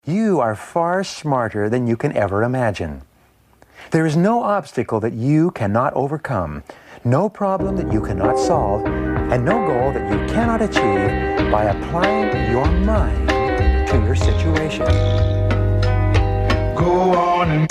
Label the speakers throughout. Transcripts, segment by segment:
Speaker 1: You are far smarter than you can ever imagine. There is no obstacle that you cannot overcome, no problem that you cannot solve, and no goal that you cannot achieve by applying your mind to your situation. Go on and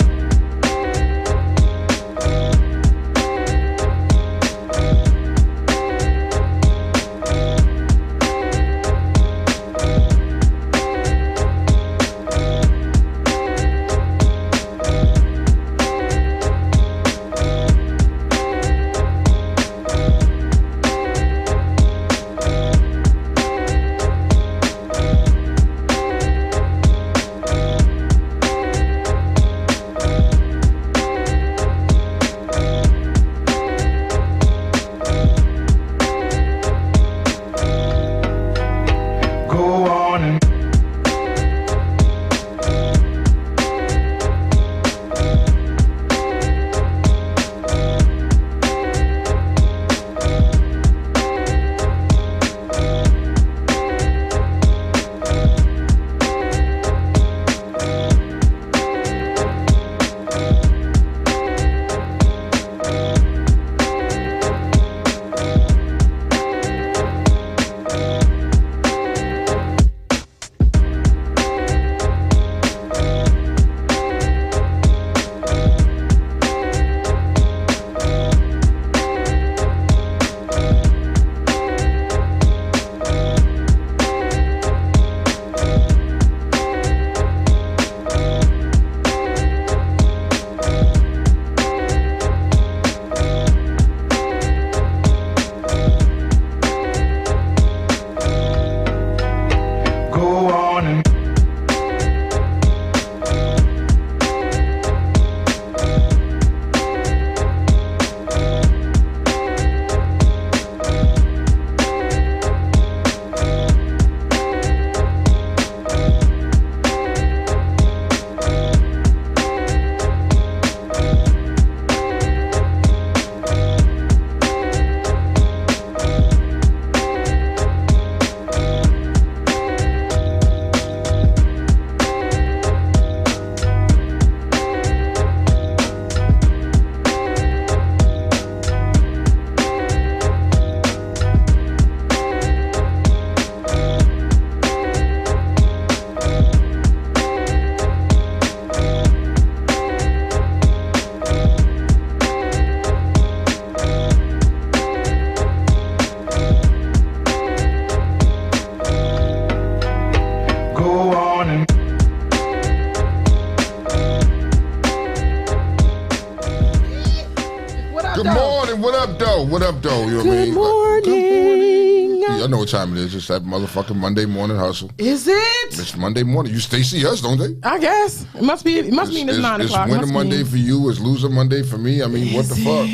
Speaker 2: What up, though? You know what I mean?
Speaker 3: Morning.
Speaker 2: Yeah, I know what time it is. It's that motherfucking Monday morning hustle.
Speaker 3: Is it?
Speaker 2: It's Monday morning. They see us, don't they?
Speaker 3: I guess. It must mean it's 9 o'clock.
Speaker 2: It's winter Monday for you. It's loser Monday for me. I mean, what the fuck?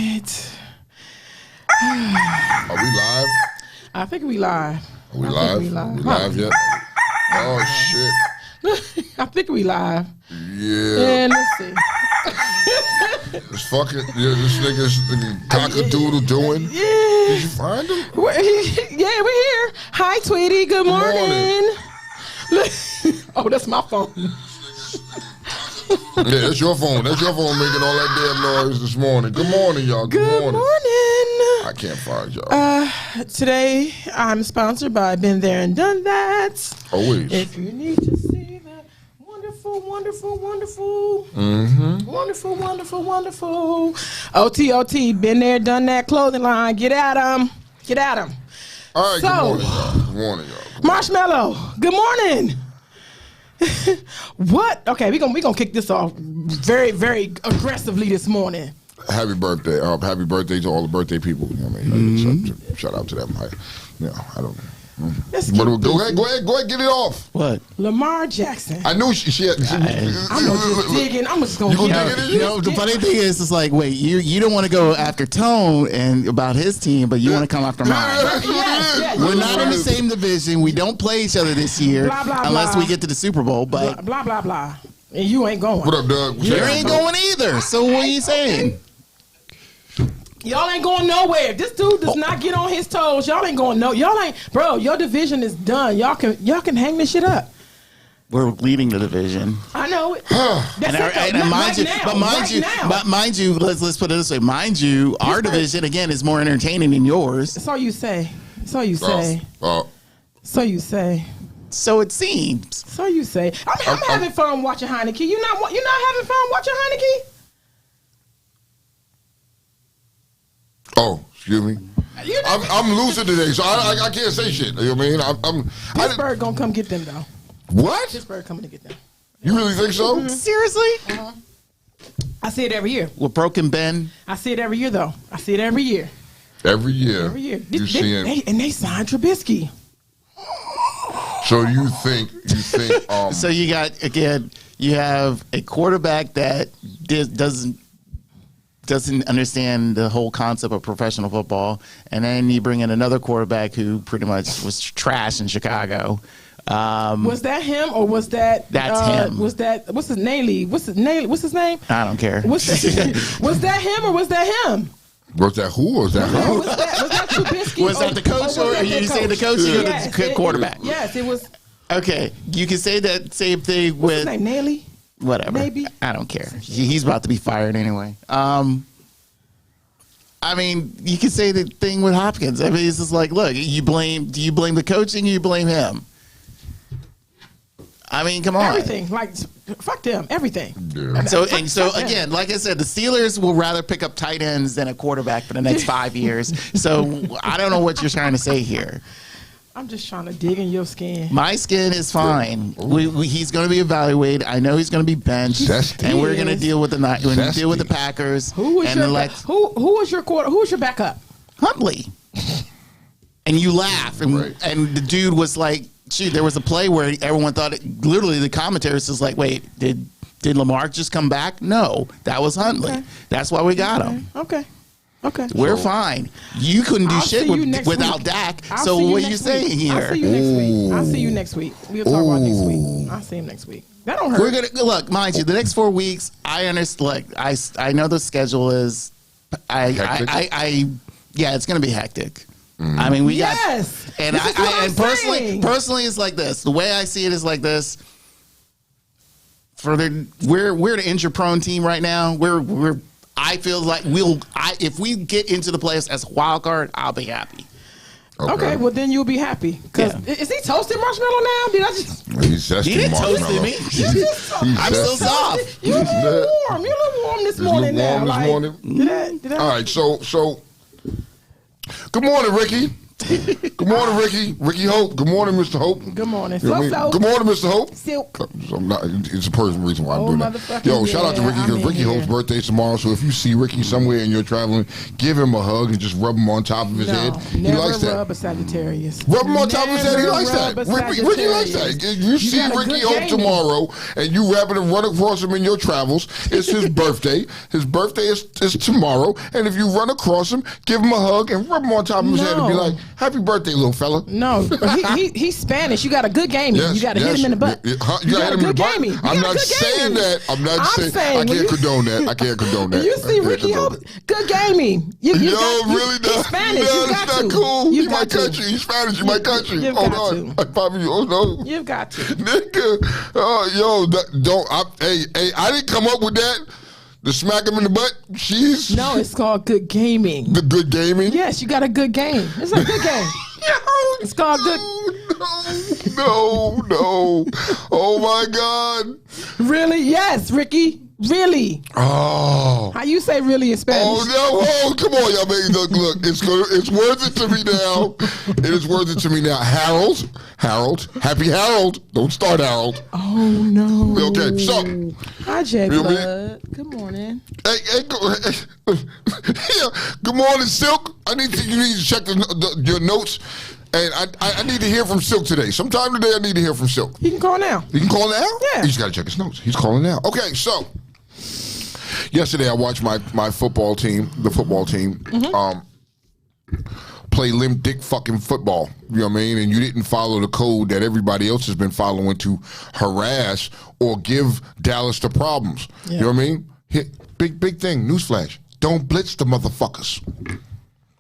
Speaker 2: Are we live?
Speaker 3: I think we live.
Speaker 2: Are we live? We live yet? Oh, shit.
Speaker 3: I think we live.
Speaker 2: Yeah.
Speaker 3: And let's see.
Speaker 2: This nigga's cockadoodle doing.
Speaker 3: Yeah.
Speaker 2: Did you find him?
Speaker 3: We're here. Hi, Tweety. Good morning. Oh, that's my phone.
Speaker 2: Yeah, that's your phone. That's your phone making all that damn noise this morning. Good morning, y'all.
Speaker 3: Good morning.
Speaker 2: I can't find y'all.
Speaker 3: Today, I'm sponsored by Been There and Done That.
Speaker 2: Always.
Speaker 3: If you need to see that wonderful, wonderful OTOT, Been There, Done That clothing line. Get at them.
Speaker 2: All right, good morning, y'all.
Speaker 3: Marshmallow, good morning. What? Okay, we're gonna kick this off very, very aggressively this morning.
Speaker 2: Happy birthday. Happy birthday to all the birthday people. You know what I mean? Shout out to them. I don't know. Go ahead, get it off.
Speaker 4: What?
Speaker 3: Lamar Jackson.
Speaker 2: I knew she had.
Speaker 3: I'm just digging. I'm just gonna
Speaker 2: dig it.
Speaker 4: You know, the funny thing is, it's like, wait, you don't want to go after Tone and about his team, but you want to come after mine.
Speaker 3: Yes,
Speaker 4: We're not in the same division. We don't play each other this year, unless we get to the Super Bowl. But
Speaker 3: blah blah blah. And you ain't going.
Speaker 2: What up, Doug?
Speaker 4: You ain't going either. So what are you saying?
Speaker 3: Y'all ain't going nowhere. If this dude does not get on his toes, y'all ain't going no. Y'all ain't, bro. Your division is done. Y'all can hang this shit up.
Speaker 4: We're leading the division.
Speaker 3: I know it.
Speaker 4: Mind you, let's put it this way. Mind you, our division again is more entertaining than yours.
Speaker 3: So you say. So you say. So you say.
Speaker 4: So it seems.
Speaker 3: So you say. I'm having fun watching Heineke. You're not having fun watching Heineke?
Speaker 2: Oh, excuse me. I'm losing today, so I can't say shit. You know what I mean?
Speaker 3: Pittsburgh gonna come get them though.
Speaker 2: What?
Speaker 3: Pittsburgh coming to get them.
Speaker 2: You really think so?
Speaker 3: Mm-hmm.
Speaker 4: Seriously?
Speaker 3: I see it every year.
Speaker 4: With Broken Ben?
Speaker 3: I see it every year though. I see it every year.
Speaker 2: Every year.
Speaker 3: Every year.
Speaker 2: You see him.
Speaker 3: And they signed Trubisky.
Speaker 2: So you think
Speaker 4: So you got, again, you have a quarterback that doesn't understand the whole concept of professional football, and then you bring in another quarterback who pretty much was trash in Chicago.
Speaker 3: Was that him or was that?
Speaker 4: That's him.
Speaker 3: Was that what's his name? What's his name?
Speaker 4: I don't care.
Speaker 3: Was that him or was that him?
Speaker 2: Was that who or was that her?
Speaker 3: Was that Trubisky?
Speaker 4: Was that the coach or are you saying the coach or the quarterback?
Speaker 3: Yes, it was.
Speaker 4: Okay, you can say that same thing with.
Speaker 3: What's his name? Naley?
Speaker 4: Whatever.
Speaker 3: Maybe.
Speaker 4: I don't care. He's about to be fired anyway. I mean, you can say the thing with Hopkins. I mean, it's just like, look, do you blame the coaching or you blame him? I mean, come on.
Speaker 3: Everything. Like, fuck them. Everything.
Speaker 2: Yeah.
Speaker 4: So again, like I said, the Steelers will rather pick up tight ends than a quarterback for the next 5 years. So I don't know what you're trying to say here.
Speaker 3: I'm just trying to dig in your skin.
Speaker 4: My skin is fine. He's going to be evaluated. I know he's going to be benched, and we're going to deal with the Packers.
Speaker 3: Who was your backup?
Speaker 4: Huntley. And you laugh, and the dude was like, "Shoot!" There was a play where everyone thought literally the commentators was like, "Wait, did Lamar just come back?" No, that was Huntley. Okay. That's why we got him.
Speaker 3: Okay.
Speaker 4: We're fine. You couldn't do shit without Dak. So what are you saying here?
Speaker 3: I'll see you next week. We'll talk about next week. I'll see him next week. That don't hurt.
Speaker 4: We're gonna look, mind you, the next 4 weeks. I understand. Look, I know the schedule is. It's gonna be hectic. I mean, we got, and personally, it's like this. The way I see it is like this. We're the injury prone team right now. I feel like if we get into the playoffs as a wild card, I'll be happy.
Speaker 3: Okay, well then you'll be happy. Is he toasting marshmallow now? Did I just?
Speaker 2: He's zesting marshmallow.
Speaker 4: Me. I'm still soft.
Speaker 3: You're a little warm. You're a little warm this morning. Did I?
Speaker 2: All right, so. Good morning, Ricky. Good morning, Ricky. Ricky Hope. Good morning, Mr. Hope.
Speaker 3: Good morning.
Speaker 2: You know what I mean? Good morning, Mr. Hope.
Speaker 3: Silk.
Speaker 2: It's a personal reason why I'm doing that. Yo, shout out to Ricky because Ricky Hope's birthday is tomorrow. So if you see Ricky somewhere and you're traveling, give him a hug and just rub him on top of his head. He likes that.
Speaker 3: Rub a Sagittarius.
Speaker 2: Rub him on top of his head. He likes that. Ricky likes that. If you see Ricky Hope tomorrow and you happen to run across him in your travels, it's his birthday. His birthday is tomorrow. And if you run across him, give him a hug and rub him on top of his head and be like, "Happy birthday, little fella."
Speaker 3: No, he's Spanish. You got a good game. You got to hit him in the butt.
Speaker 2: You got to hit him in the butt. I'm not saying that. I'm not saying. I can't condone that. I can't condone that.
Speaker 3: You see Ricky Hope, good gaming.
Speaker 2: Really not.
Speaker 3: He's Spanish.
Speaker 2: No, that's not cool. He might cut you. He's Spanish. You might cut you. Hold on. Oh no.
Speaker 3: You've got to.
Speaker 2: Nigga. Don't. I didn't come up with that. To smack him in the butt? No,
Speaker 3: it's called good gaming.
Speaker 2: The good gaming?
Speaker 3: Yes, you got a good game. It's a good game. It's called good.
Speaker 2: No. Oh my God.
Speaker 3: Really? Yes, Ricky. Really?
Speaker 2: Oh.
Speaker 3: How you say really in Spanish?
Speaker 2: Oh no! Oh, come on, y'all, baby. Look. It's worth it to me now. It is worth it to me now. Harold. Happy Harold. Don't start Harold.
Speaker 3: Oh no.
Speaker 2: Okay, so.
Speaker 3: Hi, J Blood. Good morning.
Speaker 2: Hey, good morning, Silk. You need to check your notes. And I need to hear from Silk today. Sometime today, I need to hear from Silk.
Speaker 3: He can call now.
Speaker 2: He can call now?
Speaker 3: Yeah.
Speaker 2: He's got to check his notes. He's calling now. Okay, so yesterday I watched my football team, play limp dick fucking football. You know what I mean? And you didn't follow the code that everybody else has been following to harass or give Dallas the problems. Yeah. You know what I mean? Big thing, newsflash. Don't blitz the motherfuckers.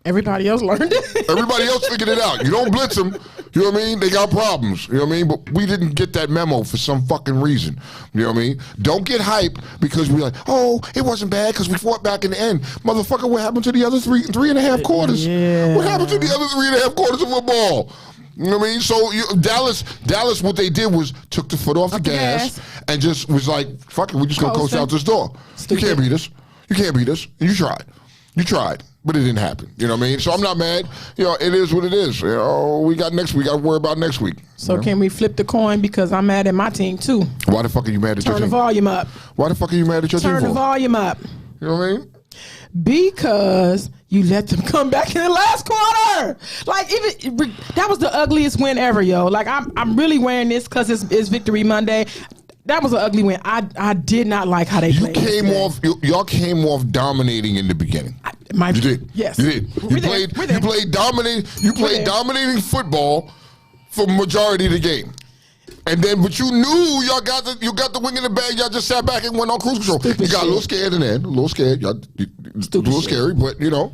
Speaker 3: Everybody else learned it.
Speaker 2: Everybody else figured it out. You don't blitz them. You know what I mean? They got problems. You know what I mean? But we didn't get that memo for some fucking reason. You know what I mean? Don't get hype because we're like, oh, it wasn't bad because we fought back in the end. Motherfucker, what happened to the other three and a half quarters?
Speaker 3: Yeah.
Speaker 2: What happened to the other 3.5 quarters of football? You know what I mean? So Dallas, what they did was took the foot off the gas and just was like, fuck it, we're just going to coast out this door. You can't beat us. You can't beat us. And you tried. You tried. But it didn't happen. You know what I mean? So I'm not mad. You know, it is what it is. You know, we got next week. We got to worry about next week.
Speaker 3: So can we flip the coin? Because I'm mad at my team, too.
Speaker 2: Why the fuck are you mad at your team?
Speaker 3: Turn the volume up.
Speaker 2: Why the fuck are you mad at your team for?
Speaker 3: Turn the volume up.
Speaker 2: You know what I mean?
Speaker 3: Because you let them come back in the last quarter. Like, even that was the ugliest win ever, yo. Like, I'm really wearing this because it's Victory Monday. That was an ugly win. I did not like how they played.
Speaker 2: Y'all came off dominating in the beginning. You did.
Speaker 3: Yes.
Speaker 2: You did. You played dominating football for majority of the game. And then, but you knew y'all got the wing in the bag. Y'all just sat back and went on cruise control. You got a little scared in the end. A little scared. Y'all, a little scary, but you know.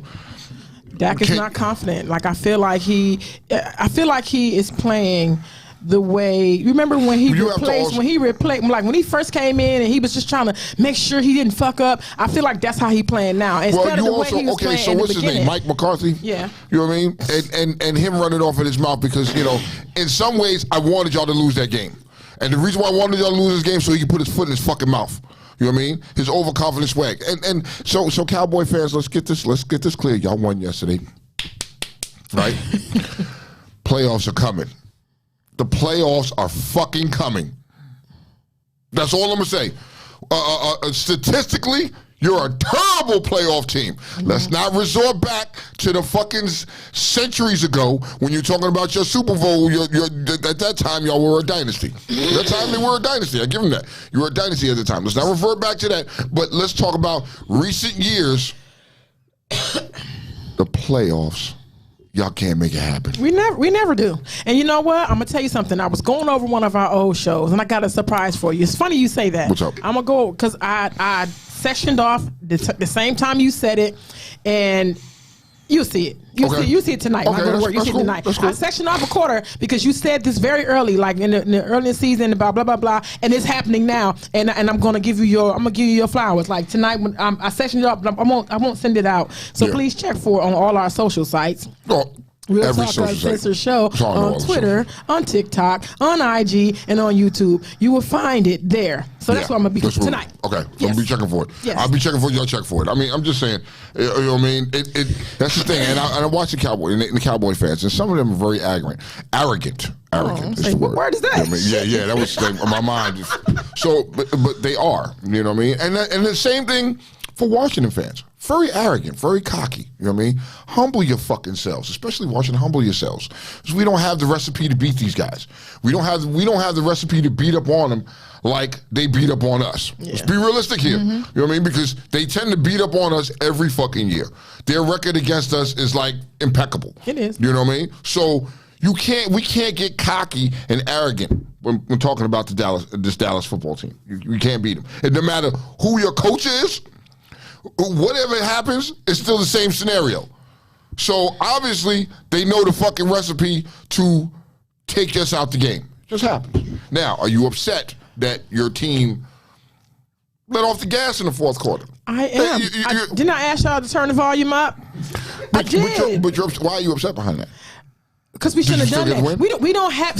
Speaker 3: Dak is not confident. Like I feel like he is playing the way. Remember when he replaced like when he first came in and he was just trying to make sure he didn't fuck up. I feel like that's how he playing now. Instead of the way he was playing
Speaker 2: so what's his name? Mike McCarthy?
Speaker 3: Yeah.
Speaker 2: You know what I mean? And him running off in his mouth because, you know, in some ways I wanted y'all to lose that game. And the reason why I wanted y'all to lose this game so he could put his foot in his fucking mouth. You know what I mean? His overconfident swag. And so Cowboy fans, let's get this clear. Y'all won yesterday. Right? Playoffs are coming. The playoffs are fucking coming. That's all I'm going to say. Statistically, you're a terrible playoff team. Let's not resort back to the fucking centuries ago when you're talking about your Super Bowl. At that time, y'all were a dynasty. At that time, they were a dynasty. I give them that. You were a dynasty at the time. Let's not revert back to that. But let's talk about recent years. The playoffs. Y'all can't make it happen.
Speaker 3: We never do. And you know what? I'm gonna tell you something. I was going over one of our old shows, and I got a surprise for you. It's funny you say that.
Speaker 2: What's up?
Speaker 3: I'm gonna go because I sectioned off the same time you said it, and you see it. You see it tonight.
Speaker 2: Okay,
Speaker 3: when I go to work, you see it tonight.
Speaker 2: Cool.
Speaker 3: I sectioned off a quarter because you said this very early, like in the early season, blah blah blah blah, and it's happening now. And I'm gonna give you your flowers. Like tonight when I sectioned it up, I won't send it out. So please check for it on all our social sites.
Speaker 2: Oh.
Speaker 3: Real Talk Uncensored Show on Twitter, on TikTok, on IG, and on YouTube. You will find it there. So that's what I'm going to be tonight.
Speaker 2: Okay. So I'm going to be checking for it. Yes. I'll be checking for it. Y'all check for it. I mean, I'm just saying, you know what I mean? That's the thing. And I watch the Cowboy and the Cowboy fans, and some of them are very arrogant. Arrogant is the word.
Speaker 3: What word is that?
Speaker 2: You know I mean? Yeah, that was my mind. So, but they are. You know what I mean? And the same thing for Washington fans. Very arrogant, very cocky. You know what I mean? Humble your fucking selves, especially Washington. Humble yourselves, because we don't have the recipe to beat these guys. We don't have the recipe to beat up on them like they beat up on us. Yeah. Let's be realistic here. Mm-hmm. You know what I mean? Because they tend to beat up on us every fucking year. Their record against us is like impeccable.
Speaker 3: It is.
Speaker 2: You know what I mean? So we can't get cocky and arrogant when talking about this Dallas football team. You can't beat them. It no matter who your coach is. Whatever happens, it's still the same scenario. So obviously, they know the fucking recipe to take us out the game. Just happens. Now, are you upset that your team let off the gas in the fourth quarter?
Speaker 3: I am. Didn't I ask y'all to turn the volume up? I did.
Speaker 2: But why are you upset behind that?
Speaker 3: Because we shouldn't have done that. We don't have,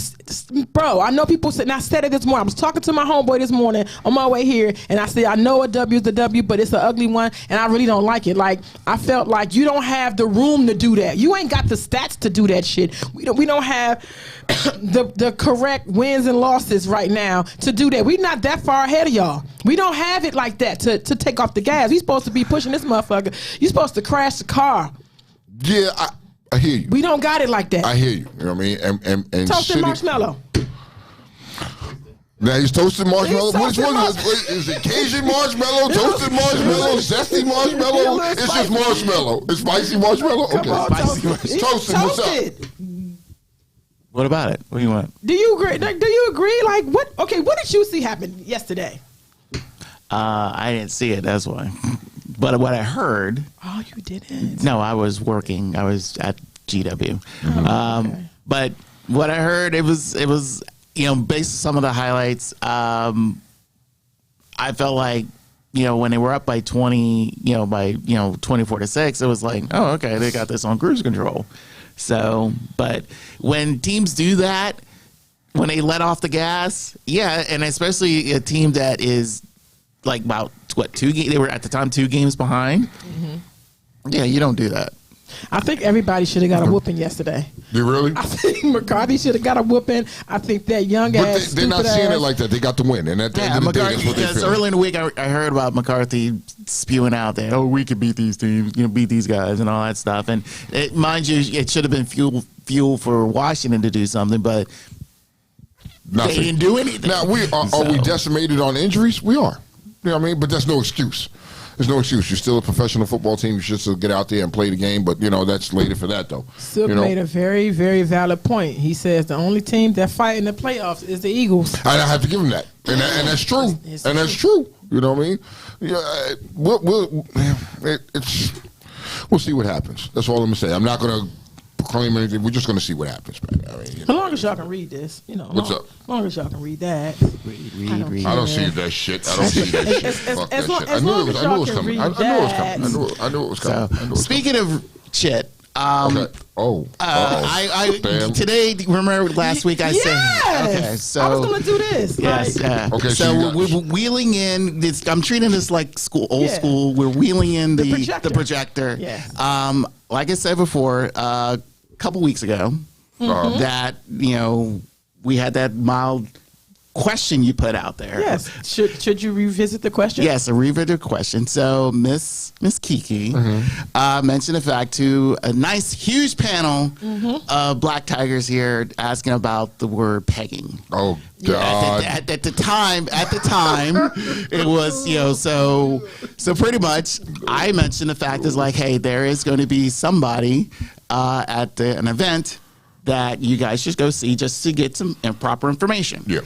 Speaker 3: bro. I know people said, and I said it this morning. I was talking to my homeboy this morning on my way here, and I said, I know a W is a W, but it's an ugly one, and I really don't like it. Like, I felt like you don't have the room to do that. You ain't got the stats to do that shit. We don't have the correct wins and losses right now to do that. We're not that far ahead of y'all. We don't have it like that to take off the gas. We supposed to be pushing this motherfucker. You supposed to crash the car.
Speaker 2: Yeah, I hear you.
Speaker 3: We don't got it like that.
Speaker 2: I hear you. You know what I mean? And
Speaker 3: toasted marshmallow.
Speaker 2: Now he's toasted marshmallow. Which one is it? Cajun marshmallow, toasted marshmallow, zesty marshmallow? It's just marshmallow. It's spicy marshmallow. Okay,
Speaker 3: it's
Speaker 2: toasted. What's up?
Speaker 4: What about it? What do you want?
Speaker 3: Do you agree? Do you agree? Like what? Okay, what did you see happen yesterday?
Speaker 4: I didn't see it. That's why. But what I heard.
Speaker 3: Oh, you didn't?
Speaker 4: No, I was working. I was at GW.
Speaker 3: Okay.
Speaker 4: But what I heard, it was based on some of the highlights. I felt like, when they were up by 20, by 24-6, it was like, oh, okay, they got this on cruise control. So, but when teams do that, when they let off the gas, yeah, and especially a team that is like about two games, they were at the time 2 games behind. Mm-hmm. Yeah, you don't do that.
Speaker 3: I think everybody should have got a whooping yesterday.
Speaker 2: You really?
Speaker 3: I think McCarthy should have got a whooping. I think that young ass.
Speaker 2: They're not seeing it like that. They got the win, and at the end of the day, that's what they feel.
Speaker 4: Early in the week, I heard about McCarthy spewing out that, oh, we could beat these teams, beat these guys, and all that stuff. And mind you, it should have been fuel for Washington to do something, but
Speaker 2: nothing.
Speaker 4: They didn't do anything.
Speaker 2: Now are we decimated on injuries? We are. You know what I mean? But that's no excuse. There's no excuse. You're still a professional football team. You should still get out there and play the game. But, that's later for that, though.
Speaker 3: Silk made a very, very valid point. He says the only team that fight in the playoffs is the Eagles.
Speaker 2: I have to give him that. And that's true. That's true. You know what I mean? Yeah, we'll see what happens. That's all I'm going to say. I'm not going to proclaim anything. We're just going to see what happens, man.
Speaker 3: As long as y'all can read this,
Speaker 2: What's up?
Speaker 3: As long as y'all can read that.
Speaker 4: Read.
Speaker 2: I don't see that shit. I don't see that shit. Fuck that shit. I knew it was coming. I knew it was coming.
Speaker 4: Speaking of shit.
Speaker 2: Okay.
Speaker 4: Today, remember last week I said, okay, so
Speaker 3: I was going to do this.
Speaker 4: Yes. Okay. So we're wheeling in this. I'm treating this like old school. We're wheeling in the projector.
Speaker 3: Yes.
Speaker 4: Like I said before, a couple weeks ago, that we had that mild question you put out there.
Speaker 3: Yes. Should you revisit the question?
Speaker 4: Yes, a revisit question. So Miss Kiki mentioned the fact to a nice huge panel of Black Tigers here asking about the word pegging.
Speaker 2: Oh God!
Speaker 4: At the time, it was so pretty much. I mentioned the fact is like, hey, there is going to be somebody at an event that you guys should go see just to get some proper information.
Speaker 2: Yeah.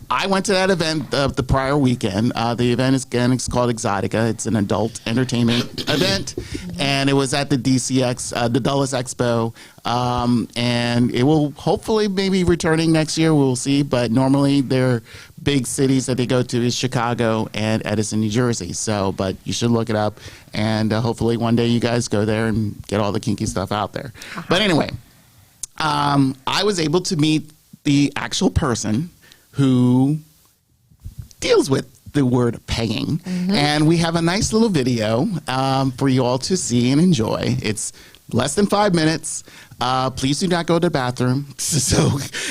Speaker 4: I went to that event the prior weekend. The event is called Exotica. It's an adult entertainment event, and it was at the DCX, the Dulles Expo, and it will hopefully maybe returning next year. We'll see, but normally their big cities that they go to is Chicago and Edison, New Jersey. So, but you should look it up, and hopefully one day you guys go there and get all the kinky stuff out there. But anyway, I was able to meet the actual person who deals with the word pegging. And we have a nice little video for you all to see and enjoy. It's less than 5 minutes. Please do not go to the bathroom.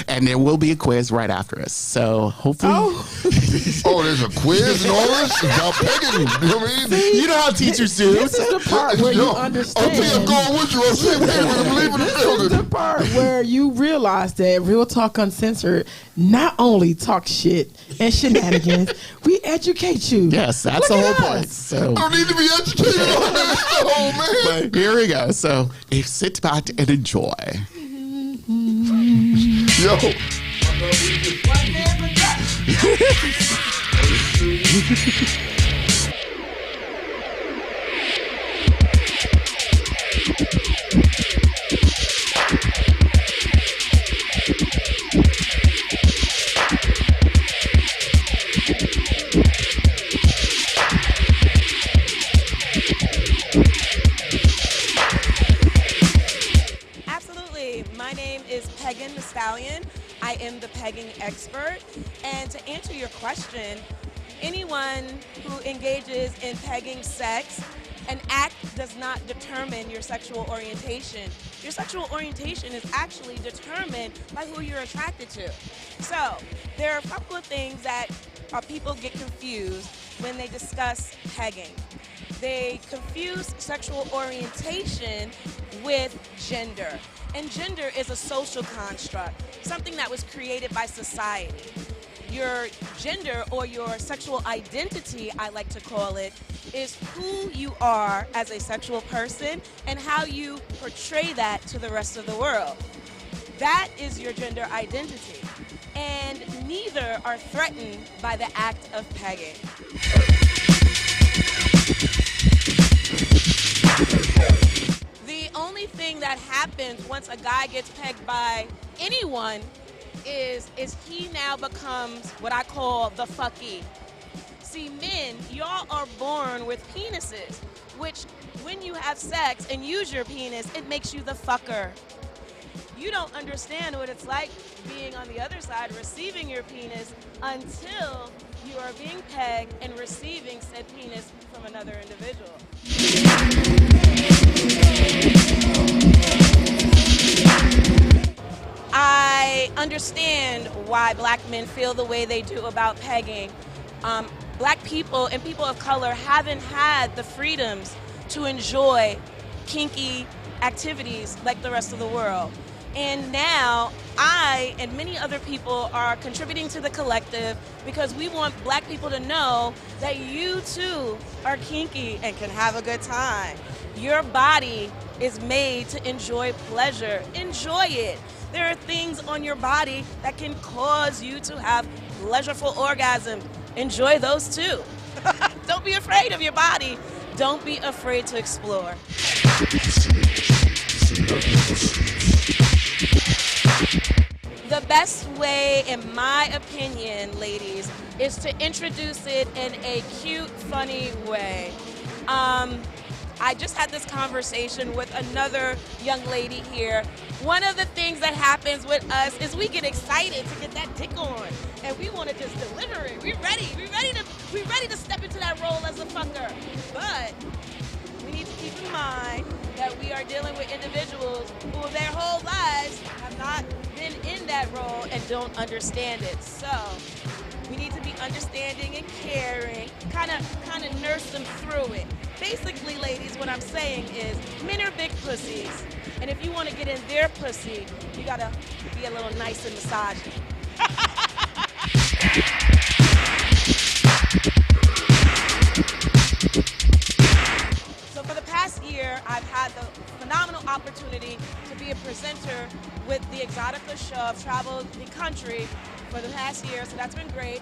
Speaker 4: And there will be a quiz right after us. So hopefully.
Speaker 2: There's a quiz and all this about pegging. You know what I mean?
Speaker 4: You know how teachers do.
Speaker 3: This is the part where you understand.
Speaker 2: I'm going with you. I'm leaving the building.
Speaker 3: This is the part where you realize that Real Talk Uncensored not only talk shit and shenanigans, we educate you.
Speaker 4: Yes, that's the whole point. So
Speaker 2: I don't need to be educated on this. Oh, man.
Speaker 4: But here we go. So sit back and enjoy.
Speaker 2: Yo.
Speaker 5: I am the pegging expert, and to answer your question, anyone who engages in pegging sex, an act does not determine your sexual orientation. Your sexual orientation is actually determined by who you're attracted to. So there are a couple of things that people get confused when they discuss pegging. They confuse sexual orientation with gender. And gender is a social construct, something that was created by society. Your gender, or your sexual identity, I like to call it, is who you are as a sexual person and how you portray that to the rest of the world. That is your gender identity. And neither are threatened by the act of pegging. The only thing that happens once a guy gets pegged by anyone is he now becomes what I call the fucky. See, men, y'all are born with penises, which when you have sex and use your penis, it makes you the fucker. You don't understand what it's like being on the other side, receiving your penis, until you are being pegged and receiving said penis from another individual. I understand why black men feel the way they do about pegging. Black people and people of color haven't had the freedoms to enjoy kinky activities like the rest of the world. And now I and many other people are contributing to the collective because we want black people to know that you too are kinky and can have a good time. Your body is made to enjoy pleasure. Enjoy it. There are things on your body that can cause you to have pleasureful orgasm. Enjoy those too. Don't be afraid of your body. Don't be afraid to explore. The best way, in my opinion, ladies, is to introduce it in a cute, funny way. I just had this conversation with another young lady here. One of the things that happens with us is we get excited to get that dick on, and we want to just deliver it. We're ready. We're ready to step into that role as a fucker. But we need to keep in mind that we are dealing with individuals who their whole lives have not been in that role and don't understand it. So we need to be understanding and caring, kind of nurse them through it. Basically, ladies, what I'm saying is men are big pussies. And if you want to get in their pussy, you got to be a little nice and massaging. So for the past year, I've had the phenomenal opportunity to be a presenter with the Exotica show. I've traveled the country for the past year, so that's been great.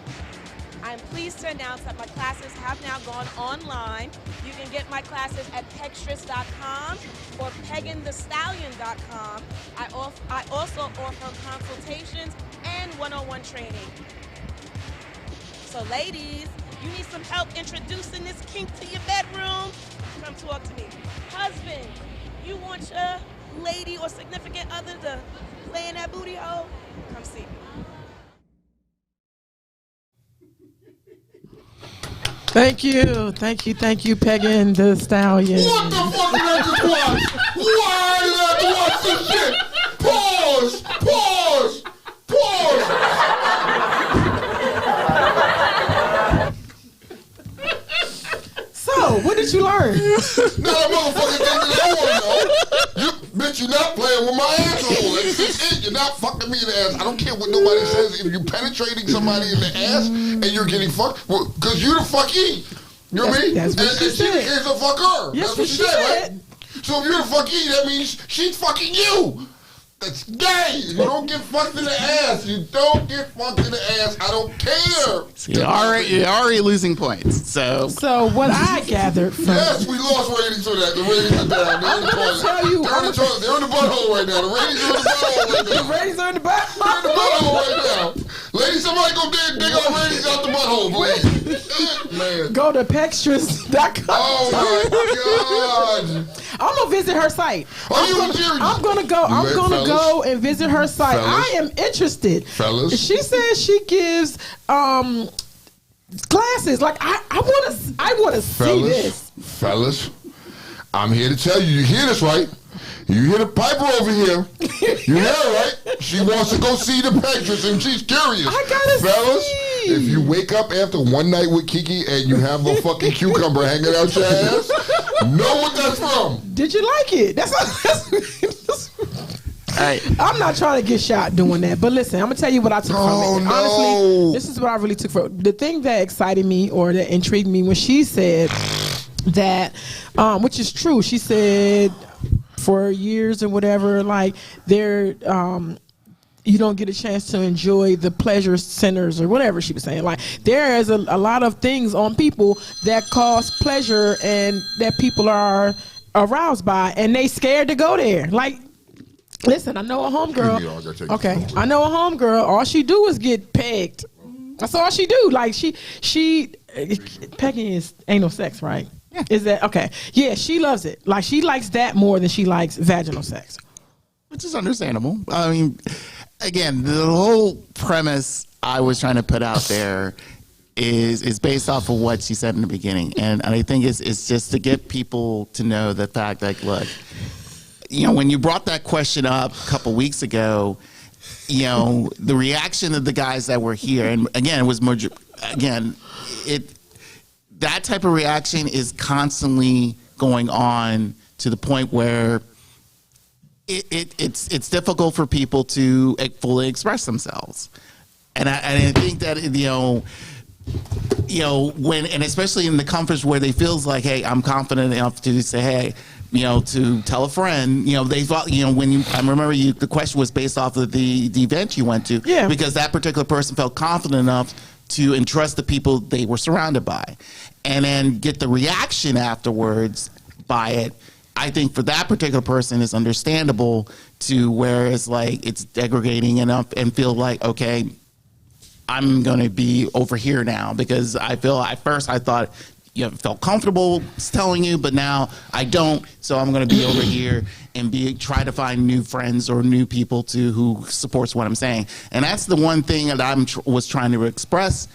Speaker 5: I'm pleased to announce that my classes have now gone online. You can get my classes at pegstress.com or peggingthestallion.com. I also offer consultations and one-on-one training. So ladies, you need some help introducing this kink to your bedroom? Come talk to me. Husband, you want your lady or significant other to play in that booty hole? Come see me.
Speaker 3: Thank you, Pegging the Stallion.
Speaker 2: What the fuck did I just watch? Why did I have to watch this shit? Pause.
Speaker 3: So, what did you learn?
Speaker 2: Not a motherfucking thing that I want to know. Bitch, you're not playing with my asshole. That's it. You're not fucking me in the ass. I don't care what nobody says. If you're penetrating somebody in the ass and you're getting fucked, because you're the fucky. You know what I mean?
Speaker 3: That's what she said.
Speaker 2: Is a fucker.
Speaker 3: Yes,
Speaker 2: That's what she said, right? So if you're the fucky, that means she's fucking you. That's gay. You don't get fucked in the ass. You don't get fucked in the ass. I don't care.
Speaker 4: So you're already losing points. So
Speaker 3: what I gathered from
Speaker 2: yes, we lost ratings for that. The ratings are down. They're in the toilet. They're in the butthole right now. The ratings are in the butthole right now.
Speaker 3: The ratings are in the butthole.
Speaker 2: They're in the butthole right now. Ladies, somebody go dig our ratings out the butthole, please. Man.
Speaker 3: Go to pegstress.com.
Speaker 2: Oh my God.
Speaker 3: I'm gonna visit her site. I'm gonna go and visit her site.
Speaker 2: Fellas.
Speaker 3: I am interested.
Speaker 2: Fellas.
Speaker 3: She says she gives classes. Like I wanna see this.
Speaker 2: Fellas, I'm here to tell you. You hear this, right? You hear the piper over here. You hear her, right? She wants to go see the pegstress and she's curious.
Speaker 3: I gotta
Speaker 2: Fellas,
Speaker 3: see.
Speaker 2: if you wake up after one night with Kiki and you have a fucking cucumber hanging out your ass, know what that's from.
Speaker 3: Did you like it? I'm not trying to get shot doing that, but listen, I'm gonna tell you what I took from it.
Speaker 2: No.
Speaker 3: Honestly, this is what I really took from it. The thing that excited me or that intrigued me when she said that, which is true, she said for years and whatever, like you don't get a chance to enjoy the pleasure centers or whatever she was saying. Like, there is a lot of things on people that cause pleasure and that people are aroused by, and they scared to go there. Like, listen, I know a homegirl. Okay, I know a homegirl. All she do is get pegged. That's all she do. Like, she pegging is anal sex, right? Yeah. Is that okay? Yeah, she loves it. Like, she likes that more than she likes vaginal sex,
Speaker 4: which is understandable. I mean, again, the whole premise I was trying to put out there is based off of what she said in the beginning, and I think it's just to get people to know the fact, like, look, you know, when you brought that question up a couple weeks ago, you know, the reaction of the guys that were here, and again, it was more, again, that type of reaction is constantly going on to the point where it's difficult for people to fully express themselves, and I think that when, and especially in the comforts where they feels like, hey, I'm confident enough to say, hey, to tell a friend, they thought, when I remember the question was based off of the event you went to,
Speaker 3: yeah,
Speaker 4: because that particular person felt confident enough to entrust the people they were surrounded by, and then get the reaction afterwards by it. I think for that particular person, it's understandable to where it's like it's degrading enough and feel like, okay, I'm going to be over here now, because I feel at first I thought felt comfortable telling you, but now I don't. So I'm going to be over here and try to find new friends or new people who supports what I'm saying. And that's the one thing that I was trying to express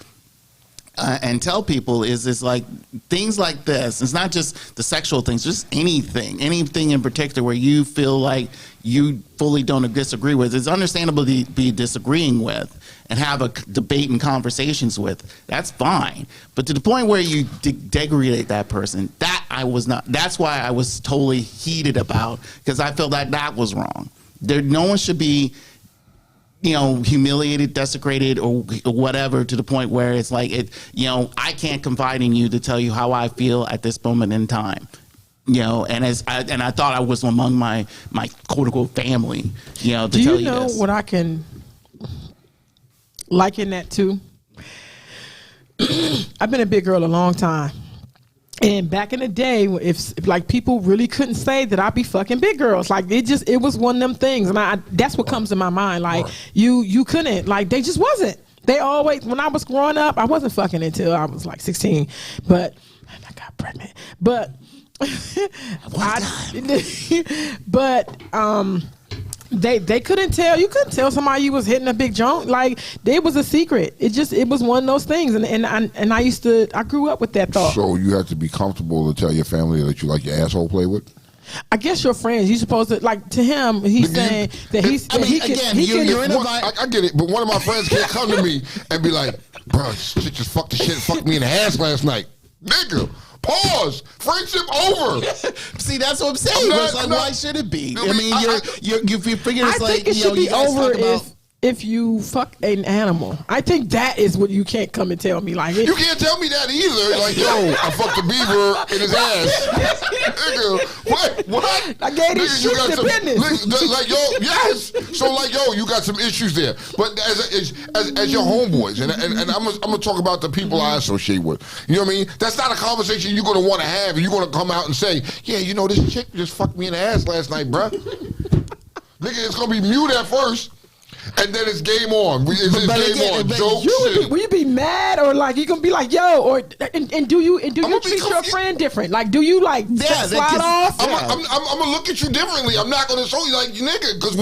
Speaker 4: and tell people is like things like this. It's not just the sexual things, just anything in particular where you feel like you fully don't disagree with. It's understandable to be disagreeing with and have a debate and conversations with. That's fine. But to the point where you degrade that person, that I was not. That's why I was totally heated about, because I feel that was wrong. No one should be humiliated, desecrated, or whatever, to the point where it's like I can't confide in you to tell you how I feel at this moment in time. And I thought I was among my quote unquote family. To tell you this.
Speaker 3: Do you know what I can liken that to? I've been a big girl a long time. And back in the day, if like people really couldn't say that I'd be fucking big girls, like it was one of them things, and that's what comes to my mind. Like you couldn't, like they just wasn't. They always, when I was growing up, I wasn't fucking until I was like 16, but I got pregnant. But They couldn't tell. You couldn't tell somebody you was hitting a big joint. Like, it was a secret. It was one of those things. And I grew up with that thought.
Speaker 2: So you have to be comfortable to tell your family that you like your asshole play with?
Speaker 3: I guess your friends, you supposed to, like, to him, he's saying that he's.
Speaker 4: I mean,
Speaker 2: I get it, but one of my friends can't come to me and be like, bro, this chick just fucked the shit and fucked me in the ass last night. Nigga. Pause. Friendship over.
Speaker 4: See, that's what I'm saying. Why should it be? I mean, you figure it's like,
Speaker 3: it should be over if you fuck an animal. I think that is what you can't come and tell me. Like,
Speaker 2: you can't tell me that either. Like, yo, I fucked a beaver in his ass. Nigga, what?
Speaker 3: I gave this shit to business.
Speaker 2: Like, yo, yes. So, like, yo, you got some issues there. But as your homeboys, and I'm gonna talk about the people I associate with. You know what I mean? That's not a conversation you're gonna want to have. You're gonna come out and say, yeah, this chick just fucked me in the ass last night, bruh. Nigga, it's gonna be mute at first. And then it's game on.
Speaker 3: Will you be mad, or like you gonna be like, yo, or and do you treat your friend different? Like, do you like slide off?
Speaker 2: I'm gonna look at you differently. I'm not gonna show you like, nigga, because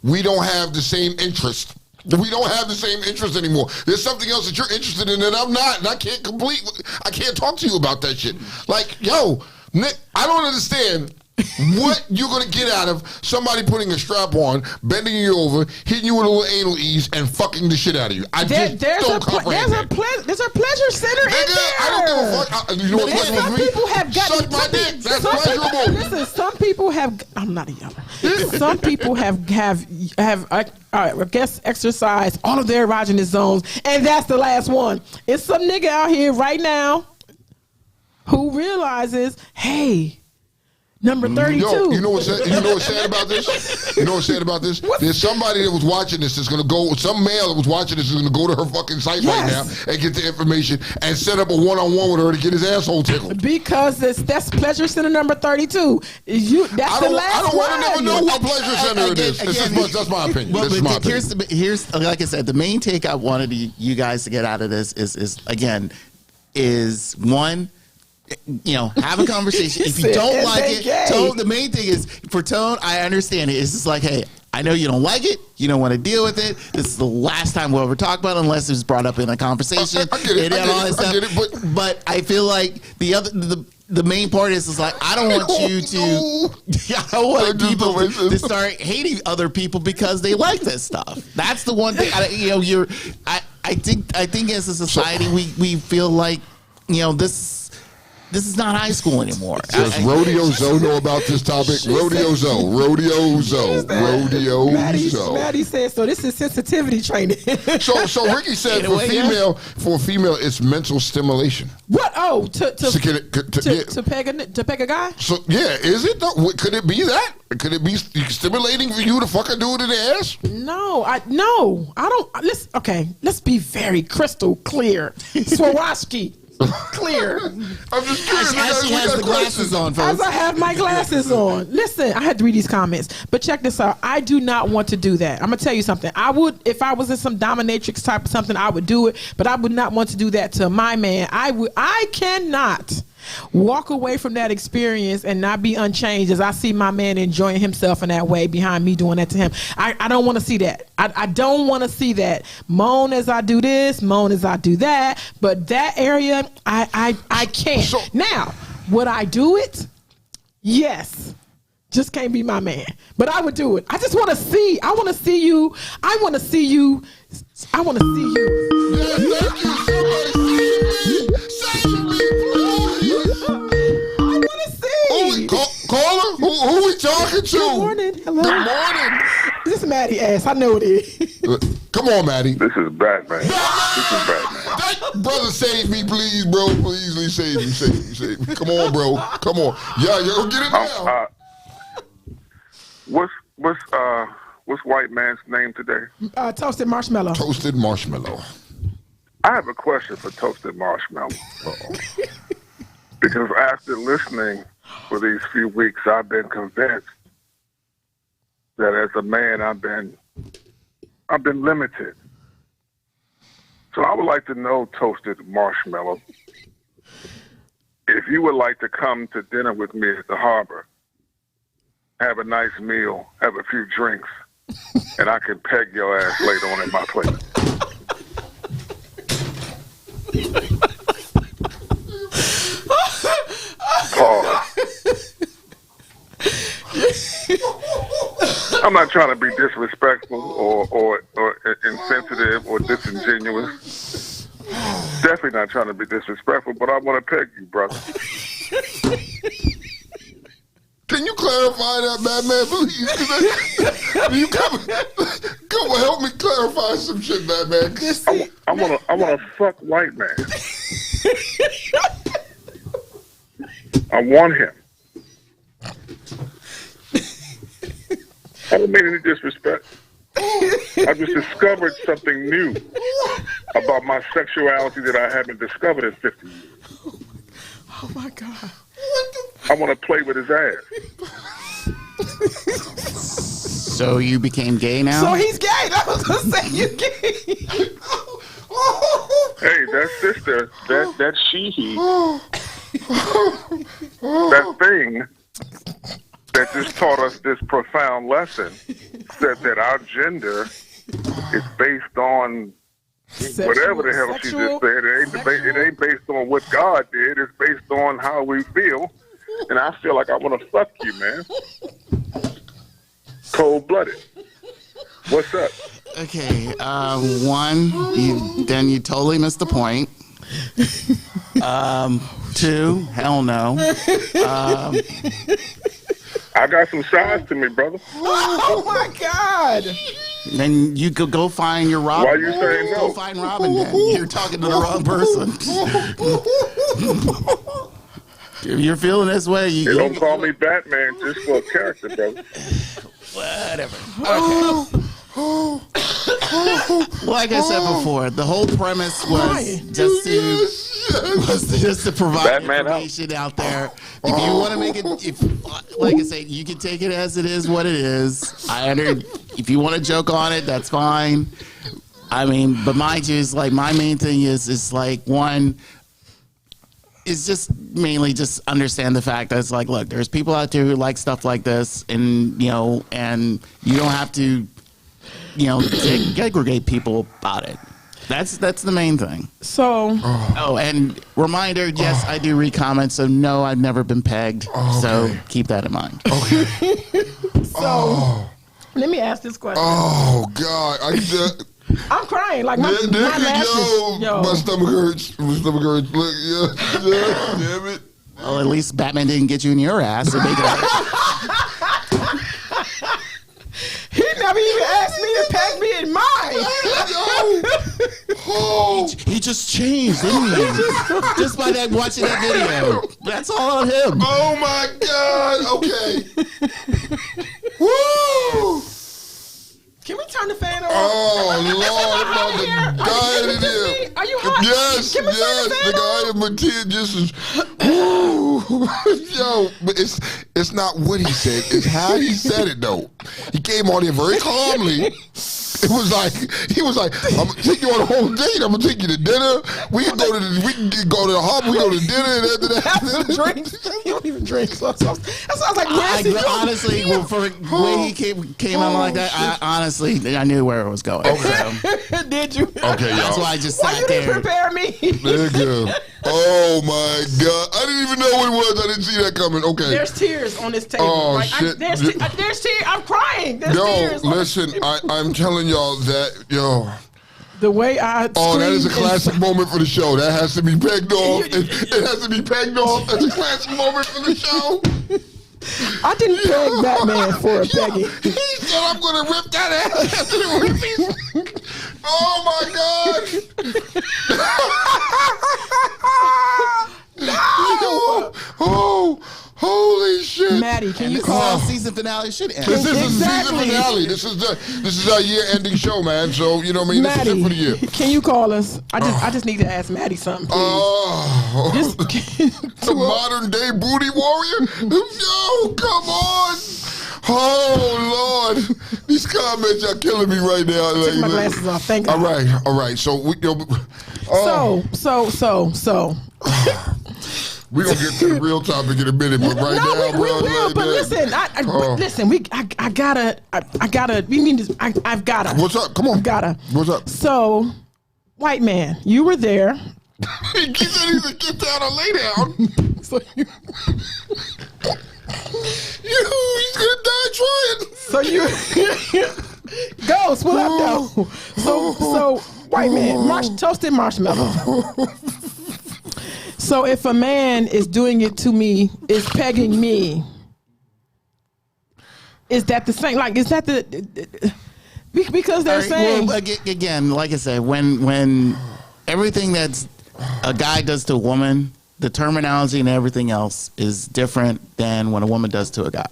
Speaker 2: we don't have the same interest. We don't have the same interest anymore. There's something else that you're interested in that I'm not, and I can't talk to you about that shit. Like, yo, Nick, I don't understand what you're gonna get out of somebody putting a strap on, bending you over, hitting you with a little anal ease, and fucking the shit out of you. There's a
Speaker 3: pleasure center in there.
Speaker 2: I don't give a fuck. You know what's pleasurable for me?
Speaker 3: People have gotten
Speaker 2: suck my dick. That's pleasurable.
Speaker 3: Listen, some people have. I'm not a yeller. Some people have I guess exercised all of their erogenous zones, and that's the last one. It's some nigga out here right now who realizes, hey, Number 32.
Speaker 2: Yo, you know what's sad about this? You know what's sad about this? There's somebody that was watching this that's going to go, some male that was watching this is going to go to her fucking site right now and get the information and set up a one-on-one with her to get his asshole tickled.
Speaker 3: Because that's Pleasure Center number 32. That's the last
Speaker 2: I don't want to never know what Pleasure Center it is. That's my opinion.
Speaker 4: Well,
Speaker 2: this is my opinion.
Speaker 4: Here's, like I said, the main take I wanted you guys to get out of this is one, have a conversation. If you don't like it, Tone, the main thing is, for Tone, I understand it. It's just like, hey, I know you don't like it. You don't want to deal with it. This is the last time we'll ever talk about it unless it's brought up in a conversation.
Speaker 2: I get it.
Speaker 4: But I feel like the main part is like, I don't want you to, I don't want people to start hating other people because they like this stuff. That's the one thing, I think as a society, we feel like, this is not high school anymore.
Speaker 2: Does Rodeo Zoe know about this topic? Rodeo Zoe.
Speaker 3: Maddie said, so this is sensitivity training.
Speaker 2: So Ricky said for a female, it's mental stimulation.
Speaker 3: What? Oh, to peg a guy?
Speaker 2: So yeah, is it though? Could it be that? Could it be stimulating for you to fucking do it in the ass?
Speaker 3: No, I don't. Let's be very crystal clear. Swarovski. Clear.
Speaker 2: I'm just curious.
Speaker 4: As she has the glasses on, folks.
Speaker 3: As I have my glasses on. Listen, I had to read these comments, but check this out. I do not want to do that. I'm gonna tell you something. I would, if I was in some dominatrix type of something, I would do it, but I would not want to do that to my man. I cannot walk away from that experience and not be unchanged as I see my man enjoying himself in that way behind me doing that to him. I don't want to see that. I don't want to see that. Moan as I do this, moan as I do that, but that area, I can't.
Speaker 2: So,
Speaker 3: now, would I do it? Yes. Just can't be my man. But I would do it. I just want to see. I want to see you. I want to see you. I want to see you.
Speaker 2: Yeah, thank you. Save me, please.
Speaker 3: I want to see.
Speaker 2: Caller? Who we talking to?
Speaker 3: Good morning. Hello.
Speaker 2: Good morning.
Speaker 3: This is Maddie ass. I know it is.
Speaker 2: Come on, Maddie.
Speaker 6: This is Batman. This is Batman.
Speaker 2: Brother, save me, please, bro. Please save me. Come on, bro. Come on. Yeah, you're gonna get it now.
Speaker 6: What's white man's name today?
Speaker 3: Toasted marshmallow.
Speaker 2: Toasted marshmallow.
Speaker 6: I have a question for Toasted Marshmallow. Because after listening for these few weeks, I've been convinced that as a man, I've been limited. So I would like to know, Toasted Marshmallow, if you would like to come to dinner with me at the harbor, have a nice meal, have a few drinks, and I can peg your ass later on in my place. I'm not trying to be disrespectful or insensitive or disingenuous. Definitely not trying to be disrespectful, but I want to peg you, brother.
Speaker 2: Can you clarify that, Batman, please? You come help me clarify some shit, Batman.
Speaker 6: I want to fuck white man. I want him. I don't mean any disrespect. I just discovered something new about my sexuality that I haven't discovered in 50 years.
Speaker 3: Oh my God.
Speaker 6: I want to play with his ass.
Speaker 4: So you became gay now?
Speaker 3: So he's gay. I was going to say you gay.
Speaker 6: Hey, that sister, that she, that thing that just taught us this profound lesson said that our gender is based on whatever the hell she just said. It ain't based on what God did. It's based on how we feel. And I feel like I want to fuck you, man. Cold-blooded. What's up?
Speaker 4: Okay, one, you totally missed the point. Two, hell no.
Speaker 6: I got some size to me, brother.
Speaker 3: Oh my God!
Speaker 4: Then you could go find your Robin.
Speaker 6: Why you saying no?
Speaker 4: Go find Robin then. You're talking to the wrong person. If you're feeling this way, you
Speaker 6: don't call me Batman just for a character, bro.
Speaker 4: Whatever. Okay. Like I said before, the whole premise was just to provide
Speaker 6: Batman
Speaker 4: information out there. If you want to make it, like I said, you can take it as it is what it is. If you want to joke on it, that's fine. I mean, but mind you, is like my main thing is like one. Is just mainly just understand the fact that it's like, look, there's people out there who like stuff like this, and and you don't have to, segregate people about it. That's the main thing.
Speaker 3: So,
Speaker 4: and reminder, yes, I do read comments, so no, I've never been pegged.
Speaker 2: Okay.
Speaker 4: So keep that in mind.
Speaker 2: Okay.
Speaker 3: Let me ask this question.
Speaker 2: Oh God,
Speaker 3: I'm crying like my lashes.
Speaker 2: My stomach hurts. Look, yeah, damn it.
Speaker 4: Well, at least Batman didn't get you in your ass. So make it
Speaker 3: He never even asked me to peg me in mine.
Speaker 4: He just changed, didn't he? Just by watching that video. That's all on him.
Speaker 2: Oh my God. Okay. Woo.
Speaker 3: Can we turn the fan on?
Speaker 2: Oh Lord, I'm about to die in here.
Speaker 3: Are you hot?
Speaker 2: Yes,
Speaker 3: Can we turn the fan
Speaker 2: nigga,
Speaker 3: on?
Speaker 2: I am a kid just as yo, but it's not what he said, it's how he said it though. He came on here very calmly. He was like, I'm gonna take you on a whole date. I'm gonna take you to dinner. We can go to the hub. We go to dinner, and after that,
Speaker 3: Have some drinks. You don't even drink. So that sounds like
Speaker 4: honestly, for the way he came on like that, I knew where it was going.
Speaker 2: Okay.
Speaker 4: So.
Speaker 3: Did you?
Speaker 2: Okay, y'all.
Speaker 4: That's why I just
Speaker 3: Why
Speaker 4: sat
Speaker 3: you
Speaker 4: there.
Speaker 3: didn't prepare me?
Speaker 2: There you go. Oh my God! I didn't even know what it was. I didn't see that coming. Okay.
Speaker 3: There's tears on this table.
Speaker 2: Oh shit!
Speaker 3: There's tears. I'm crying. There's tears.
Speaker 2: Listen, I'm telling y'all that
Speaker 3: the way I
Speaker 2: that is a classic moment for the show. That has to be pegged off. It has to be pegged off. That's a classic moment for the show.
Speaker 3: I didn't peg Batman for a pegging.
Speaker 2: He said, "I'm gonna rip that ass after the rip." Oh my God!
Speaker 3: No!
Speaker 2: Oh, holy shit!
Speaker 3: Maddie, can you
Speaker 4: This
Speaker 3: call?
Speaker 4: is how season finale should end.
Speaker 2: This is
Speaker 3: Exactly.
Speaker 2: the season finale. This is our year-ending show, man. So you know what I mean. This is it for the year.
Speaker 3: Can you call us? I just need to ask Maddie something, please.
Speaker 2: Oh, the modern day booty warrior. Yo, come on. Oh Lord, these comments are killing me right now.
Speaker 3: Take my glasses off. Thank God.
Speaker 2: All right. So we.
Speaker 3: So.
Speaker 2: We're gonna get to the real topic in a minute, but right now,
Speaker 3: we will. But listen, I gotta. We mean this. I've gotta.
Speaker 2: What's up? Come on.
Speaker 3: Gotta.
Speaker 2: What's up?
Speaker 3: So, white man, you were there.
Speaker 2: He said he's a get down or lay down.
Speaker 3: So
Speaker 2: He's gonna die trying.
Speaker 3: So you Ghost, what up though? So white man, toasted marshmallow. So if a man is doing it to me, is pegging me, is that the same? Like, is that the because they're saying?
Speaker 4: Well, again, like I said, when everything that's a guy does to a woman, the terminology and everything else is different than when a woman does to a guy.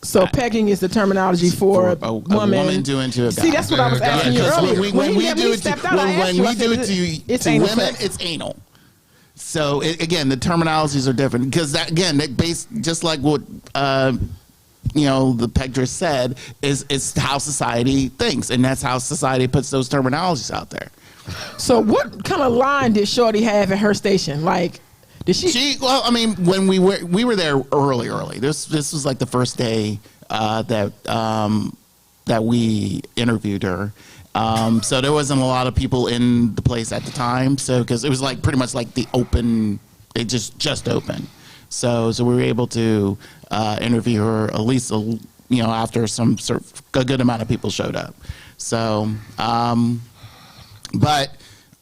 Speaker 3: So pegging is the terminology for a woman
Speaker 4: doing to a guy.
Speaker 3: See, that's what I was asking you earlier.
Speaker 4: When we do it to women, it's anal. So again, the terminologies are different because that again, they base just like what the peg said is how society thinks, and that's how society puts those terminologies out there.
Speaker 3: So what kind of line did Shorty have at her station? Like, did she?
Speaker 4: Well, I mean, when we were there early. This was like the first day that we interviewed her. So there wasn't a lot of people in the place at the time. So because it was like pretty much like the open, it just opened. So we were able to interview her at least after some sort of a good amount of people showed up. So, but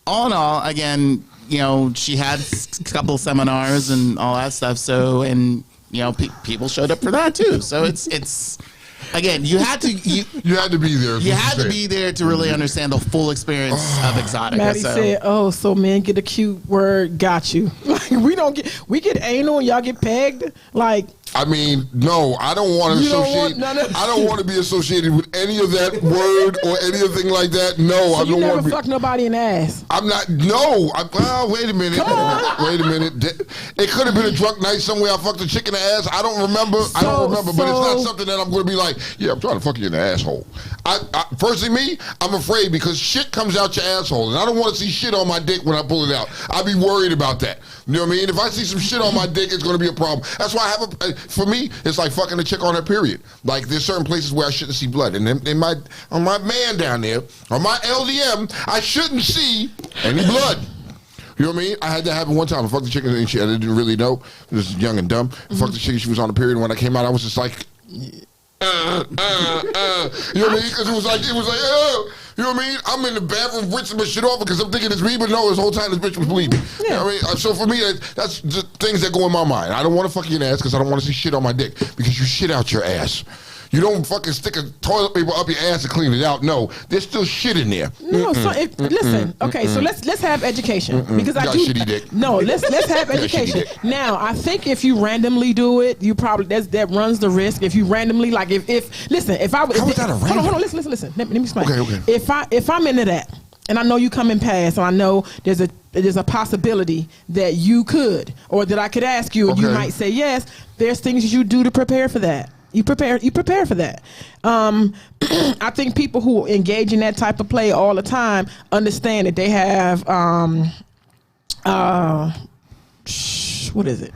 Speaker 4: all in all, again, she had a couple seminars and all that stuff. So, and people showed up for that too. So it's again, you had to
Speaker 2: you had to be there.
Speaker 4: You had to be there to really understand the full experience of Exotica.
Speaker 3: Maddie said, "Oh, so men get a cute word, got you. Like we get anal and y'all get pegged. Like,
Speaker 2: I mean, no, I don't want to associate. I don't want to be associated with any of that word or anything like that. No,
Speaker 3: so
Speaker 2: I don't want to.
Speaker 3: You never fuck nobody in the ass.
Speaker 2: I'm not. No. Well, wait a minute.
Speaker 3: Come on.
Speaker 2: Wait a minute. It could have been a drunk night somewhere. I fucked a chick in the ass. I don't remember. But it's not something that I'm going to be like, yeah, I'm trying to fuck you in the asshole. Personally, me, I'm afraid because shit comes out your asshole, and I don't want to see shit on my dick when I pull it out. I'd be worried about that. You know what I mean? If I see some shit on my dick, it's going to be a problem. That's why I have for me, it's like fucking a chick on her period. Like there's certain places where I shouldn't see blood, and on my man down there, on my LDM, I shouldn't see any blood. You know what I mean? I had that happen one time. I fucked the chick and I didn't really know. I was young and dumb. I fucked the chick. She was on the period. When I came out, I was just like, you know what I mean? Because it was like, you know what I mean? I'm in the bathroom rinsing my shit off because I'm thinking it's me, but no, this whole time this bitch was bleeding. Yeah. You know what I mean? So for me, that's just things that go in my mind. I don't want to fuck you in the ass because I don't want to see shit on my dick because you shit out your ass. You don't fucking stick a toilet paper up your ass and clean it out. No, there's still shit in there.
Speaker 3: No, so listen. Okay, so let's have education because I do.
Speaker 2: Shitty dick.
Speaker 3: No, let's have education. Now, I think if you randomly do it, you probably that runs the risk. If you randomly like if listen, if I
Speaker 2: how is that a random?
Speaker 3: Hold on, listen. Let me explain.
Speaker 2: Okay.
Speaker 3: If I'm into that, and I know you coming past, and I know there's a possibility that you could, or that I could ask you, and you might say yes. There's things you do to prepare for that. You prepare for that. I think people who engage in that type of play all the time understand that they have what is it?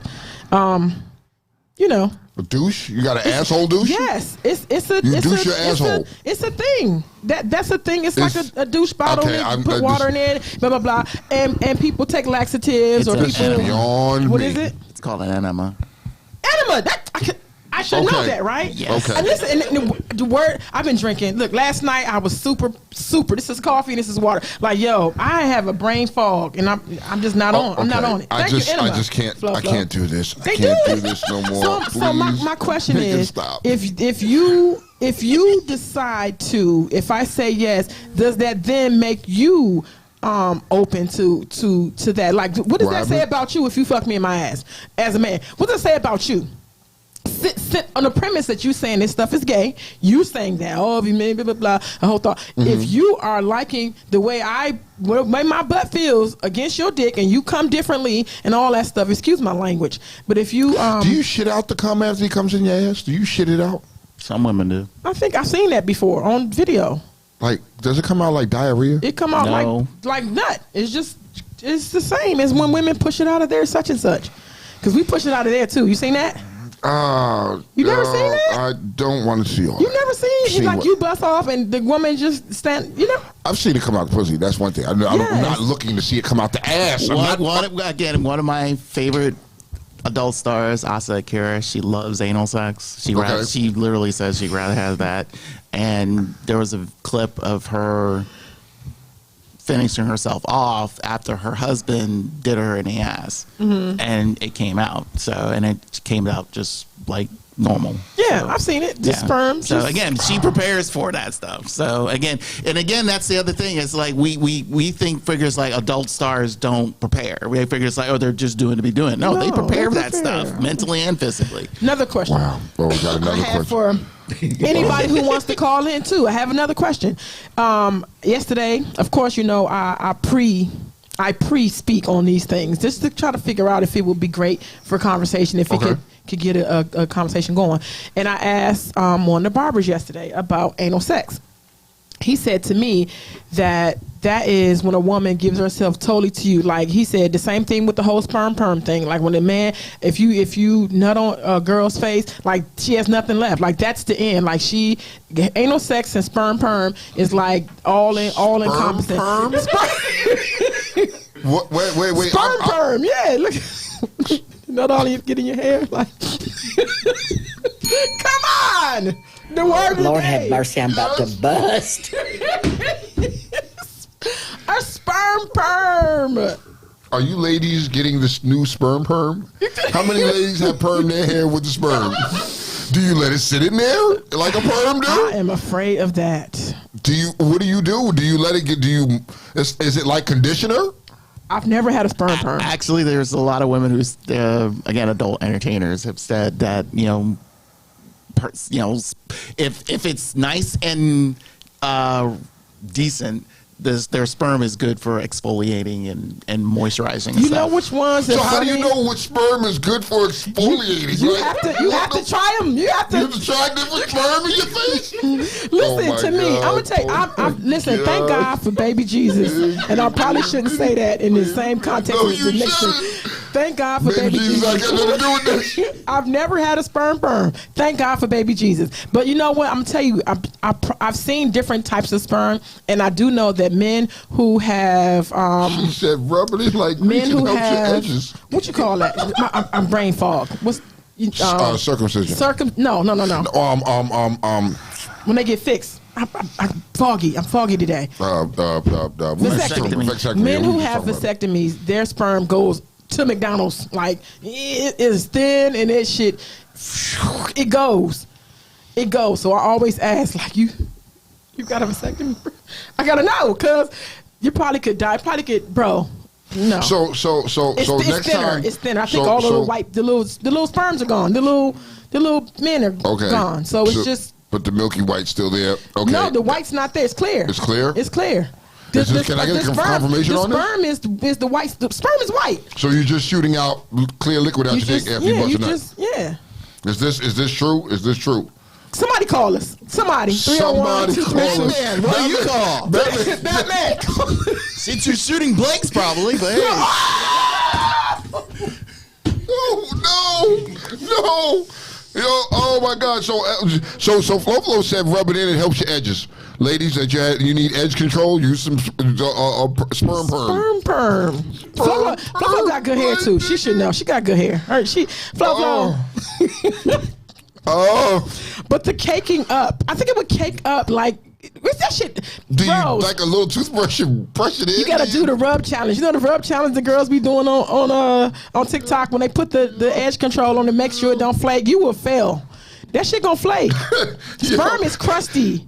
Speaker 3: You know.
Speaker 2: A douche? You got an asshole douche?
Speaker 3: Yes, it's a
Speaker 2: douche your asshole.
Speaker 3: It's a thing. That's a thing. It's like a douche bottle. Okay, and put water in it. Blah blah blah. And people take laxatives or people.
Speaker 2: Beyond
Speaker 3: what
Speaker 2: me.
Speaker 3: is it?
Speaker 4: It's called an enema.
Speaker 3: Enema. I should know that, right?
Speaker 4: Yes.
Speaker 3: Okay. And listen, and the word I've been drinking. Look, last night I was super. This is coffee and this is water. Like, yo, I have a brain fog and I'm just not on. I'm not on it.
Speaker 2: I just can't.
Speaker 3: Flo.
Speaker 2: I can't do this.
Speaker 3: They
Speaker 2: I can't
Speaker 3: do
Speaker 2: do this no more.
Speaker 3: So my question is, if you decide to, if I say yes, does that then make you open to that? Like, what does that say about you if you fuck me in my ass as a man? What does it say about you? Sit on the premise that you saying this stuff is gay. You saying that, if you mean blah blah blah. A whole thought. Mm-hmm. If you are liking the way my butt feels against your dick, and you come differently and all that stuff. Excuse my language, but if you
Speaker 2: do you shit out the cum after he comes in your ass? Do you shit it out?
Speaker 4: Some women do.
Speaker 3: I think I've seen that before on video.
Speaker 2: Like, does it come out like diarrhea?
Speaker 3: It come out like nut. It's the same as when women push it out of there such and such. Because we push it out of there too. You seen that? You never seen that?
Speaker 2: I don't want to see all.
Speaker 3: You never seen like you bust off and the woman just stand. You know.
Speaker 2: I've seen it come out the pussy. That's one thing. I'm not looking to see it come out the ass.
Speaker 4: One of my favorite adult stars, Asa Akira. She loves anal sex. She literally says she'd rather have that. And there was a clip of her finishing herself off after her husband did her in the ass, and it came out. And it came out just like normal.
Speaker 3: Yeah, so, I've seen it. The sperm.
Speaker 4: So again, she prepares for that stuff. So again, that's the other thing. It's like we think figures like adult stars don't prepare. We figure it's like, they're just doing to be doing. No, they prepare for that stuff mentally and physically.
Speaker 3: Another question.
Speaker 2: Wow. Well, we got another question.
Speaker 3: For anybody who wants to call in too, I have another question. Yesterday, of course, I pre-speak on these things just to try to figure out if it would be great for conversation, if it could get a conversation going. And I asked one of the barbers yesterday about anal sex. He said to me that is when a woman gives herself totally to you. Like he said, the same thing with the whole sperm perm thing. Like when a man, if you nut on a girl's face, like she has nothing left. Like that's the end. Like anal sex and sperm perm is like all encompassing.
Speaker 2: Wait.
Speaker 3: Sperm perm, yeah. Look, not all you get in your hair. Like, come on. The word
Speaker 7: Lord have mercy, I'm about to bust.
Speaker 3: A sperm perm.
Speaker 2: Are you ladies getting this new sperm perm? How many ladies have permed their hair with the sperm? Do you let it sit in there like a perm do?
Speaker 3: I am afraid of that.
Speaker 2: What do you do? Do you let it get? Is it like conditioner?
Speaker 3: I've never had a sperm perm.
Speaker 4: Actually, there's a lot of women who's again, adult entertainers have said that if it's nice and decent, their sperm is good for exfoliating and moisturizing.
Speaker 3: You know which ones?
Speaker 2: So how do you know which sperm is good for exfoliating?
Speaker 3: You have to try them. You have to
Speaker 2: try different sperm in your face.
Speaker 3: Listen to me. I'm gonna tell you. Listen. Thank God for baby Jesus, and I probably shouldn't say that in the same context as the next thing. Thank God for baby Jesus.
Speaker 2: I got nothing to do with this.
Speaker 3: I've never had a sperm perm. Thank God for baby Jesus. But you know what? I'm gonna tell you. I've seen different types of sperm, and I do know that men who have
Speaker 2: she said rub it like
Speaker 3: men who
Speaker 2: helps
Speaker 3: have
Speaker 2: your edges.
Speaker 3: What you call that? I'm brain fog. What's
Speaker 2: circumcision?
Speaker 3: No. When they get fixed. I'm foggy. I'm foggy today.
Speaker 2: Vasectomy.
Speaker 3: Men who have vasectomies, their sperm goes to McDonald's. Like, it is thin and it shit. It goes. So I always ask, like, you got a vasectomy? I gotta know, cause you probably could die. Bro. No.
Speaker 2: So
Speaker 3: it's
Speaker 2: next
Speaker 3: thinner.
Speaker 2: time
Speaker 3: It's thinner. I think all the little sperms are gone. The little men are gone. So it's just.
Speaker 2: But the milky white's still there. Okay.
Speaker 3: No, the white's not there. It's clear.
Speaker 2: It's clear.
Speaker 3: It's clear.
Speaker 2: Can I get confirmation on this?
Speaker 3: The sperm is the white. The sperm is white.
Speaker 2: So you're just shooting out clear liquid out your dick after you bust a nut.
Speaker 3: Yeah.
Speaker 2: Is this true? Is this true?
Speaker 3: Somebody call us. Somebody. 301
Speaker 4: Batman. What do you call?
Speaker 3: Batman.
Speaker 4: Since you're shooting blanks, probably. But hey.
Speaker 2: No. Yo, oh my God! So Flo said rub it in, it helps your edges. Ladies, that you need edge control, use some sperm perm.
Speaker 3: Sperm perm. Flo got good hair too. She should know. She got good hair. Flo.
Speaker 2: Oh.
Speaker 3: But the caking up, I think it would cake up like. What's that shit?
Speaker 2: Do you like a little toothbrush and brush it in?
Speaker 3: You gotta do the rub challenge. You know the rub challenge the girls be doing on TikTok when they put the edge control on to make sure it don't flake. You will fail. That shit gonna flake. Sperm is crusty.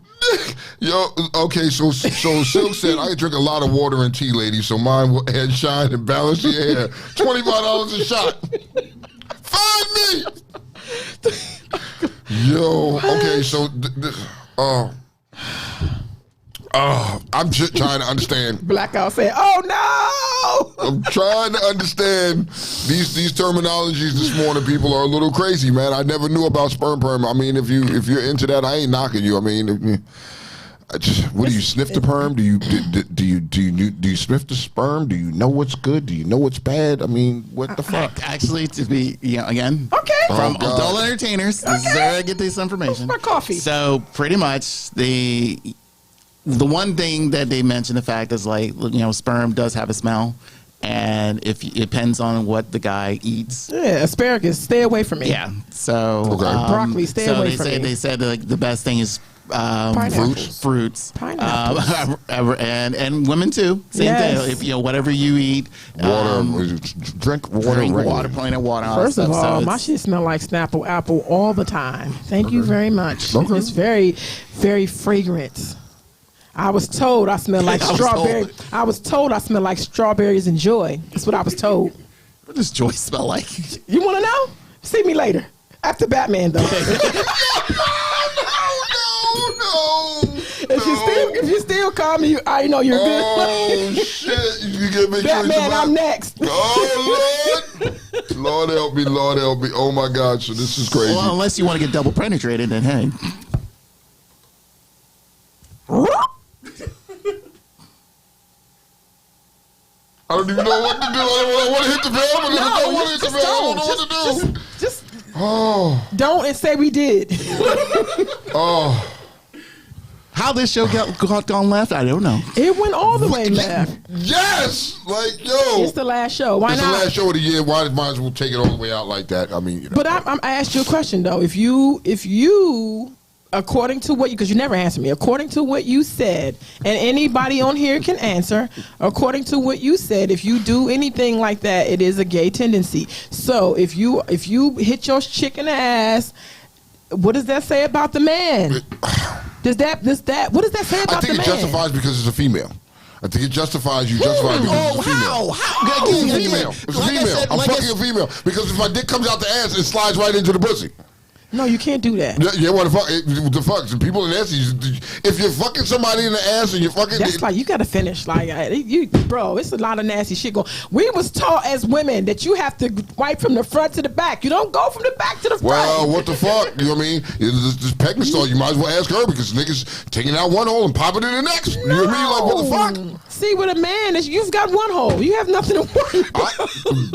Speaker 2: Yo, okay, so Silk said I drink a lot of water and tea, ladies, so mine will head shine and balance your hair. $25 a shot. Find me. Yo, okay, so I'm just trying to understand.
Speaker 3: Blackout said, "Oh no!"
Speaker 2: I'm trying to understand these terminologies this morning. People are a little crazy, man. I never knew about sperm perm. I mean, if you're into that, I ain't knocking you. I mean, what do you sniff the perm? Do you sniff the sperm? Do you know what's good? Do you know what's bad? I mean, what the fuck?
Speaker 4: Actually, to be again,
Speaker 3: okay,
Speaker 4: from adult entertainers, this is where I get this information.
Speaker 3: My coffee.
Speaker 4: So pretty much the one thing that they mention, the fact is like, sperm does have a smell, and if it depends on what the guy eats.
Speaker 3: Yeah, asparagus, stay away from me.
Speaker 4: Yeah, so
Speaker 3: broccoli, stay away from me.
Speaker 4: They said like the best thing is fruits,
Speaker 3: pineapples,
Speaker 4: and women too. Same thing. If whatever you eat,
Speaker 2: water, drink water,
Speaker 4: plenty of water.
Speaker 3: First of all, my shit smell like Snapple apple all the time. Thank you very much. Okay. It's very, very fragrant. I was told I smell like strawberry. I was told I smell like strawberries and joy. That's what I was told.
Speaker 4: What does joy smell like?
Speaker 3: You want to know? See me later. After Batman, though.
Speaker 2: No.
Speaker 3: If you still call me, I know you're good.
Speaker 2: Oh shit! You get me.
Speaker 3: Batman, I'm next.
Speaker 2: Oh Lord, Lord help me. Oh my God! So this is crazy.
Speaker 4: Well, unless you want to get double penetrated, then hey.
Speaker 2: I don't even know what to do. I want to hit the bell, but I don't want to hit the bell. I don't know what to do. Just
Speaker 3: don't and say we did.
Speaker 4: How this show got gone left, I don't know.
Speaker 3: It went all the way left.
Speaker 2: Yes, like yo,
Speaker 3: it's the last show. Why not?
Speaker 2: It's the last show of the year. Why might as well take it all the way out like that? I mean,
Speaker 3: But I asked you a question though. If you according to what because you never answered me. According to what you said, and anybody on here can answer. According to what you said, if you do anything like that, it is a gay tendency. So if you hit your chick in the ass, What does that say about the man? What does that say about the man?
Speaker 2: I think it justifies because it's a female. I think it justifies you justifying because it's a female.
Speaker 4: How?
Speaker 2: It's a female. It's a female. I'm fucking a female. Because if my dick comes out the ass, it slides right into the pussy.
Speaker 3: No, you can't do that.
Speaker 2: Yeah, what the fuck? People in the ass, if you're fucking somebody in the ass and you're fucking...
Speaker 3: That's like, you got to finish. Like, bro, it's a lot of nasty shit going. We was taught as women that you have to wipe from the front to the back. You don't go from the back to the front.
Speaker 2: Well, what the fuck? You know what I mean? This Peckman stall, you might as well ask her because niggas taking out one hole and popping in the next. You know what I mean? Like, what the fuck?
Speaker 3: See, with a man, you've got one hole. You have nothing to worry about.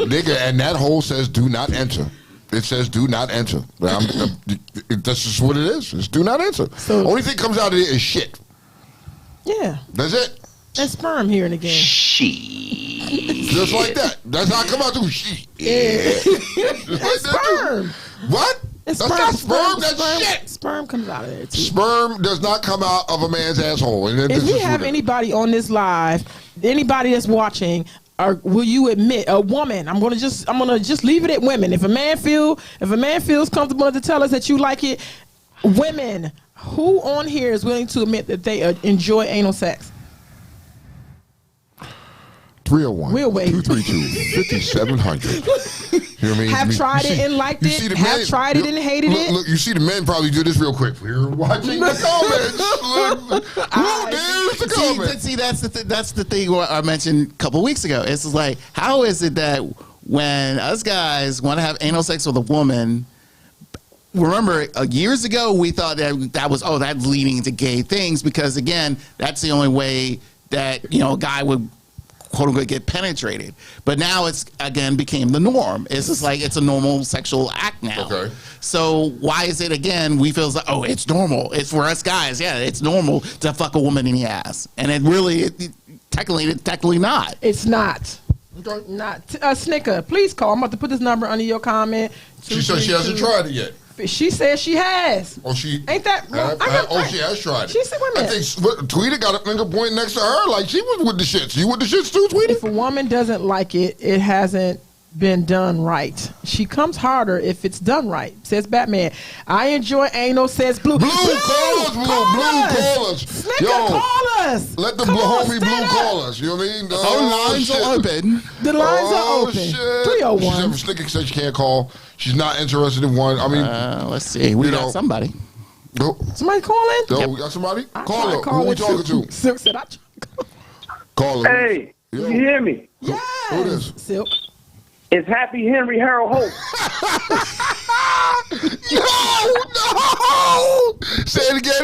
Speaker 2: Nigga, and that hole says do not enter. It says do not enter. That's just what it is. It's do not enter. So, only thing comes out of it is shit.
Speaker 3: Yeah.
Speaker 2: That's it.
Speaker 3: And sperm here and again.
Speaker 4: Shit.
Speaker 2: Just like that. That's how I come out to shit.
Speaker 3: Yeah. That's sperm.
Speaker 2: What?
Speaker 3: It's
Speaker 2: That's not sperm. That's shit.
Speaker 3: Sperm comes out of there too.
Speaker 2: Sperm does not come out of a man's asshole.
Speaker 3: If we have anybody on this live, anybody that's watching, or will you admit a woman? I'm gonna just leave it at women. If a man feels comfortable enough to tell us that you like it, women, who on here is willing to admit that they enjoy anal sex?
Speaker 2: 301
Speaker 3: we'll wait.
Speaker 2: 232-5700. You know what I mean?
Speaker 3: Have tried it and liked it. Have tried it and hated it.
Speaker 2: Look, you see the men probably do this real quick. We're watching the comments. There's the comments.
Speaker 4: See, that's the thing I mentioned a couple weeks ago. It's just like, how is it that when us guys want to have anal sex with a woman, remember years ago we thought that's leading to gay things because again, that's the only way that a guy would quote unquote get penetrated, but now it's again became the norm. It's just like it's a normal sexual act now.
Speaker 2: Okay.
Speaker 4: So why is it again? We feel like it's normal. It's for us guys. Yeah, it's normal to fuck a woman in the ass, and technically not.
Speaker 3: It's not. Not Snicker. Please call. I'm about to put this number under your comment.
Speaker 2: She said she hasn't tried it yet.
Speaker 3: She says she has.
Speaker 2: Oh, she
Speaker 3: ain't that?
Speaker 2: She has tried it.
Speaker 3: She said, "Wait a minute."
Speaker 2: I think Tweety got a finger point next to her, like she was with the shits. You with the shits too, Tweety?
Speaker 3: If a woman doesn't like it, it hasn't been done right. She comes harder if it's done right. Says Batman. I enjoy anal. Says Blue.
Speaker 2: Blue, call us, Blue. Call us.
Speaker 3: Snicker, call us.
Speaker 2: Let the homie Blue call us. You know what I mean?
Speaker 4: The lines are open.
Speaker 3: The lines are open.
Speaker 2: Shit.
Speaker 3: 301.
Speaker 2: Snicker said she can't call. She's not interested in one. I mean,
Speaker 4: let's see. We got somebody.
Speaker 3: Somebody calling?
Speaker 2: We got somebody? Call her. Who we talking to?
Speaker 3: Silk said I
Speaker 2: call her.
Speaker 8: Hey, you hear me?
Speaker 3: Yes.
Speaker 2: Who is?
Speaker 3: Silk.
Speaker 8: It's Happy Henry Harold Hope.
Speaker 2: No! Say it again.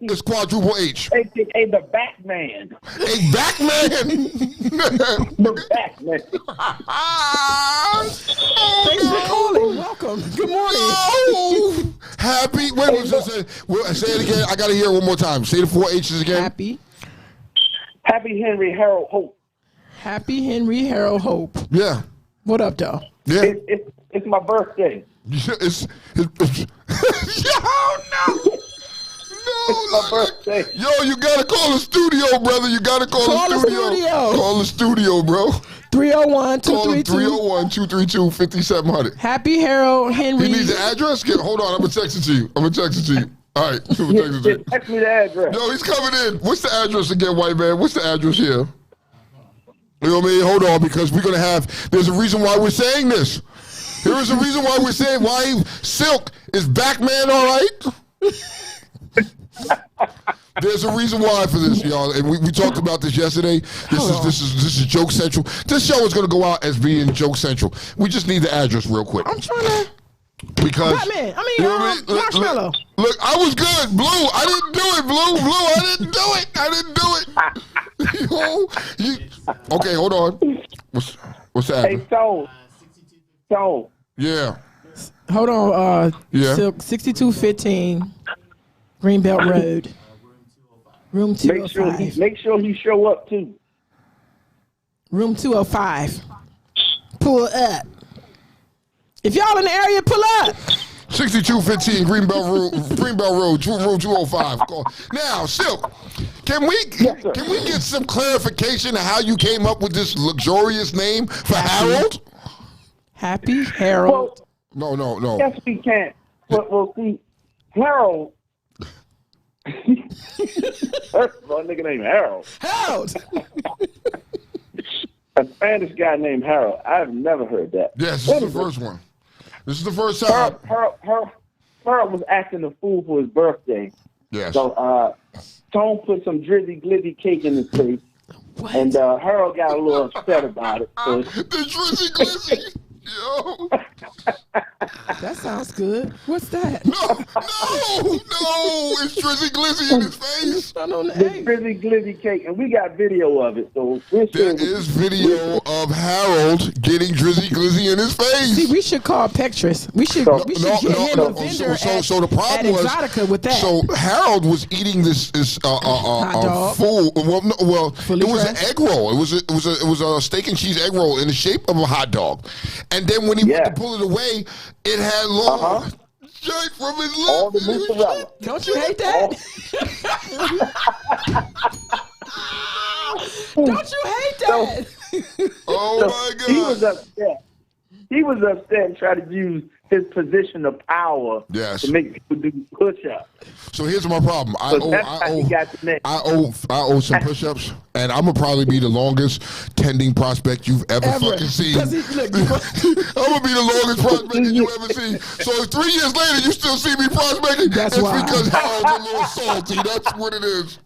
Speaker 2: It's quadruple H.
Speaker 8: AKA the Batman.
Speaker 2: A Batman?
Speaker 8: The Batman.
Speaker 3: Thanks for calling. Welcome. Good morning.
Speaker 2: No! Happy. Wait, say it again. I got to hear it one more time. Say the 4 H's again.
Speaker 3: Happy
Speaker 8: Henry Harold Hope.
Speaker 3: Happy Henry Harold Hope.
Speaker 2: Yeah.
Speaker 3: What up, though?
Speaker 2: Yeah.
Speaker 8: It's my birthday.
Speaker 2: It's no.
Speaker 8: It's my birthday.
Speaker 2: Yo, you gotta call the studio, brother. You gotta call the studio. Call the studio, bro. 301-232-5700.
Speaker 3: Happy Harold Henry.
Speaker 2: He needs the address? Hold on, I'm gonna text it to you. All right.
Speaker 8: Text me the address.
Speaker 2: Yo, he's coming in. What's the address again, white man? What's the address here? You know what I mean? Hold on, because we're gonna have. There's a reason why we're saying this. There is a reason why we're saying why Silk is Batman. All right. There's a reason why for this, y'all, and we talked about this yesterday. This is Joke Central. This show is gonna go out as being Joke Central. We just need the address real quick.
Speaker 3: I'm trying to.
Speaker 2: Because
Speaker 3: Batman. Marshmallow.
Speaker 2: Look, I was good, Blue. I didn't do it, Blue. I didn't do it. Okay, hold on. What's that?
Speaker 8: Hey, Stone.
Speaker 2: Yeah.
Speaker 3: Hold on.
Speaker 2: Yeah.
Speaker 3: 6215 Greenbelt Road. Room 205.
Speaker 8: Make sure he show up too.
Speaker 3: Room 205. Pull up. If y'all in the area, pull up.
Speaker 2: 6215 Greenbelt Road, room 205. Now, Silk, can we get some clarification of how you came up with this luxurious name for Harold?
Speaker 3: Happy Harold.
Speaker 2: No.
Speaker 8: Yes, we can. Well, see, Harold. First of all, a nigga named Harold.
Speaker 3: Harold.
Speaker 8: A Spanish guy named Harold. I've never heard that.
Speaker 2: Yes, this is the first one. This is the first time.
Speaker 8: Harold was acting a fool for his birthday.
Speaker 2: Yes.
Speaker 8: So Tone put some Drizzy Glizzy cake in his face. What? And Harold got a little upset about it. So.
Speaker 2: The Drizzy Glizzy. Yo.
Speaker 3: That sounds good. What's that?
Speaker 2: No, it's Drizzy Glizzy in his face.
Speaker 3: The
Speaker 8: Drizzy Glizzy cake, and we got video of it. So
Speaker 2: there is video of Harold getting Drizzy Glizzy in his face.
Speaker 3: See, we should call Pectress. We should get him a vendor
Speaker 2: so the problem was
Speaker 3: Exotica with that.
Speaker 2: So Harold was eating this full. Well, it was an egg roll. It was a steak and cheese egg roll in the shape of a hot dog. And then when he went to pull it away, it had long straight from his lip.
Speaker 8: All the mozzarella.
Speaker 3: Don't you hate that? Don't you hate that?
Speaker 2: My God.
Speaker 8: He was upset. He was upset and tried to use his position of power to make people do push-ups.
Speaker 2: So here's my problem. I owe some push-ups, and I'm gonna probably be the longest tending prospect you've ever fucking seen. I'm gonna be the longest prospect you ever seen. So if 3 years later you still see me prospecting, it's because Harold's a little salty. That's what it is.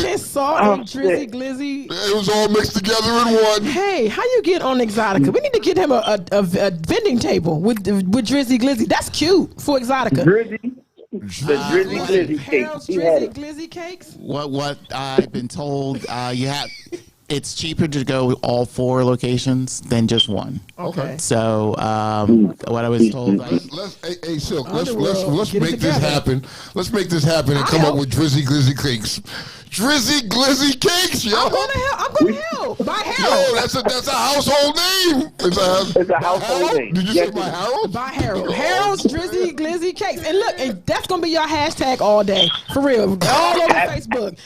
Speaker 3: Kiss salt and Drizzy Glizzy.
Speaker 2: It was all mixed together in one.
Speaker 3: Hey, how you get on Exotica? We need to get him a vending table with Drizzy Glizzy. That's cute for Exotica.
Speaker 8: The Drizzy Glizzy cakes.
Speaker 3: Drizzy Glizzy cakes.
Speaker 4: What I've been told, it's cheaper to go all 4 locations than just one.
Speaker 3: Okay.
Speaker 4: So what I was told,
Speaker 2: hey Silk, let's make this happen. Let's make this happen and come up with Drizzy Glizzy cakes. Drizzy Glizzy cakes, yo.
Speaker 3: I'm gonna help. By Harold.
Speaker 2: Yo, that's a household name. It's a
Speaker 8: household name.
Speaker 2: Did you say by Harold?
Speaker 3: By Harold. Harold's Drizzy Glizzy cakes. And look, and that's gonna be your hashtag all day. For real. All over Facebook.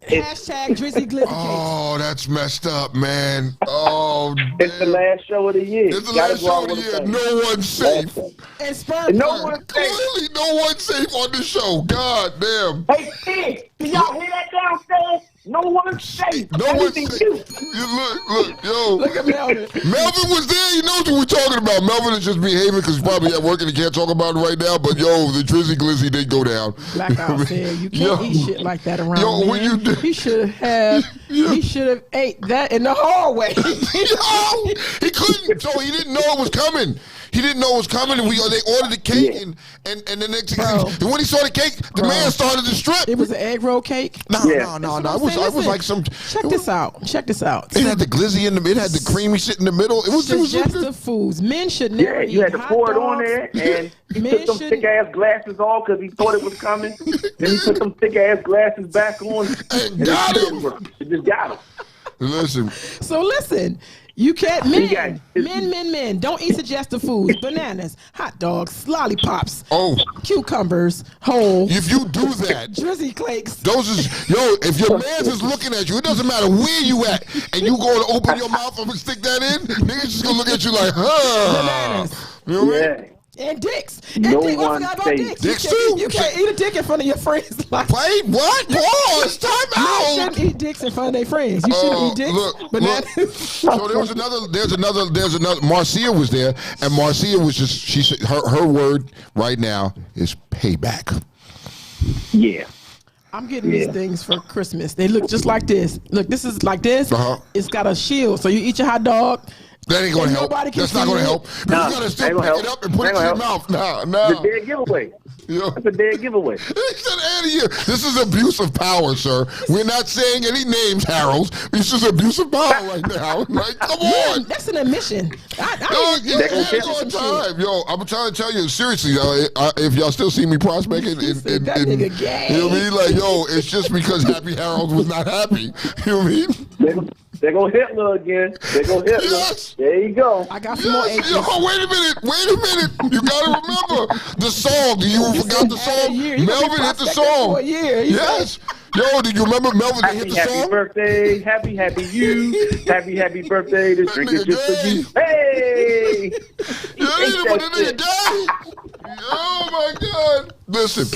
Speaker 3: Hashtag Drizzy Glizzy cakes.
Speaker 2: Oh, that's messed up, man. Oh,
Speaker 8: it's the last show of the year.
Speaker 2: It's the last show of the year. No one's safe.
Speaker 3: And sperm.
Speaker 8: No one's safe.
Speaker 2: Clearly, no one's safe on this show. God damn.
Speaker 8: Hey, Steve, can y'all hear that downstairs? No one's safe.
Speaker 2: No one's safe. Look, yo.
Speaker 3: Look at Melvin.
Speaker 2: Melvin was there. He knows what we're talking about. Melvin is just behaving because he's probably at work and he can't talk about it right now. But yo, the Drizzy Glizzy did go down.
Speaker 3: Blackout said you can't eat shit like that around.
Speaker 2: Yo, when you do,
Speaker 3: he should have ate that in the hallway.
Speaker 2: Yo, he couldn't. So he didn't know it was coming. He didn't know it was coming, and they ordered the cake, and the next thing, and when he saw the cake, the man started to strip.
Speaker 3: It was an egg roll cake.
Speaker 2: No. I was like some.
Speaker 3: Check this out.
Speaker 2: It had the glizzy in the. It had the creamy shit in the middle. It was
Speaker 3: suggestive foods. Men should never eat
Speaker 8: you had to
Speaker 3: hot
Speaker 8: pour it
Speaker 3: dogs.
Speaker 8: on there, and he took some thick ass glasses off because he thought it was coming. Then he put some thick ass glasses back on.
Speaker 2: And got him.
Speaker 8: It just got him.
Speaker 2: Listen.
Speaker 3: So listen. You can't, men, don't eat suggestive foods, bananas, hot dogs, lollipops, cucumbers, whole.
Speaker 2: If you do that,
Speaker 3: Drizzy cakes.
Speaker 2: Those is, if your man's is looking at you, it doesn't matter where you at, and you going to open your mouth and stick that in, niggas just going to look at you like,
Speaker 3: Bananas.
Speaker 2: You know what I mean?
Speaker 3: And dicks.
Speaker 8: No one safe.
Speaker 2: Dicks too?
Speaker 3: You can't eat a dick in front of your friends.
Speaker 2: Wait, what? Pause. Time out.
Speaker 3: You shouldn't eat dicks in front of their friends. You shouldn't eat dicks. Look.
Speaker 2: So there's another. Marcia was there, and Marcia was just. She said her word right now is payback.
Speaker 8: Yeah.
Speaker 3: I'm getting these things for Christmas. They look just like this. Look, this is like this. It's got a shield, so you eat your hot dog.
Speaker 2: That ain't gonna help. That's not gonna help. Nah, you gotta still pick it up and put it in your mouth. Nah.
Speaker 8: It's a dead giveaway. That's a dead giveaway.
Speaker 2: This is abuse of power, sir. We're not saying any names, Harold. This is abuse of power right now. Like, come on.
Speaker 3: That's an admission.
Speaker 2: Time. Yo, I'm trying to tell you, seriously, if y'all still see me prospecting,
Speaker 3: that nigga gay.
Speaker 2: You know what I mean? Like, yo, it's just because Happy Harold was not happy. You know what I mean?
Speaker 8: They go Hitler again. They go Hitler.
Speaker 2: Yes.
Speaker 8: There you go.
Speaker 3: I got some more H's.
Speaker 2: Yo, wait a minute. You gotta remember the song. You forgot the song. Melvin hit the song. Yes. Yo, did you remember Melvin hit the song?
Speaker 8: Happy birthday, happy you, happy birthday. This drink is just for you. Hey!
Speaker 2: Nigga gay. Oh my God! Listen,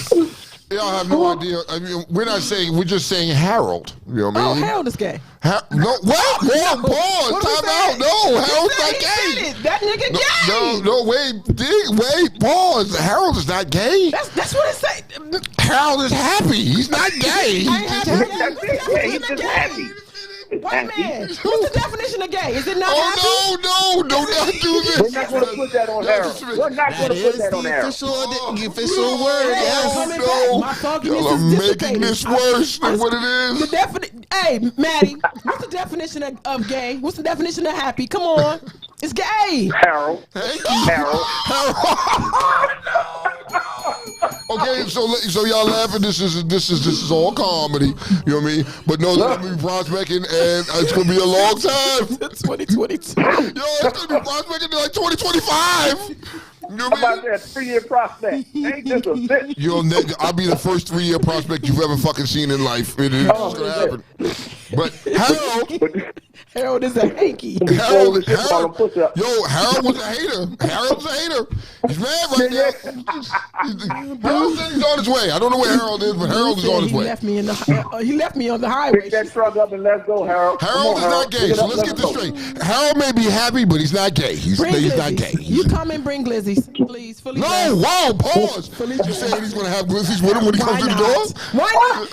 Speaker 2: y'all have no idea. I mean, we're not saying. We're just saying Harold. You know what I mean?
Speaker 3: Oh, Harold is gay.
Speaker 2: No, wait, pause. Time out. No, Harold's not gay.
Speaker 3: That nigga gay.
Speaker 2: No, wait, pause. Harold is not gay.
Speaker 3: That's what it say.
Speaker 2: Harold is happy. He's not gay.
Speaker 8: He's just happy.
Speaker 3: Wait a minute. What's the definition of gay? Is it not happy?
Speaker 2: No, do not do this.
Speaker 8: We're not going to put that on Harold. We're not going to put that on Harold.
Speaker 4: The official word.
Speaker 2: No, y'all are making this worse than what it is.
Speaker 3: Hey, Maddie, what's the definition of gay? What's the definition of happy? Come on. It's gay.
Speaker 8: Harold. Harold.
Speaker 2: Okay, so y'all laughing. This is all comedy. You know what I mean? But no, they're gonna be prospecting, and it's gonna be a long time.
Speaker 3: 2022.
Speaker 2: Yo, it's gonna be prospecting in like 2025. You know what I mean?
Speaker 8: About that 3-year prospect. Ain't this a bitch?
Speaker 2: I'll be the first 3-year prospect you've ever fucking seen in life. It's gonna happen. But
Speaker 3: Harold is a hanky.
Speaker 2: Harold was a hater. Harold's a hater. He's mad right now. Harold said he's on his way. I don't know where Harold is, but Harold is on his way.
Speaker 3: He left me on the highway.
Speaker 8: Pick that truck up and let's go, Harold.
Speaker 2: Harold is not gay, so let's get this straight. Harold may be happy, but he's not gay. He's not gay.
Speaker 3: You come and bring glizzies, please. Fully
Speaker 2: no, wow, pause. You saying he's going to have glizzies with him when he comes to the door?
Speaker 3: Why not?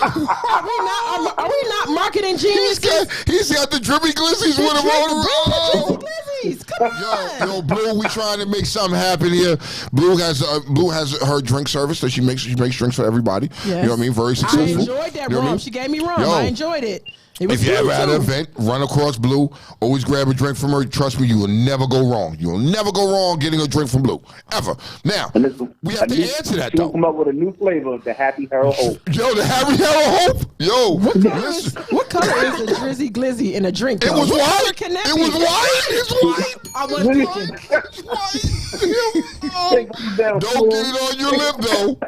Speaker 3: Are we not marketing geniuses?
Speaker 2: He's got the drippy glizzies with him on the road.
Speaker 3: Come on.
Speaker 2: Yo, Blue, we trying to make something happen here. Blue has her drink service that she makes drinks for everybody. Yes. You know what I mean? Very successful.
Speaker 3: I enjoyed that rum. She gave me rum. I enjoyed it.
Speaker 2: If you ever had an event, run across Blue, always grab a drink from her. Trust me, you will never go wrong. You will never go wrong getting a drink from Blue. Ever. Now, we have to answer that, though.
Speaker 8: Come up with a new flavor of the Happy Harold Hope.
Speaker 2: Yo, the Happy Harold Hope? Yo.
Speaker 3: What color is a Drizzy Glizzy in a drink?
Speaker 2: It was white. It was white. It's white.
Speaker 3: I was white.
Speaker 2: It's white. Don't get it on your lip, though.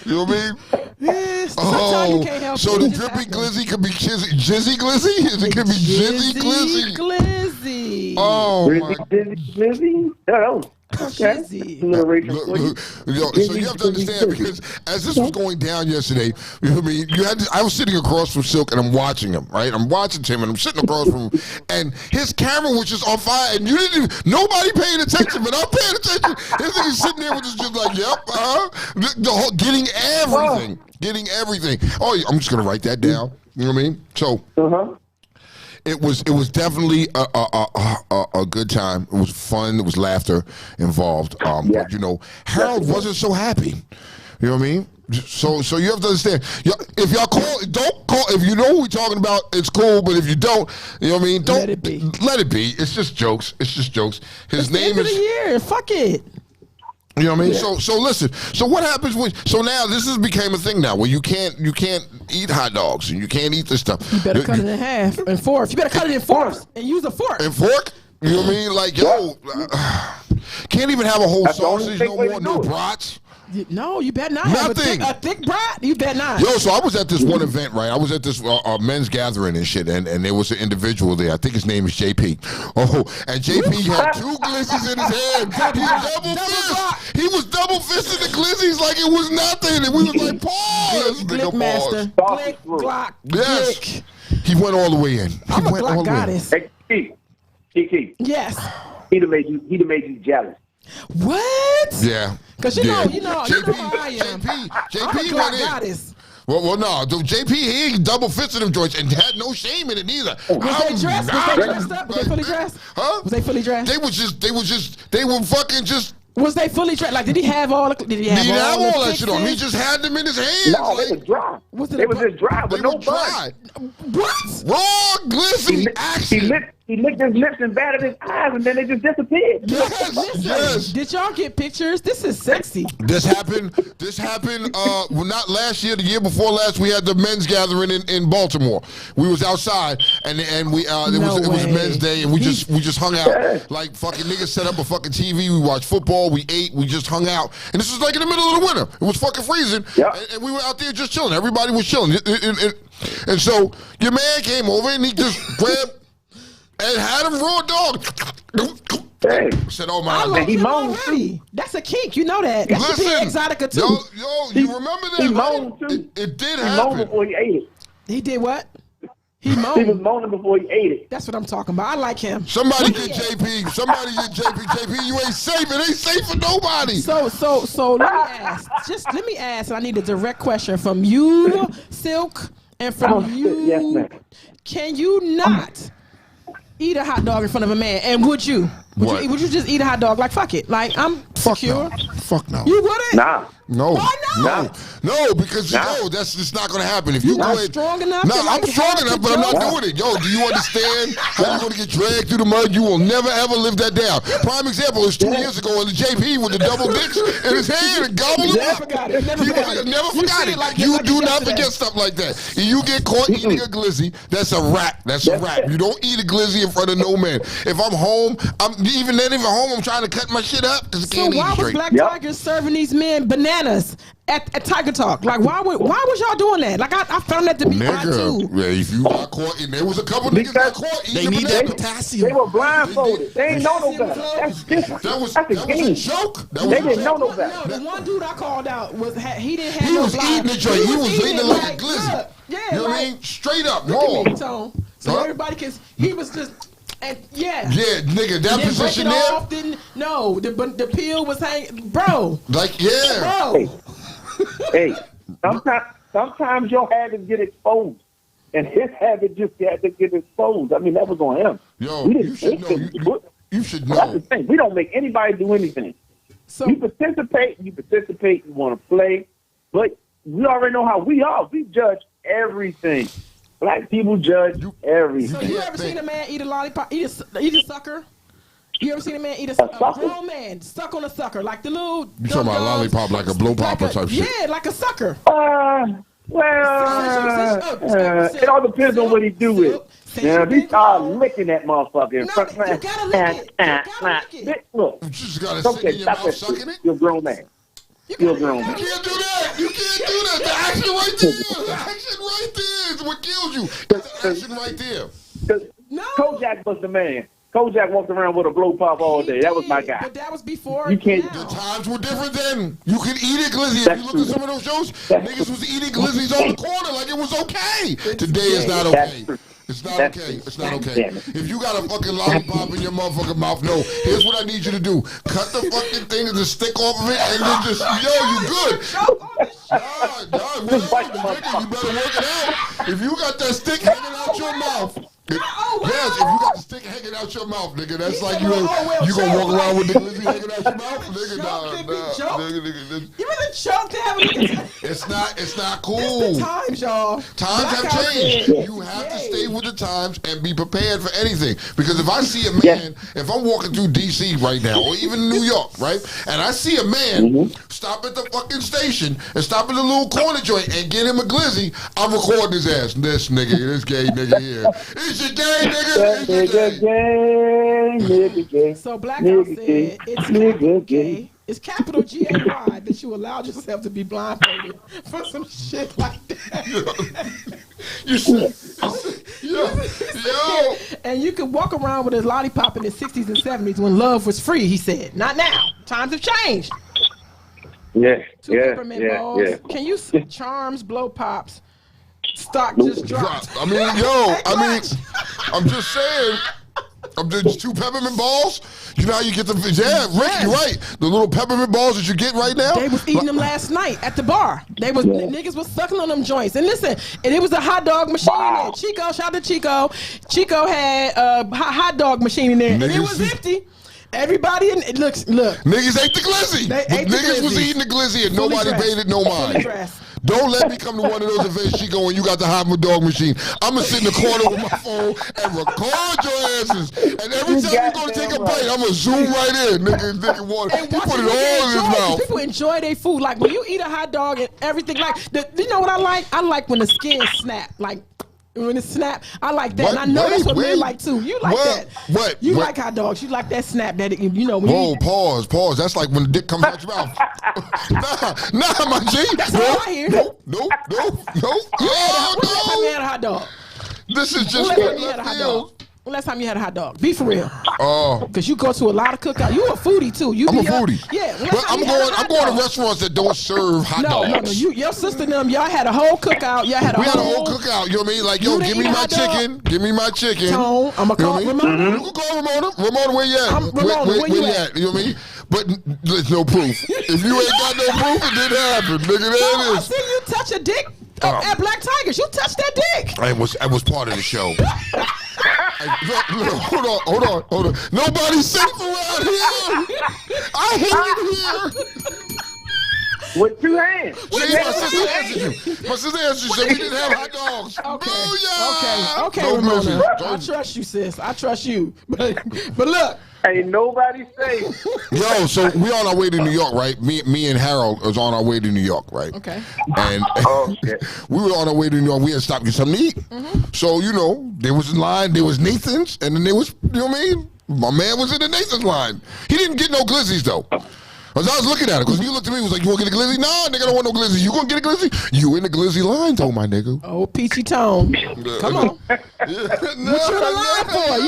Speaker 2: You know what I mean?
Speaker 3: Yes. Sometimes you can't help
Speaker 2: so the drippy glizzy could be Jizzy Glizzy? It could be Jizzy Glizzy.
Speaker 3: Glizzy.
Speaker 2: Oh, my.
Speaker 8: Glizzy? No. Okay.
Speaker 2: So you have to understand, because as this was going down yesterday, you know what I mean? I was sitting across from Silk and I'm watching him, right? I'm watching Tim and I'm sitting across from him, and his camera was just on fire, and nobody paying attention, but I'm paying attention. His nigga sitting there with just like, yep, the whole, getting everything. Oh, I'm just gonna write that down. You know what I mean? So. It was definitely a good time. It was fun. There was laughter involved. But Harold wasn't so happy. You know what I mean? So you have to understand. If y'all don't call. If you know who we're talking about, it's cool. But if you don't, you know what I mean? Don't let it be. It's just jokes. His name is.
Speaker 3: End of the year. Fuck it.
Speaker 2: You know what I mean? Yeah. So listen. So what happens so now this has became a thing now where you can't eat hot dogs and you can't eat this stuff.
Speaker 3: You better cut it in half and fourths. You better cut it in fourths and use a fork.
Speaker 2: And fork? You know what I mean? Like, can't even have a whole sausage no more, no brats.
Speaker 3: No, you better not have a thick brat. You better not.
Speaker 2: Yo, so I was at this one event, right? I was at this men's gathering and shit, and there was an individual there. I think his name is JP. Oh, and JP had 2 glizzies in his hand. He was double fisted the glizzies like it was nothing, and we was like, pause,
Speaker 3: Glick master, Glick, Glock,
Speaker 2: yes.
Speaker 3: Glick.
Speaker 2: He went all the way in.
Speaker 3: I'm a Glock goddess.
Speaker 8: Hey, Kiki.
Speaker 3: Yes.
Speaker 8: He'd have made you jealous.
Speaker 3: What?
Speaker 2: Yeah.
Speaker 3: Because you know how I am.
Speaker 2: JP went in.
Speaker 3: Goddess.
Speaker 2: Well, no. JP, he ain't double fisted them joints and had no shame in it neither.
Speaker 3: Was they dressed? Was they dressed up? Was they fully dressed?
Speaker 2: Huh?
Speaker 3: Was they fully dressed?
Speaker 2: They were fucking just.
Speaker 3: Was they fully dressed? Like, did he have all the? Did he have all
Speaker 2: that shit on? He just had them in his hands.
Speaker 8: No, they was dry. They was just dry with no bun.
Speaker 3: What?
Speaker 2: Raw, glizzy action.
Speaker 8: He licked his lips and batted his eyes, and then they just disappeared.
Speaker 2: Yes.
Speaker 3: Did y'all get pictures? This is sexy.
Speaker 2: This happened. Well, not last year. The year before last, we had the men's gathering in Baltimore. We was outside, and we it was Men's Day, and we just hung out like fucking niggas set up a fucking TV. We watched football. We ate. We just hung out, and this was like in the middle of the winter. It was fucking freezing, and we were out there just chilling. Everybody was chilling, and so your man came over and he just grabbed. And had him raw dog. said, "Oh my!"
Speaker 3: I love him already. That's a kink. You know that. That should be Exotica too.
Speaker 2: Yo, you remember that?
Speaker 8: He moaned too.
Speaker 2: It did
Speaker 8: happen. He moaned before he ate it.
Speaker 3: He did what? He moaned.
Speaker 8: He was moaning before he ate it.
Speaker 3: That's what I'm talking about. I like him.
Speaker 2: Somebody get JP. Somebody get JP. JP, you ain't safe. It ain't safe for nobody.
Speaker 3: So let me ask. Just let me ask. I need a direct question from you, Silk, and from you.
Speaker 8: Yes, ma'am.
Speaker 3: Can you not eat a hot dog in front of a man? And would you? Would you just eat a hot dog? Like, fuck it. Like, I'm secure.
Speaker 2: Fuck no.
Speaker 3: You wouldn't?
Speaker 2: Nah. No.
Speaker 3: Why not?
Speaker 2: No, because that's just not gonna happen. If you go ahead,
Speaker 3: strong enough.
Speaker 2: No, I'm strong enough, but I'm not doing it. Yo, do you understand how you're gonna get dragged through the mud? You will never ever live that down. Prime example is 2 years ago in the JP with the double dicks in his hand and gobbled him up. Never forgot it. You do not forget stuff like that. If you get caught eating a glizzy, that's a wrap. That's a wrap. You don't eat a glizzy in front of no man. If I'm home, I'm home. I'm trying to cut my shit up because I can't eat straight.
Speaker 3: So why was Black Tiger serving these men bananas at Tiger Talk? Like, why was y'all doing that? Like, I found that to be odd too.
Speaker 2: Yeah, if you got caught, and there was a couple niggas got caught eating
Speaker 4: need that potassium.
Speaker 8: They were blindfolded. They ain't know no better. That's different. That's a game.
Speaker 2: Joke.
Speaker 8: They didn't know no better.
Speaker 3: No, the one dude I called out he didn't have
Speaker 2: He
Speaker 3: no
Speaker 2: was
Speaker 3: blind.
Speaker 2: eating the joint. He was eating it like a glizzy.
Speaker 3: Yeah,
Speaker 2: you know what I mean? Straight up,
Speaker 3: raw.
Speaker 2: raw.
Speaker 3: So everybody can. He was just. And
Speaker 2: yeah, nigga, that position there.
Speaker 3: Off, the peel was hanging, bro.
Speaker 2: Like, yeah,
Speaker 3: bro.
Speaker 8: Hey, sometimes your habits get exposed, and his habit just had to get exposed. I mean, that was on him.
Speaker 2: Yo, you should know. You should know.
Speaker 8: That's the thing. We don't make anybody do anything. So you participate. You want to play, but we already know how we are. We judge everything. Black people judge everything.
Speaker 3: So you ever seen a man eat a lollipop, eat a sucker? You ever seen a man eat a grown man suck on a sucker, like the little?
Speaker 2: You talking about a lollipop, like a blow popper type shit?
Speaker 3: Yeah, like a sucker.
Speaker 8: It all depends on what he do with it. Now, if he start licking that motherfucker in front of
Speaker 3: you gotta lick it.
Speaker 8: Look,
Speaker 2: you just gotta sit in your mouth sucking it.
Speaker 8: You're a grown man. You're a grown man.
Speaker 2: You can't do that. You can't do that. The action right there. The action right there is what kills you. That's the action right there.
Speaker 3: No.
Speaker 8: Kojak was the man. Kojak walked around with a blow pop all day. That was my guy.
Speaker 3: But that was before.
Speaker 8: You can't.
Speaker 2: The times were different then. You could eat a glizzy. If you look at some of those shows, niggas was eating glizzies on the corner like it was okay. Today it's not okay. It's not okay. It's not okay. If you got a fucking lollipop in your motherfucking mouth, no. Here's what I need you to do. Cut the fucking thing and the stick off of it and then just, you good.
Speaker 8: Just bite the
Speaker 2: nigga, you better work it out. If you got that stick hanging out your mouth, yes, if you got the stick hanging out your mouth, nigga, that's like you gonna walk around with the glizzy hanging out your mouth, nigga. Nigga.
Speaker 3: You really choked to have a
Speaker 2: It's not cool.
Speaker 3: It's the times, y'all.
Speaker 2: Times have changed. You have to stay with the times and be prepared for anything. Because if I see a man, if I'm walking through DC right now, or even New York, right, and I see a man stop at the fucking station and stop at the little corner joint and get him a glizzy, I'm recording his ass. This gay nigga here. It's your gay nigga.
Speaker 3: So Black Girl said it's capital G. It's capital G-A-Y that you allowed yourself to be blindfolded for some shit like that. Yo. And you could walk around with a lollipop in the 60s and 70s when love was free, he said. Not now. Times have changed.
Speaker 8: Yeah.
Speaker 3: Two peppermint balls. Can you Charms, blow pops? Stock just dropped.
Speaker 2: I'm just saying. I'm just 2 peppermint balls. You know how you get them? Yeah, Rick, you're right. The little peppermint balls that you get right now.
Speaker 3: They was eating them last night at the bar. Niggas was sucking on them joints. And listen, and it was a hot dog machine in there. Chico, shout out to Chico. Chico had a hot dog machine in there, and it was empty. Everybody in it look.
Speaker 2: Niggas ate the glizzy. Niggas was eating the glizzy and nobody paid it no mind. Don't let me come to one of those events, Chico, when you got the hot dog machine. I'm going to sit in the corner with my phone and record your asses. And every time you're going to take a bite, I'm going to zoom right in. Nigga water. He put it all in his mouth.
Speaker 3: People enjoy their food. Like, when you eat a hot dog and everything, you know what I like? I like when the skin snap. Like, when it snap, I like that. And I know that's what men like too. You like that. You like hot dogs. You like that snap that, when you
Speaker 2: pause. That's like when the dick comes out your mouth. nah, my G.
Speaker 3: That's all I hear.
Speaker 2: No.
Speaker 3: Who had a hot dog?
Speaker 2: This is just
Speaker 3: left field. When last time you had a hot dog? Be for real.
Speaker 2: Oh.
Speaker 3: Because you go to a lot of cookouts. You a foodie too.
Speaker 2: I'm a foodie.
Speaker 3: Yeah.
Speaker 2: But I'm going to restaurants that don't serve hot dogs.
Speaker 3: No. Your sister and them, y'all had a whole cookout. Y'all had a whole
Speaker 2: cookout. You know what I mean? Like, yo, give me my chicken. Give me my chicken.
Speaker 3: Tone, I'm going to call Ramona.
Speaker 2: You can call Ramona. Ramona, where you at?
Speaker 3: Where you at?
Speaker 2: You know what I mean? But there's no proof. If you ain't got no proof, it didn't happen. Nigga, there it is.
Speaker 3: I see you touch a dick at Black Tigers. You touched that dick.
Speaker 2: I was part of the show. Hold on. Nobody's safe around here. I hate it here.
Speaker 8: With 2 hands.
Speaker 2: My sister answered you. My sister answered you. Said we didn't have hot dogs.
Speaker 3: Okay, Ramona. I trust you, sis. I trust you. But look.
Speaker 8: Ain't nobody safe.
Speaker 2: Yo, so we on our way to New York, right? Me and Harold was on our way to New York, right?
Speaker 3: Okay.
Speaker 2: And we were on our way to New York. We had to stop and get something to eat. So, you know, there was a line. There was Nathan's, and then there was, you know what I mean? My man was in the Nathan's line. He didn't get no glizzies, though. As I was looking at it, because you looked at me, was like, you want to get a glizzy? Nah, nigga, I don't want no glizzy. You going to get a glizzy? You in the glizzy line, though, my nigga.
Speaker 3: Oh, Peachy Tone. Come on. What you in the line for?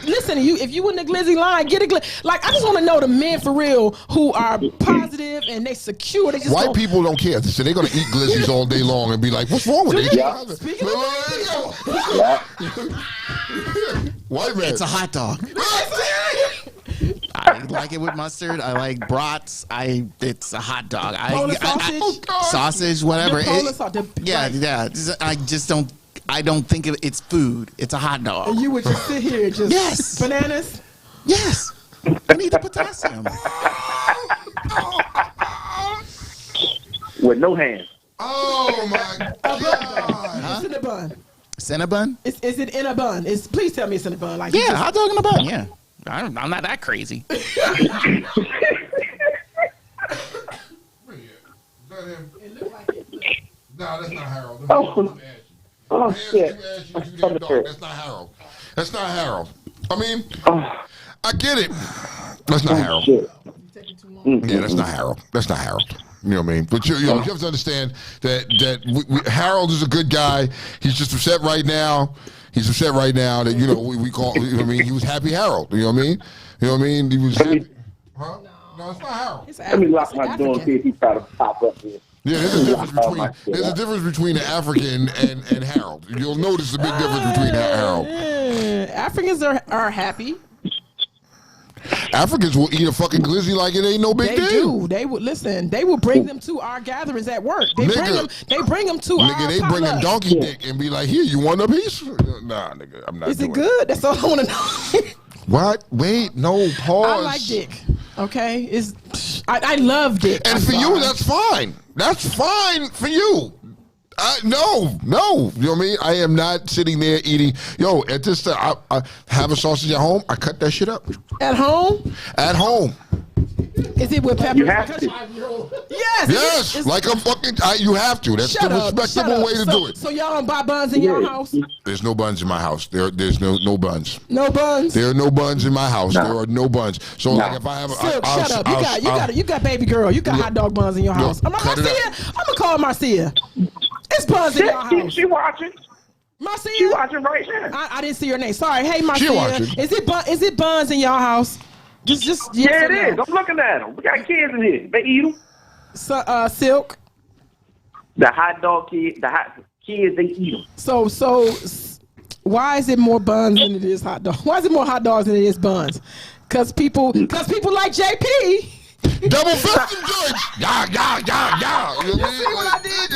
Speaker 3: Listen, if you in the glizzy line, get a glizzy. Like, I just want to know the men for real who are positive and they secure. They just
Speaker 2: White people don't care. So they're going to eat glizzies all day long and be like, what's wrong with it?
Speaker 3: Yeah. Speaking of
Speaker 2: White man.
Speaker 4: It's a hot dog. I like it with mustard. I like brats. It's a hot dog. Sausage, whatever. Yeah. I just don't. I don't think it's food. It's a hot dog.
Speaker 3: And you would just sit here and just bananas.
Speaker 4: Yes. I need the potassium.
Speaker 8: With no hands.
Speaker 2: Oh my God.
Speaker 3: Cinnabon.
Speaker 4: Cinnabon?
Speaker 3: Is it in a bun? Please tell me it's in a bun. Like
Speaker 4: hot dog in a bun. Yeah. I'm not that crazy.
Speaker 2: Is that him?
Speaker 3: It looked like it.
Speaker 2: No, that's not Harold.
Speaker 8: Oh shit.
Speaker 2: That's not Harold. That's not Harold. I mean, I get it. That's not Harold. Yeah, that's not Harold. That's not Harold. You know what I mean? But you have to understand that Harold is a good guy. He's just upset right now. He's upset right now that, you know, we call, you know what I mean? He was Happy Harold. You know what I mean? You know what I mean? He was happy. Huh? No, it's not Harold.
Speaker 8: Let me lock my door and see if he try to pop up here.
Speaker 2: Yeah, there's a difference between an African and Harold. You'll notice a big difference between Harold.
Speaker 3: Africans are happy.
Speaker 2: Africans will eat a fucking glizzy like it ain't no big deal.
Speaker 3: They do. They would listen. They will bring them to our gatherings at work. They bring them to our
Speaker 2: they bring a donkey dick and be like, "Here, you want a piece?" Nah, nigga, I'm not.
Speaker 3: Is it good? That's all I want to know.
Speaker 2: What? Wait, no, pause.
Speaker 3: I like dick. Okay, I love dick.
Speaker 2: And for you, that's fine. That's fine for you. No. You know what I mean? I am not sitting there eating. Yo, at this time, I have a sausage at home. I cut that shit up.
Speaker 3: At home?
Speaker 2: At home.
Speaker 3: Is it with pepper?
Speaker 8: You have to.
Speaker 3: Yes.
Speaker 2: Yes, like a fucking. You have to. That's the respectable way to do it.
Speaker 3: So y'all don't buy buns in your house?
Speaker 2: There's no buns in my house. There's no buns.
Speaker 3: No buns.
Speaker 2: There are no buns in my house. There are no buns. So like if I have,
Speaker 3: shut up. You got baby girl. You got hot dog buns in your house. I'm gonna call Marcia. It's buns in your house.
Speaker 8: She watching.
Speaker 3: Marcia.
Speaker 8: She watching right now.
Speaker 3: I didn't see her name. Sorry. Hey, Marcia. Is it buns in your house? Just
Speaker 8: yeah, it is. I'm looking at them. We got kids in here. They eat them.
Speaker 3: So, Silk.
Speaker 8: The hot dog kids. The hot kids. They eat them.
Speaker 3: So, why is it more buns than it is hot dogs? Why is it more hot dogs than it is buns? Because people like JP.
Speaker 2: Double fisted joints. Yeah. You
Speaker 3: see what I did?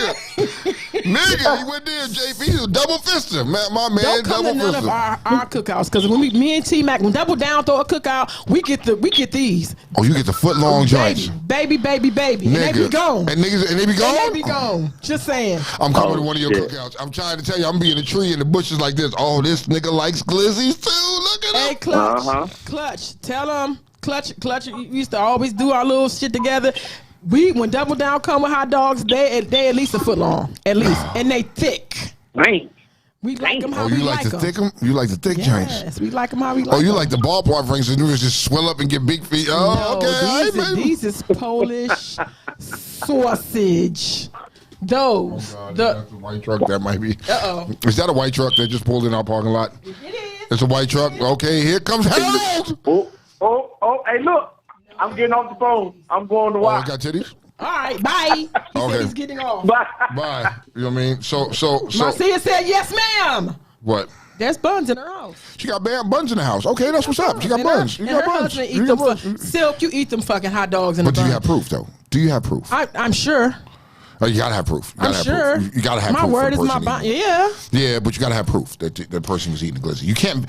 Speaker 2: Nigga, he went there, JP. He was double fisted. My man,
Speaker 3: don't come
Speaker 2: double
Speaker 3: to none of our cookouts, because when me and T-Mac, when Double Down throw a cookout, we get these.
Speaker 2: Oh, you get the foot long joints.
Speaker 3: Baby.
Speaker 2: Nigga.
Speaker 3: And they be gone.
Speaker 2: And they be gone?
Speaker 3: And they be gone. Just saying.
Speaker 2: I'm coming to one of your cookouts. I'm trying to tell you, I'm being a tree in the bushes like this. Oh, this nigga likes glizzies too. Look at him.
Speaker 3: Hey, Clutch. Tell them. Clutch. We used to always do our little shit together. When Double Down come with hot dogs, they at least a foot long, at least, and they thick.
Speaker 8: Right.
Speaker 3: We like them how we like them.
Speaker 2: You like the thick joints?
Speaker 3: Yes, we like them how we like them.
Speaker 2: Oh, you like the ballpark rings and just swell up and get big feet? Oh,
Speaker 3: no,
Speaker 2: okay.
Speaker 3: These is Polish sausage. Those.
Speaker 2: Oh, God, that's a white truck that might be. Is that a white truck that just pulled in our parking lot?
Speaker 3: It is.
Speaker 2: It's a white truck. Okay, here comes Harold.
Speaker 8: Oh, hey, look. I'm getting off the phone. I'm going to watch.
Speaker 2: Oh, got titties?
Speaker 3: All right, bye. He
Speaker 2: Okay.
Speaker 3: said he's getting off.
Speaker 2: Bye. You know what I mean? So.
Speaker 3: Marcia said, yes, ma'am.
Speaker 2: What?
Speaker 3: There's buns in her house.
Speaker 2: She got buns in the house. Okay, that's what's up. She got buns. You got buns.
Speaker 3: Silk, you eat them fucking hot dogs in the bun.
Speaker 2: But do you have proof, though? Do you have proof?
Speaker 3: I'm sure.
Speaker 2: Oh, you gotta have proof.
Speaker 3: I'm sure.
Speaker 2: You gotta have
Speaker 3: my
Speaker 2: proof.
Speaker 3: My word is my bond. Yeah.
Speaker 2: Yeah, but you gotta have proof that the person was eating the glizzy. You can't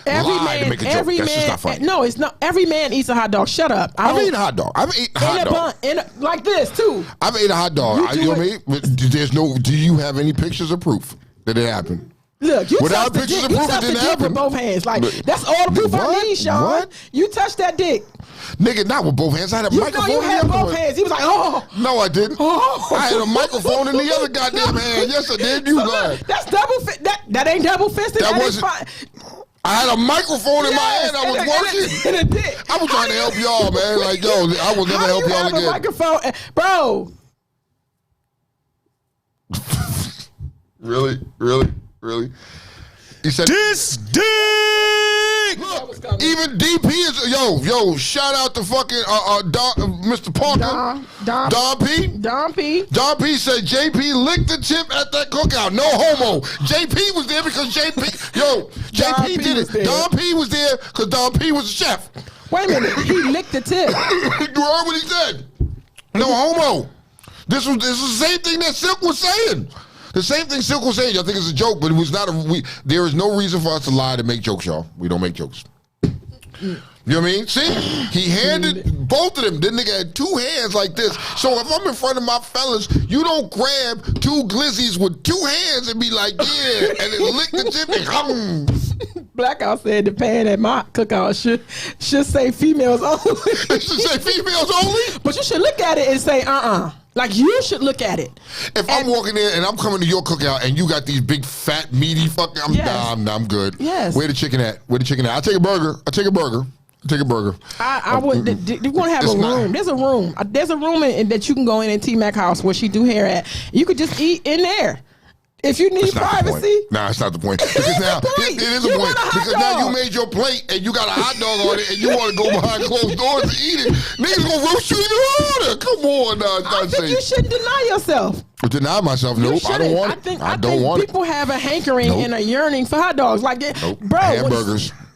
Speaker 2: lie to make a joke. That's just not funny.
Speaker 3: No, it's not. Every man eats a hot dog. Shut up.
Speaker 2: I've eaten a hot dog. I've eaten a hot dog.
Speaker 3: Like this too.
Speaker 2: I've eaten a hot dog. You know what I mean? There's no. Do you have any pictures of proof that it happened?
Speaker 3: Look, you
Speaker 2: without
Speaker 3: touched
Speaker 2: pictures
Speaker 3: the dick,
Speaker 2: of proof, it didn't happen.
Speaker 3: With both hands. Like that's all the proof I need, Sean.
Speaker 2: What?
Speaker 3: You touched that dick.
Speaker 2: Nigga, not with both hands. I had a microphone.
Speaker 3: You had both hands. He was like, oh.
Speaker 2: No, I didn't. Oh. I had a microphone in the other goddamn hand. Yes, I did. You lied.
Speaker 3: That's double fist. That ain't double fisted.
Speaker 2: That wasn't. I had a microphone in my hand. I was working. I was trying to help y'all, man. Like, yo, I will never help y'all again.
Speaker 3: Microphone, bro.
Speaker 2: Really? He said
Speaker 4: this dick.
Speaker 2: Look, even DP is yo. Shout out to fucking Mr. Parker, Don P. Don P said JP licked the tip at that cookout. No homo. JP was there because JP did it. Don P was there because Don P was the chef.
Speaker 3: Wait a minute, he licked the tip.
Speaker 2: You heard what he said? No homo. This was the same thing that Silk was saying. The same thing Silk was saying. I think it's a joke, but it was not there is no reason for us to lie to make jokes, y'all. We don't make jokes. You know what I mean? See? He handed both of them. That nigga had two hands like this. So if I'm in front of my fellas, you don't grab two glizzies with two hands and be like, yeah, and then lick the tip and hum.
Speaker 3: Blackout said the pan at my cookout should say females only.
Speaker 2: It should say females only?
Speaker 3: But you should look at it and say, Like, you should look at it.
Speaker 2: If I'm walking in and I'm coming to your cookout and you got these big, fat, meaty fucking... I'm good.
Speaker 3: Yes.
Speaker 2: Where the chicken at? I'll take a burger.
Speaker 3: I would... You're going to have a room. There's a room. There's a room that you can go in T-Mac house where she do hair at. You could just eat in there. If you need privacy.
Speaker 2: Nah, that's not the point. Because now, it is a point. Because now you made your plate and you got a hot dog on it and you want to go behind closed doors to eat it. Niggas gonna roast you in your order. Come on,
Speaker 3: I think you shouldn't deny yourself.
Speaker 2: Deny myself? Nope, I don't want it. I don't want it.
Speaker 3: People have a hankering and a yearning for hot dogs. Like, bro.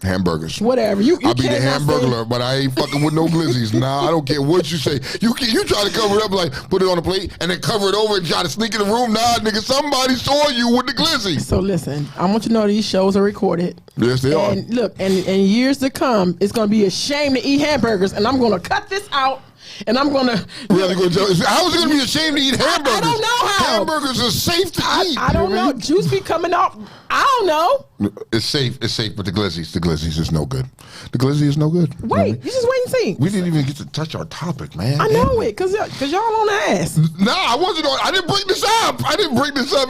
Speaker 2: Hamburgers.
Speaker 3: Whatever.
Speaker 2: I'll be the hamburglar, but I ain't fucking with no glizzies. Nah, I don't care what you say. You try to cover it up, like put it on a plate and then cover it over and try to sneak in the room. Nah, nigga, somebody saw you with the glizzy.
Speaker 3: So listen, I want you to know these shows are recorded.
Speaker 2: Yes, they are.
Speaker 3: And look, and years to come, it's going to be a shame to eat hamburgers, and I'm going to cut this out. And I'm gonna.
Speaker 2: Really gonna tell? How is it gonna be a shame to eat hamburgers?
Speaker 3: I don't know how.
Speaker 2: Hamburgers are safe to eat.
Speaker 3: I don't know. Juice be coming off. I don't know.
Speaker 2: It's safe, but the glizzies is no good. The glizzy is no good.
Speaker 3: Wait, you just wait and see.
Speaker 2: We didn't even get to touch our topic, man.
Speaker 3: I know it, cause y'all on the ass.
Speaker 2: Nah, I wasn't on. I didn't bring this up.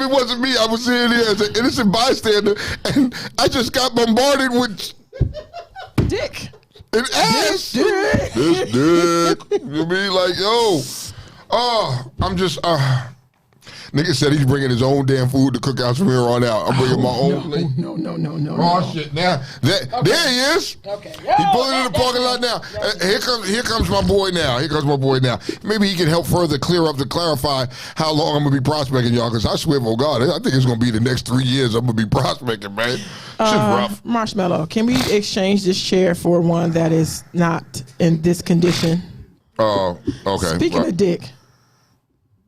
Speaker 2: It wasn't me. I was sitting here as an innocent bystander, and I just got bombarded with
Speaker 3: dick.
Speaker 2: An ass. This dick. You mean like, yo? I'm just. Nigga said he's bringing his own damn food to cookouts from here on out. I'm bringing my own plate.
Speaker 3: No.
Speaker 2: Oh shit! Now there he is.
Speaker 3: Okay.
Speaker 2: He pulling in the parking lot now. Here comes my boy now. Maybe he can help further clarify how long I'm gonna be prospecting y'all. Because I swear, oh God, I think it's gonna be the next 3 years. I'm gonna be prospecting, man. Shit's rough.
Speaker 3: Marshmallow, can we exchange this chair for one that is not in this condition?
Speaker 2: Okay.
Speaker 3: Speaking of dick.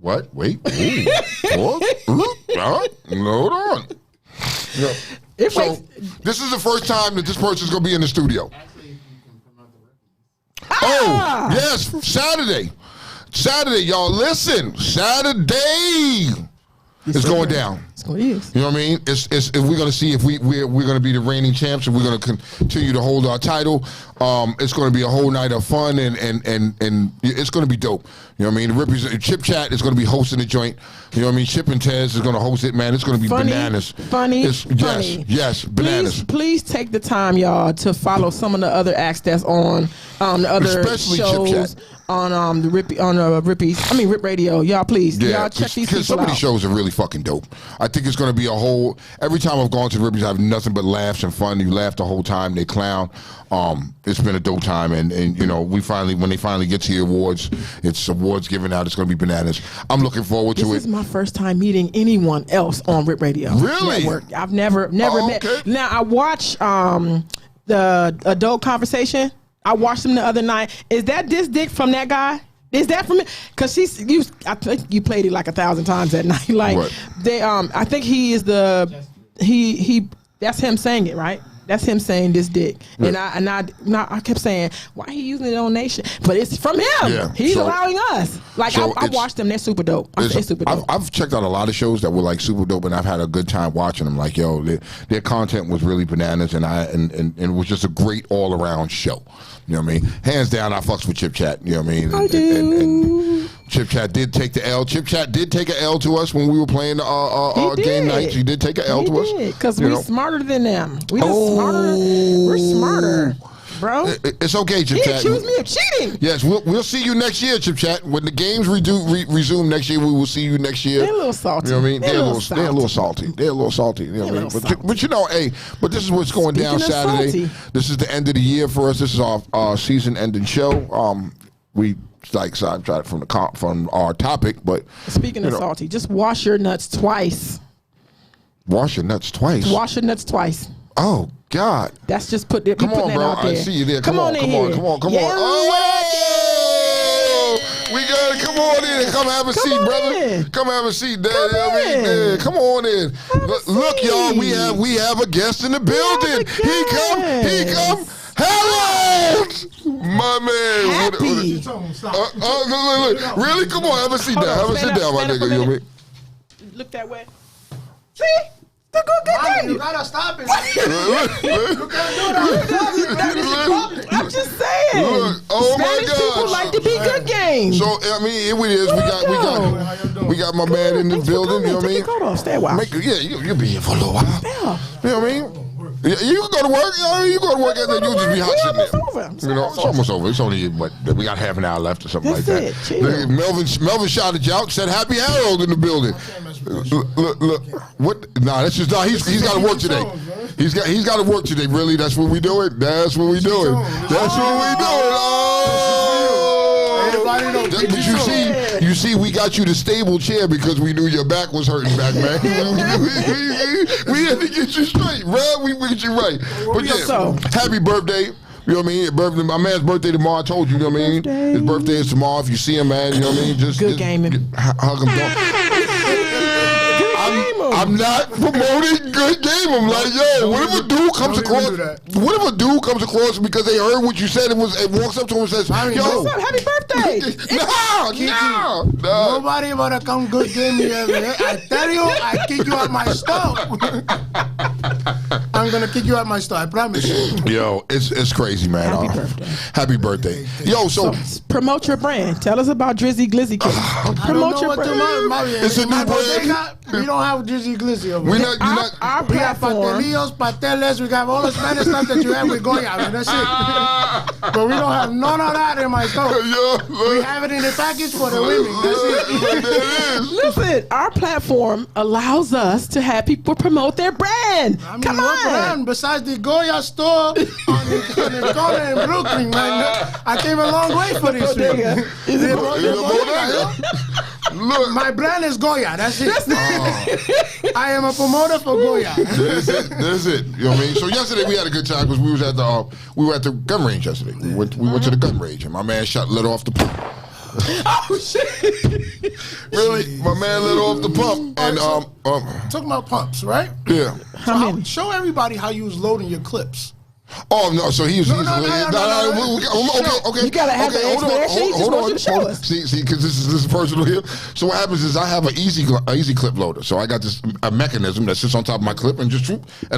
Speaker 2: What? Wait. Hold on. Yeah. This is the first time that this person's going to be in the studio. Oh, yes. Saturday, y'all. Listen. Saturday. It's going down.
Speaker 3: It's going to use.
Speaker 2: You know what I mean? It's if we're going to see if we're going to be the reigning champs and we're going to continue to hold our title. It's going to be a whole night of fun and it's going to be dope. You know what I mean? The Chip Chat is going to be hosting the joint. You know what I mean? Chip and Tez is going to host it, man. It's going to be bananas.
Speaker 3: Funny.
Speaker 2: Yes, bananas.
Speaker 3: Please take the time, y'all, to follow some of the other acts that's on the other
Speaker 2: especially
Speaker 3: shows.
Speaker 2: Chip Chat.
Speaker 3: the Rip Radio. Y'all please, y'all check these people out.
Speaker 2: Some of these shows are really fucking dope. I think it's going to be a whole. Every time I've gone to the Rippies, I have nothing but laughs and fun. You laugh the whole time. They clown. It's been a dope time, and you know, when they finally get to the awards, it's awards given out. It's going to be bananas. I'm looking forward to it.
Speaker 3: This is my first time meeting anyone else on Rip Radio.
Speaker 2: Really?
Speaker 3: Network. I've never met. Okay. Now I watch the adult conversation. I watched him the other night. Is that this dick from that guy? Is that from it? Because I think you played it like 1,000 times that night. Like right. I think he is that's him saying it, right? That's him saying this dick. Yeah. And I kept saying, why he using it on Nation? But it's from him. Yeah. He's allowing us. Like I watched them. They're super dope. It's super dope.
Speaker 2: I've checked out a lot of shows that were like super dope, and I've had a good time watching them. Like, yo, their content was really bananas, and it was just a great all around show. You know what I mean? Hands down, I fucks with Chip Chat. You know what I mean?
Speaker 3: I do.
Speaker 2: And Chip Chat did take the L. Chip Chat did take an L to us when we were playing game nights. He did take an L to us.
Speaker 3: Because we're smarter than them. We're smarter. Bro,
Speaker 2: it's okay, Chip Chat.
Speaker 3: He accused me of cheating.
Speaker 2: Yes, we'll see you next year, Chip Chat. When the games resume next year, we will see you next year.
Speaker 3: They're a little salty.
Speaker 2: You know what I mean? They're a little salty. They're a little salty. You know what I mean? But you know, hey, but this is what's going down Saturday. This is the end of the year for us. This is our season-ending show. We sidetracked from our topic, but
Speaker 3: speaking of salty, just wash your nuts twice.
Speaker 2: Wash your nuts twice.
Speaker 3: Wash your nuts twice.
Speaker 2: Oh God!
Speaker 3: That's just put it.
Speaker 2: Come on, bro. I see you there. Come on. Oh, we got it. Come on in. Come have a seat, brother. Come have a seat, Daddy. Come on in. Look, y'all. We have a guest in the building. He come. Harold, my man.
Speaker 3: Happy.
Speaker 2: Look. Really? Come on. Have a seat down. Have a sit down, my nigga. You know what I mean?
Speaker 3: Look that way. See? The good game.
Speaker 9: You gotta stop it.
Speaker 2: You
Speaker 9: can't do that.
Speaker 3: I'm just saying.
Speaker 2: Look, oh
Speaker 3: Spanish
Speaker 2: my God.
Speaker 3: people like to be good games.
Speaker 2: So I mean, it is. We got my man in the building. You know what I mean?
Speaker 3: Take your coat off. Stay a while.
Speaker 2: You'll be here for a little while. You know what I mean? You can go to work. You go to work and then you'll just be hot sitting there. You know, it's almost over. It's only we got half an hour left or something like that. Melvin shouted you out, said Happy Harold in the building. Look. What? Nah, that's just he's got to work today. He's got to work today. Really, that's what we doing. That's what we doing. But you see, we got you the stable chair because we knew your back was hurting back, man. we had to get you straight, bro. We get you right. But yeah, happy birthday. You know what I mean? My man's birthday tomorrow. I told you, you know what I mean? His birthday is tomorrow. If you see him, man, you know what I mean? Just
Speaker 3: gaming.
Speaker 2: Hug him. I'm not promoting good game. I'm like, yo, what if a dude comes across because they heard what you said and walks up to him and says, yo,
Speaker 3: what's up? Happy birthday.
Speaker 2: No.
Speaker 9: Nobody wanna come good game me ever. I tell you, I kick you out my store. I'm gonna kick you out my store, I promise you.
Speaker 2: Yo, it's crazy, man. Happy birthday. Yo, so
Speaker 3: promote your brand. Tell us about Drizzy Glizzy King.
Speaker 9: Promote your brand.
Speaker 2: It's a new brand.
Speaker 9: We don't have Drizzy Glizzy over
Speaker 3: here. Our
Speaker 9: we have pastelillos, pasteles, we got all the Spanish stuff that you have with Goya. I mean, that's it. But we don't have none of that in my store. We have it in the package for the women. That's it.
Speaker 3: Listen, our platform allows us to have people promote their brand.
Speaker 9: I mean, Come on. Brand besides the Goya store on the corner in Brooklyn, man. I came a long way for this. Look, my brand is Goya. That's it. I am a promoter for Goya.
Speaker 2: That's it. You know what I mean? So yesterday we had a good time because we were at the gun range yesterday. We went to the gun range and my man lit off the pump.
Speaker 3: Oh shit!
Speaker 2: Really? My man lit off the pump and
Speaker 9: talking about pumps, right?
Speaker 2: Yeah.
Speaker 9: Show everybody how you was loading your clips.
Speaker 2: Oh no! So he's okay.
Speaker 3: You gotta have an explanation.
Speaker 2: Hold on. See, because this is personal here. So what happens is I have an easy clip loader. So I got a mechanism that sits on top of my clip and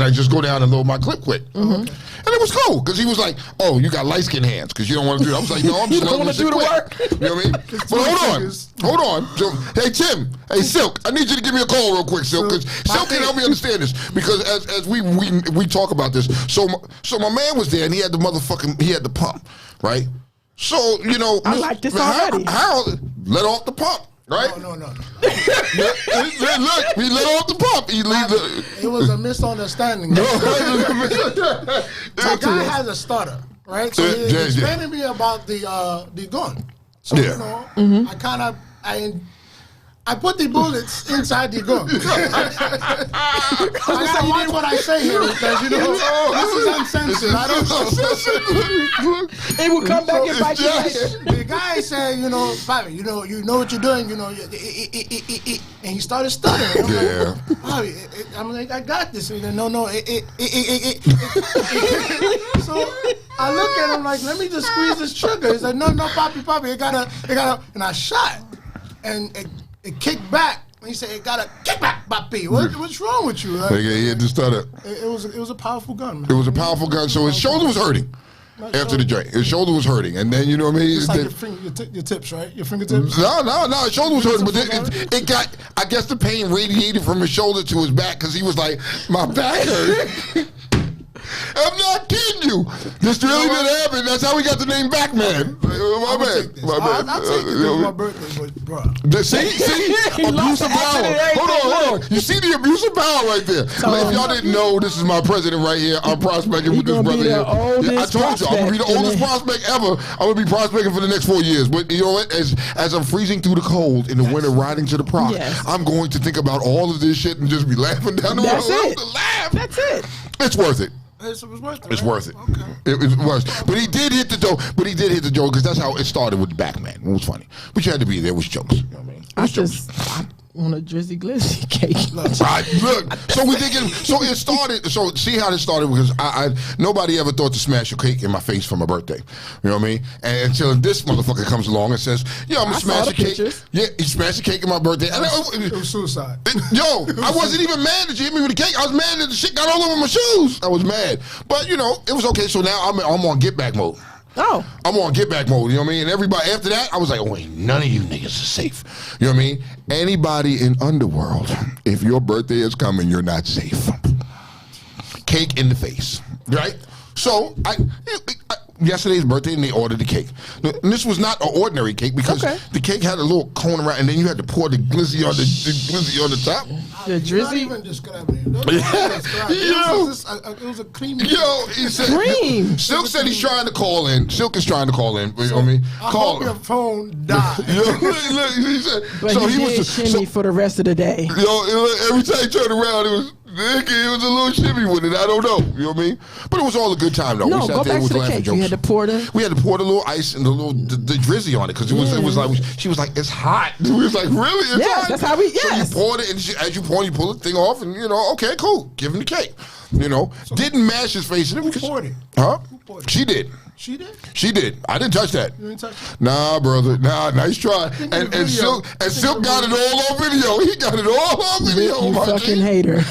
Speaker 2: I just go down and load my clip quick. And it was cool because he was like, "Oh, you got light skin hands because you don't want to do it." I was like, "No, I'm just loading this quick." You know what I mean? But hold on. So hey Tim, hey Silk, I need you to give me a call real quick, Silk, because Silk can help me understand this because as we talk about this, so my man was there and he had the pump, right? So, you know,
Speaker 3: I like this already.
Speaker 2: Harold let off the pump, right?
Speaker 9: No.
Speaker 2: Look, he let off the pump.
Speaker 9: It was a misunderstanding. The guy has a stutter, right? So he's explaining me about the gun. So, you know, I put the bullets inside the gun. I gotta watch what I say here because, you know, this is uncensored. I don't know.
Speaker 3: It will come back and bite you later.
Speaker 9: The guy said, you know, Bobby, you know what you're doing, you know, and he started stuttering.
Speaker 2: Yeah.
Speaker 9: Bobby, I'm like, I got this. And no. So I look at him like, let me just squeeze this trigger. He's like, no, Poppy, it gotta, and I shot, and it kicked back. He said, "It got a kick back, Papi. What's wrong with you?" Like,
Speaker 2: he had to stutter.
Speaker 9: It was a powerful gun. Man.
Speaker 2: It was a powerful gun. So his shoulder was hurting after the joint. His shoulder was hurting, and then you know what I mean.
Speaker 9: It's like your tips, right? Your fingertips.
Speaker 2: No. His shoulder was hurting, but it got. I guess the pain radiated from his shoulder to his back because he was like, "My back hurt." I'm not kidding you. This really did happen. That's how we got the name Backman. My bad.
Speaker 9: I'll take this. This is my birthday, but bro.
Speaker 2: See? Abuse of power. Hold on. You see the abuse of power right there. If y'all didn't know, this is my president right here. I'm prospecting with this brother here. I told you, I'm going to be the oldest prospect ever. I'm going to be prospecting for the next 4 years. But you know what? As I'm freezing through the cold in the winter riding to the proc, I'm going to think about all of this shit and just be laughing down the road.
Speaker 3: That's it.
Speaker 2: It's worth it.
Speaker 9: It was worth it.
Speaker 2: It's worth it. Okay. It was. But he did hit the joke. Because that's how it started with the Backman. It was funny. But you had to be there. It was jokes. You know what I mean?
Speaker 3: I want a Drizzy Glizzy cake.
Speaker 2: Right, look. So we thinking. So it started. So see how this started because nobody ever thought to smash a cake in my face for my birthday. You know what I mean? And until this motherfucker comes along and says, "Yeah, I'm gonna smash a cake."
Speaker 3: Pictures.
Speaker 2: Yeah, he smashed a cake in my birthday.
Speaker 9: It was suicide.
Speaker 2: Yo, I wasn't even mad that you hit me with the cake. I was mad that the shit got all over my shoes. I was mad, but you know it was okay. So now I'm on get back mode.
Speaker 3: Oh.
Speaker 2: I'm on get back mode, you know what I mean? And everybody, after that, I was like, oh, ain't none of you niggas are safe. You know what I mean? Anybody in Underworld, if your birthday is coming, you're not safe. Cake in the face, right? So, yesterday's birthday, and they ordered the cake. And this was not an ordinary cake because the cake had a little cone around, and then you had to pour the glizzy on the top.
Speaker 3: The Drizzy?
Speaker 9: Not even describing it. It was a creamy.
Speaker 2: Yo, he said,
Speaker 3: cream.
Speaker 2: Silk said he's trying to call in. Silk is trying to call in. You know what I mean?
Speaker 9: I hope your phone died.
Speaker 2: Look, he said,
Speaker 3: but so he did shimmy for the rest of the day.
Speaker 2: Yo, every time he turned around, it was a little shimmy with it. I don't know. You know what I mean? But it was all a good time, though.
Speaker 3: No,
Speaker 2: we sat
Speaker 3: go
Speaker 2: there
Speaker 3: back
Speaker 2: with
Speaker 3: to the
Speaker 2: laughing
Speaker 3: cake.
Speaker 2: jokes.
Speaker 3: You had to pour
Speaker 2: We had to pour the little ice and the Drizzy on it because it was like she was like, it's hot. We was like, really? It's hot?
Speaker 3: That's how we.
Speaker 2: So you poured it, and as you pour, you pull the thing off, and you know, okay, cool. Give him the cake. You know, didn't mash his face.
Speaker 9: Who poured it?
Speaker 2: Huh?
Speaker 9: Who poured it?
Speaker 2: She did.
Speaker 9: She did?
Speaker 2: She did. I didn't touch that.
Speaker 9: You didn't touch it?
Speaker 2: Nah, brother. Nah, nice try. And Silk got it all on video. He got it all on video.
Speaker 3: You fucking hater.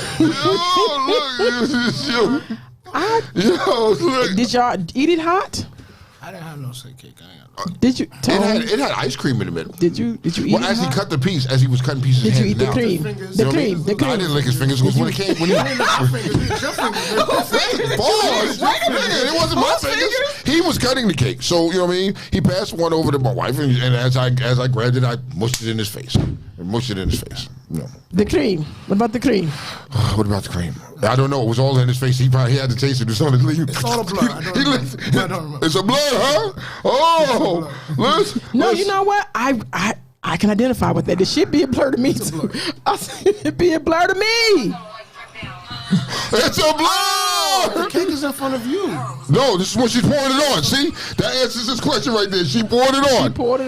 Speaker 2: Yo, look.
Speaker 3: Did y'all eat it hot?
Speaker 9: I didn't have no cake.
Speaker 3: Did you?
Speaker 2: It had ice cream in the middle.
Speaker 3: Did you eat it?
Speaker 2: Well, as he cut the piece, as he was cutting pieces,
Speaker 3: did you eat the
Speaker 2: down.
Speaker 3: cream? The cream. The cream.
Speaker 2: I didn't lick his fingers because when it came, when he balls. Wait a minute, it wasn't my fingers. He was cutting the cake, so you know what I mean. He passed one over to my wife, and as I grabbed it, I mushed it in his face. No.
Speaker 3: The cream. What about the cream?
Speaker 2: What about the cream? I don't know. It was all in his face. He had to taste it. It was on his lips.
Speaker 9: It's all a blur. I don't remember.
Speaker 2: It's a blur, huh? Oh,
Speaker 3: no. You know what? I can identify with that. It should be a blur to me too. It'd be a blur to me.
Speaker 2: It's a blur.
Speaker 9: The cake is in front of you.
Speaker 2: No, this is when she's pouring it on. See, that answers this question right there. She poured it on.
Speaker 9: And what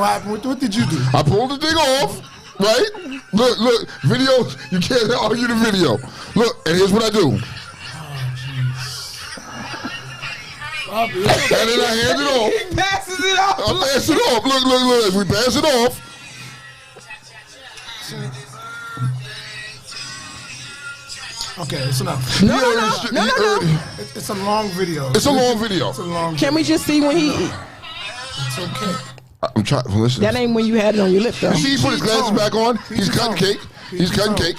Speaker 9: happened? What did you do?
Speaker 2: I pulled the thing off. Right? Look, video, you can't argue the video. Look, and here's what I do. And then I hand it off.
Speaker 3: He passes it off.
Speaker 2: I pass it off. Look. As we pass it off.
Speaker 9: Okay, it's enough.
Speaker 3: No.
Speaker 9: It's a long video.
Speaker 2: It's a long video.
Speaker 3: Can we just see when he...
Speaker 9: It's okay.
Speaker 2: I'm trying to listen.
Speaker 3: That ain't when you had it on your lip, though.
Speaker 2: You see, he put his glasses back on. He's cutting cake. He's cutting cake.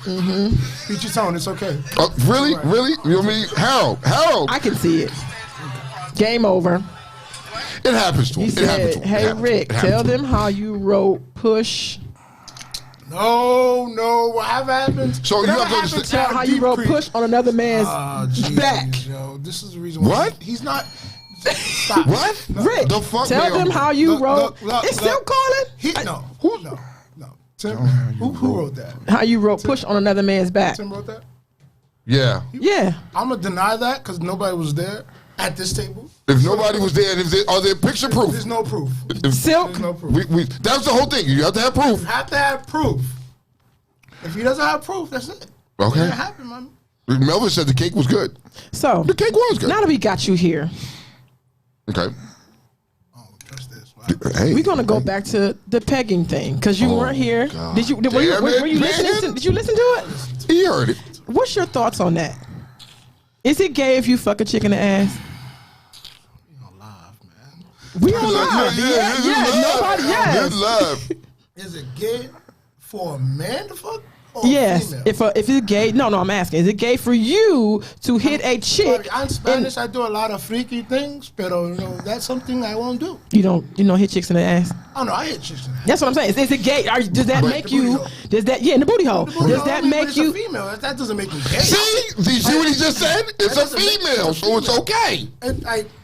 Speaker 3: Mm-hmm.
Speaker 9: Peach your tone. It's okay.
Speaker 2: Really? You know what I mean? Harold.
Speaker 3: I can see it. Game over.
Speaker 2: It happens to him.
Speaker 3: He said, "Hey Rick, tell them how you wrote push."
Speaker 9: No, what happened?
Speaker 2: So you have to
Speaker 3: tell how you wrote push on another man's back.
Speaker 9: Yo, this is the reason why.
Speaker 2: What?
Speaker 9: He's not. Stop.
Speaker 2: What?
Speaker 3: Rick,
Speaker 2: the fuck,
Speaker 3: tell them how you wrote. It's still calling.
Speaker 9: No. Tim, who wrote that?
Speaker 3: How you wrote push on another man's back.
Speaker 9: Tim wrote that?
Speaker 2: Yeah.
Speaker 9: I'm going to deny that because nobody was there at this table.
Speaker 2: If nobody was there, are there picture proof?
Speaker 9: There's no proof.
Speaker 3: Silk?
Speaker 9: There's no proof.
Speaker 2: That's the whole thing. You have to have proof.
Speaker 9: You have to have proof. If he doesn't have proof, that's it.
Speaker 2: Okay.
Speaker 9: It happened, man.
Speaker 2: Melvin said the cake was good.
Speaker 3: So
Speaker 2: the cake was good.
Speaker 3: Now that we got you here.
Speaker 2: Okay.
Speaker 9: Trust this.
Speaker 2: Hey,
Speaker 3: we're gonna go back to the pegging thing because you weren't here.
Speaker 2: God.
Speaker 3: Did you? Were you listening? Did you listen to it?
Speaker 2: He heard it.
Speaker 3: What's your thoughts on that? Is it gay if you fuck a chick in the ass?
Speaker 9: We on live, man.
Speaker 3: We on live. Yeah. Nobody. Yes.
Speaker 2: Live.
Speaker 9: Is it gay for a man to fuck?
Speaker 3: Yes, if it's gay, no, I'm asking. Is it gay for you to hit a chick?
Speaker 9: I'm Spanish. I do a lot of freaky things, but that's something I won't do.
Speaker 3: You don't hit chicks in the ass?
Speaker 9: Oh no, I hit chicks in the ass.
Speaker 3: That's what I'm saying. Is it gay? Does that make you? Does that in the booty hole? Does that make you?
Speaker 9: A female. That doesn't make me gay.
Speaker 2: See what he just said? It's a female, so it's okay.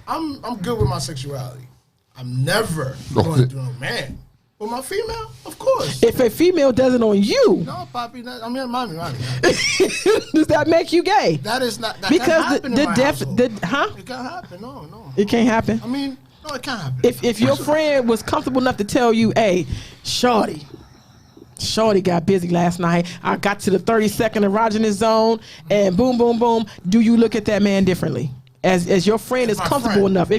Speaker 9: I'm good with my sexuality. I'm never going to do no man. With my female, of course.
Speaker 3: If a female does it on you,
Speaker 9: no, Poppy. Mommy.
Speaker 3: Does that make you gay?
Speaker 9: That is not. That
Speaker 3: because
Speaker 9: can't happen in my household.
Speaker 3: Huh?
Speaker 9: It can't happen. No.
Speaker 3: It can't happen.
Speaker 9: I mean, no, it can't happen.
Speaker 3: If your friend was comfortable enough to tell you, "Hey, Shorty got busy last night. I got to the 30-second erogenous zone, and boom, boom, boom." Do you look at that man differently? As your friend is comfortable enough.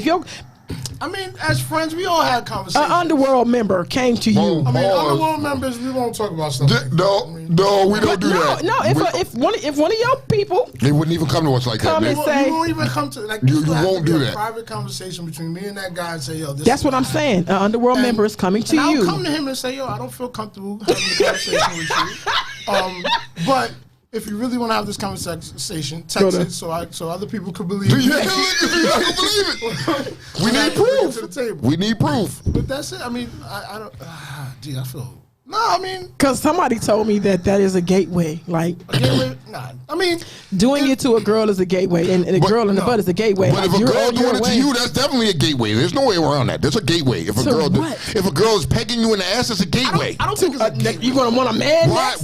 Speaker 9: I mean, as friends, we all had conversations.
Speaker 3: An underworld member came to you.
Speaker 9: Underworld members, we won't talk about stuff.
Speaker 2: No, we don't do that.
Speaker 3: No, if one of your people,
Speaker 2: they wouldn't even come to us like that.
Speaker 9: And say, you won't even come to
Speaker 2: you won't do that.
Speaker 9: Private conversation between me and that guy and say, yo, this.
Speaker 3: That's what I'm saying. An underworld member is coming to you.
Speaker 9: I'll come to him and say, yo, I don't feel comfortable having a conversation with you. But if you really want to have this conversation, text it so other people could believe it.
Speaker 2: We need proof.
Speaker 9: To the table.
Speaker 2: We need proof.
Speaker 9: But that's it. I mean, I don't. I feel. No, I mean,
Speaker 3: because somebody told me that is a gateway. Like
Speaker 9: a gateway. Nah, I mean,
Speaker 3: doing it to a girl is a gateway, and a girl in the butt is a gateway.
Speaker 2: But if a girl doing it to you, that's definitely a gateway. There's no way around that. There's a gateway. If a girl is pegging you in the ass, it's a gateway.
Speaker 9: I don't think it's a gateway.
Speaker 3: You gonna want a man?
Speaker 2: Why?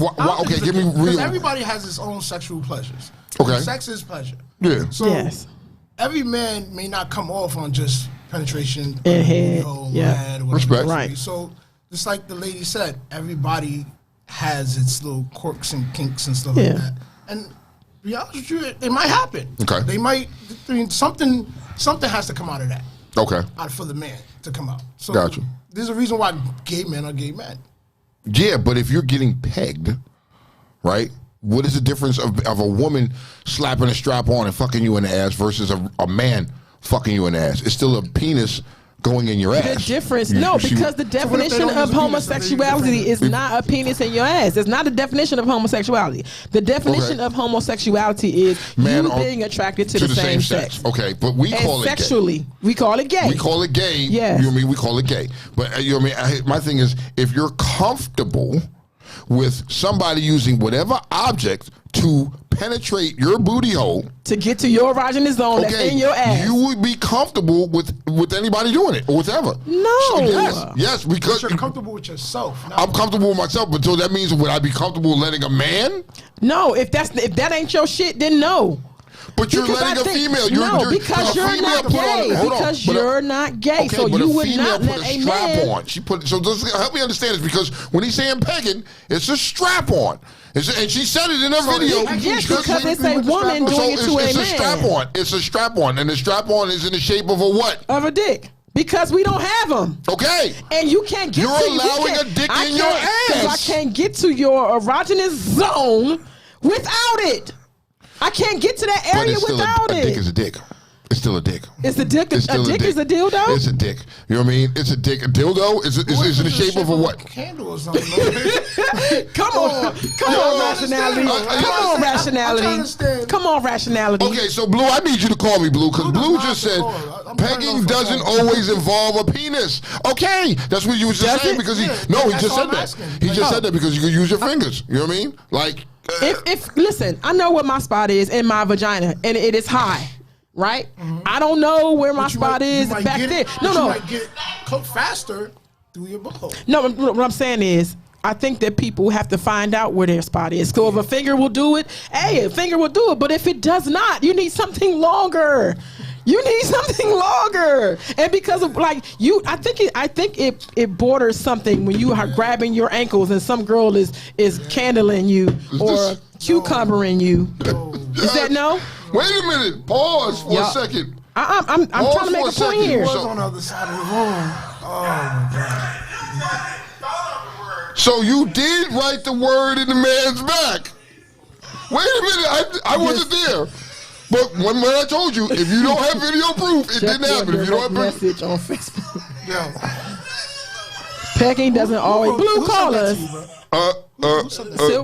Speaker 2: Okay, give me real.
Speaker 9: Because everybody has his own sexual pleasures.
Speaker 2: Okay,
Speaker 9: sex is pleasure.
Speaker 2: Yeah.
Speaker 9: So
Speaker 3: yes.
Speaker 9: Every man may not come off on just penetration
Speaker 3: and head.
Speaker 9: Head,
Speaker 2: respect.
Speaker 9: Right. So just like the lady said, everybody has its little quirks and kinks and stuff like that. And to be honest with you, it might happen.
Speaker 2: Okay.
Speaker 9: They might. I mean, something has to come out of that.
Speaker 2: Okay.
Speaker 9: For the man to come out. So
Speaker 2: gotcha.
Speaker 9: There's a reason why gay men are gay men.
Speaker 2: Yeah, but if you're getting pegged, right? What is the difference of a woman slapping a strap on and fucking you in the ass versus a man fucking you in the ass? It's still a penis going in your ass.
Speaker 3: The difference, because the definition of homosexuality is not a penis in your ass. It's not the definition of homosexuality. The definition of homosexuality is you being attracted to the same sex.
Speaker 2: Okay, but we call it
Speaker 3: sexually,
Speaker 2: gay.
Speaker 3: We call it gay.
Speaker 2: We call it gay.
Speaker 3: Yes.
Speaker 2: You know what I mean? We call it gay. But you know what I mean? My thing is, if you're comfortable with somebody using whatever object to penetrate your booty hole
Speaker 3: to get to your erogenous zone that's in your ass,
Speaker 2: you would be comfortable with anybody doing it or whatever.
Speaker 3: No.
Speaker 2: Yes, because
Speaker 9: you're comfortable with yourself. No.
Speaker 2: I'm comfortable with myself, but so that means would I be comfortable letting a man?
Speaker 3: No, if that ain't your shit, then no.
Speaker 2: But you're letting a female.
Speaker 3: Because you're not gay. Because you're not gay. So you would not let a man.
Speaker 2: She put. So help me understand this, because when he's saying pegging, it's a strap on. And she said it in her video.
Speaker 3: Yes, because it's a woman doing it to a man.
Speaker 2: It's a strap on. It's a strap on, and the strap on is in the shape of a what?
Speaker 3: Of a dick. Because we don't have them.
Speaker 2: Okay.
Speaker 3: And you can't get
Speaker 2: You're allowing a dick in your ass.
Speaker 3: I can't get to your erogenous zone without it. I can't get to that area without it.
Speaker 2: A dick is a dick. It's still a dick.
Speaker 3: It's a dick. Is a dildo?
Speaker 2: It's a dick. You know what I mean? It's a dick. A dildo is in the shape of a what?
Speaker 9: Candle or something.
Speaker 3: Come on, rationality. Come on, rationality.
Speaker 2: Okay, so Blue, I need you to call me Blue because Blue just said pegging doesn't always involve a penis. Okay, that's what you were just saying because he just said that. He just said that because you could use your fingers. You know what I mean? Like,
Speaker 3: if listen, I know what my spot is in my vagina, and it is high. Right? I don't know where my spot is back there. No.
Speaker 9: You might get cooked faster through your butthole.
Speaker 3: No, what I'm saying is, I think that people have to find out where their spot is. So if a finger will do it, a finger will do it. But if it does not, you need something longer. And because of I think it borders something when you are grabbing your ankles and some girl is candling you or cucumbering you. Is that no?
Speaker 2: Wait a minute. Pause for a second.
Speaker 3: I'm trying to make a point here.
Speaker 9: On the other side of the room. Oh my
Speaker 2: God. So you did write the word in the man's back. Wait a minute. I wasn't there. But when I told you, if you don't have video proof, it didn't happen. If you don't have
Speaker 3: message on Facebook. Pegging doesn't always. Blue, call us.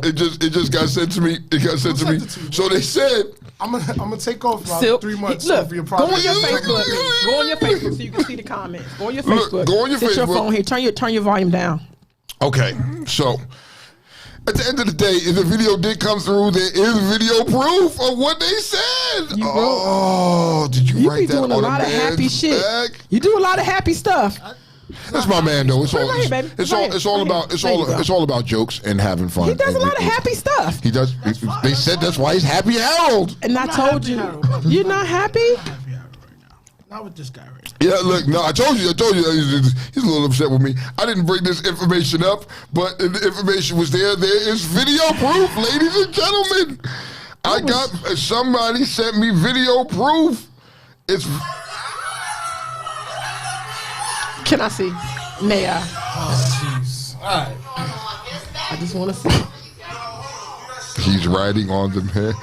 Speaker 2: It just got sent to me. It got sent to me. So they said.
Speaker 9: I'm gonna take off about 3 months.
Speaker 3: Look, go on your Facebook. Go on your Facebook so you can see the comments. Go on your Facebook.
Speaker 2: Go on your Facebook.
Speaker 3: Sit your phone here. Turn your volume down.
Speaker 2: Okay, so at the end of the day, if the video did come through, there is video proof of what they said. Did you write that on a lot of happy shit?
Speaker 3: You do a lot of happy stuff.
Speaker 2: That's my man, though. It's all about jokes and having fun.
Speaker 3: He does a lot of happy stuff.
Speaker 2: He does. They said that's why he's Happy Harold.
Speaker 3: And I told you, you're not happy.
Speaker 9: Not with this guy right now.
Speaker 2: Yeah, look, no, I told you, he's a little upset with me. I didn't bring this information up, but the information was there. There is video proof, ladies and gentlemen. Somebody sent me video proof.
Speaker 3: Can I see? May I?
Speaker 9: Oh, jeez. All right.
Speaker 3: I just want to see.
Speaker 2: He's riding on the man.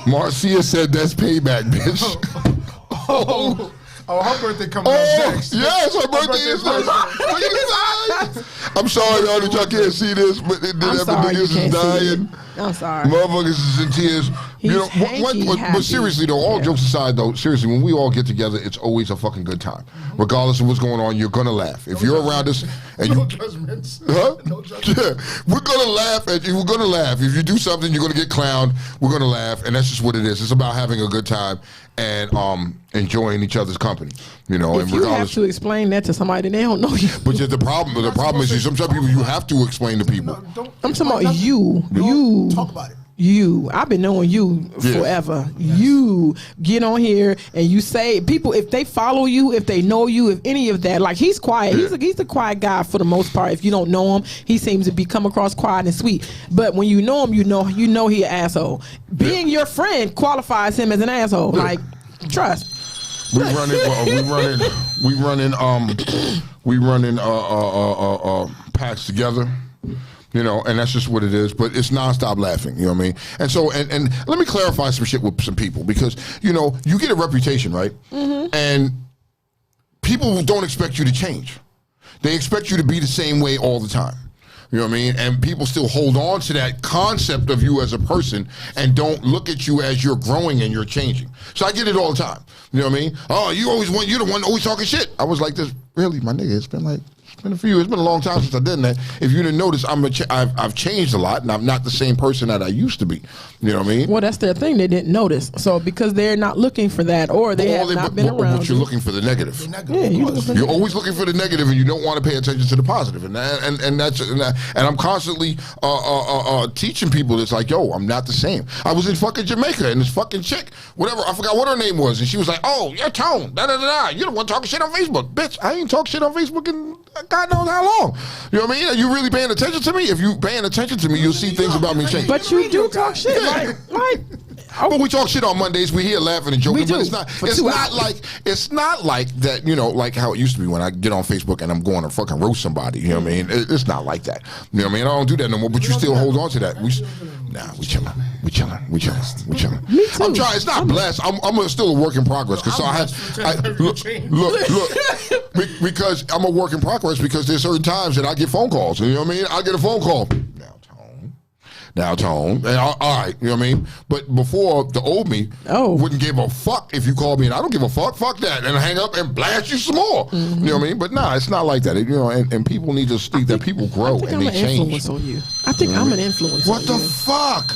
Speaker 2: Marcia said that's payback, bitch.
Speaker 9: Her birthday coming up next.
Speaker 2: Yes, her birthday is next. I'm sorry, y'all, that y'all can't see this, but niggas is dying.
Speaker 3: I'm sorry.
Speaker 2: Motherfuckers is in tears. But seriously though, all jokes aside though, seriously, when we all get together, it's always a fucking good time. Regardless of what's going on, you're gonna laugh. If you're around us and
Speaker 9: no judgments.
Speaker 2: Huh?
Speaker 9: No judgments.
Speaker 2: Yeah. We're gonna laugh at you. We're gonna laugh. If you do something, you're gonna get clowned. We're gonna laugh, and that's just what it is. It's about having a good time and enjoying each other's company.
Speaker 3: If you have to explain that to somebody, they don't know you.
Speaker 2: But the problem is some people you have to explain to people.
Speaker 3: I'm talking about you.
Speaker 9: Talk about it.
Speaker 3: I've been knowing you forever. Yes. You get on here and you say people if they follow you, if they know you, if any of that. Like he's quiet. Yeah. He's a quiet guy for the most part. If you don't know him, he seems to come across quiet and sweet. But when you know him, you know he an asshole. Being your friend qualifies him as an asshole. Yeah. Like trust.
Speaker 2: We running packs together. And that's just what it is. But it's nonstop laughing. You know what I mean? And so, and let me clarify some shit with some people because you get a reputation, right? Mm-hmm. And people don't expect you to change. They expect you to be the same way all the time. You know what I mean? And people still hold on to that concept of you as a person and don't look at you as you're growing and you're changing. So I get it all the time. You know what I mean? Oh, you're the one always talking shit. I was like this. Really, my nigga, it's been a few. It's been a long time since I did that. If you didn't notice, I've changed a lot, and I'm not the same person that I used to be. You know what I mean?
Speaker 3: Well, that's their thing. They didn't notice. So because they're not looking for that, or they have not been around.
Speaker 2: But you're looking for the negative. You're always looking for the negative, and you don't want to pay attention to the positive. And I'm constantly teaching people this. Like, yo, I'm not the same. I was in fucking Jamaica, and this fucking chick, whatever, I forgot what her name was, and she was like, "Oh, your tone, da da da da. You're the one talking shit on Facebook, bitch. I ain't talk shit on Facebook in God knows how long." You know what I mean? Are you really paying attention to me? If you paying attention to me, you'll see things about me change.
Speaker 3: But you do talk shit. Like
Speaker 2: But we talk shit on Mondays. We here laughing and joking. But it's not like that. You know, like how it used to be when I get on Facebook and I'm going to fucking roast somebody. You know what I mean? It's not like that. You know what I mean? I don't do that no more. But you still hold on to that. We chilling. We chilling.
Speaker 3: Me too.
Speaker 2: I'm trying. It's not blessed. I'm still a work in progress because look, because I'm a work in progress because there's certain times that I get phone calls. You know what I mean? I get a phone call. Now tone. And all right, you know what I mean? But before, the old me wouldn't give a fuck if you called me, and I don't give a fuck. Fuck that. And hang up and blast you some more. Mm-hmm. You know what I mean? But nah, it's not like that. You know, and people need to see that people grow and they change.
Speaker 3: I think I'm an influence on you.
Speaker 2: What the fuck?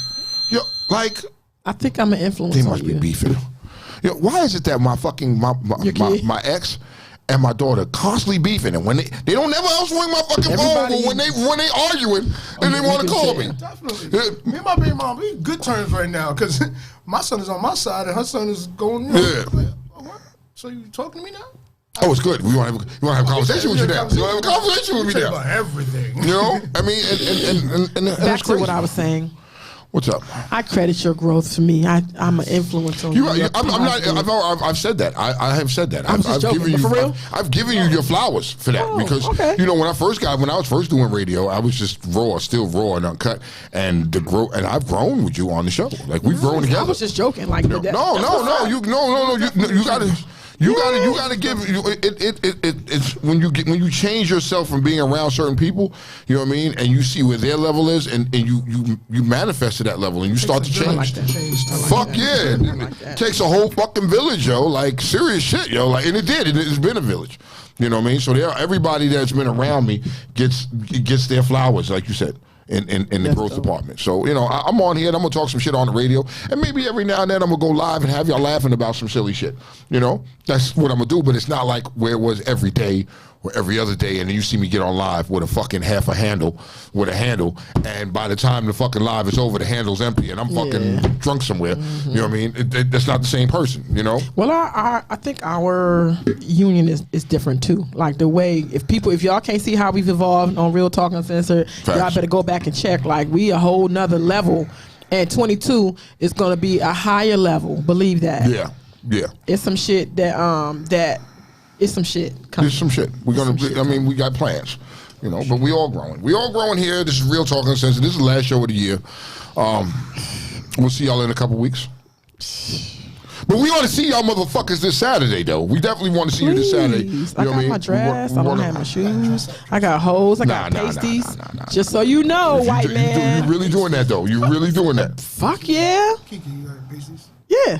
Speaker 2: Yo, like,
Speaker 3: I think I'm an influence on you.
Speaker 2: They must be beefing. Yo, why is it that my ex and my daughter constantly beefing, and when they don't never else ring my fucking phone, but when they arguing, then they want to call me.
Speaker 9: Definitely. Me and my baby mom, we good terms right now because my son is on my side and her son is going. What? So you talking to me now?
Speaker 2: Oh, it's good. You want to have a conversation with you now? You want to have a conversation with me now?
Speaker 9: About everything.
Speaker 2: You know, I mean, and
Speaker 3: back to what I was saying.
Speaker 2: What's up?
Speaker 3: I credit your growth to me. I'm an influence on you.
Speaker 2: I'm not. I've said that. I have said that.
Speaker 3: I've given you. For real?
Speaker 2: I've given you your flowers for that because you know when I was first doing radio, I was just still raw and uncut, and I've grown with you on the show. Like we've grown together.
Speaker 3: I was just joking. Like
Speaker 2: no. You gotta give it's when you change yourself from being around certain people, you know what I mean, and you see where their level is, and you manifest to that level, and you start to change. Fuck yeah, it takes a whole fucking village, yo. Like serious shit, yo. Like and it's been a village, you know what I mean. So everybody that's been around me gets their flowers, like you said. In the growth department. So, you know, I'm on here and I'm going to talk some shit on the radio. And maybe every now and then I'm going to go live and have y'all laughing about some silly shit. You know, that's what I'm going to do. But it's not like where it was every day or every other day. And then you see me get on live with a fucking handle. And by the time the fucking live is over, the handle's empty and I'm fucking drunk somewhere. Mm-hmm. You know what I mean? That's not the same person, you know?
Speaker 3: Well, I think our union is different too. Like the way, if y'all can't see how we've evolved on Real Talk Uncensored, y'all better go back and check. Like we a whole nother level. And 22 is going to be a higher level. Believe that.
Speaker 2: Yeah.
Speaker 3: It's some shit that it's some shit coming.
Speaker 2: There's some shit. We got plans. You know, but we all growing. We all growing here. This is Real Talk Uncensored. This is the last show of the year. We'll see y'all in a couple weeks. But we want to see y'all motherfuckers this Saturday, though. We definitely want to see you this Saturday. You
Speaker 3: I got my dress. I don't have my shoes. I got hoes. I got pasties. Just so you know, white man.
Speaker 2: You really doing that, though? You really doing that?
Speaker 3: Fuck yeah.
Speaker 9: Kiki, you got pasties?
Speaker 3: Yeah.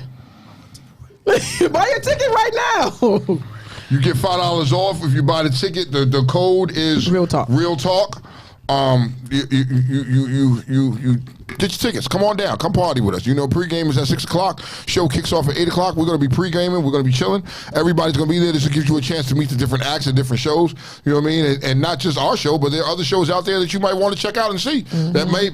Speaker 3: Buy your ticket right now.
Speaker 2: You get $5 off if you buy the ticket. The code is
Speaker 3: Real Talk.
Speaker 2: Real Talk. You get your tickets. Come on down. Come party with us. You know, pregame is at 6:00. Show kicks off at 8:00. We're gonna be pregaming. We're gonna be chilling. Everybody's gonna be there. This will give you a chance to meet the different acts and different shows. You know what I mean? And not just our show, but there are other shows out there that you might want to check out and see that may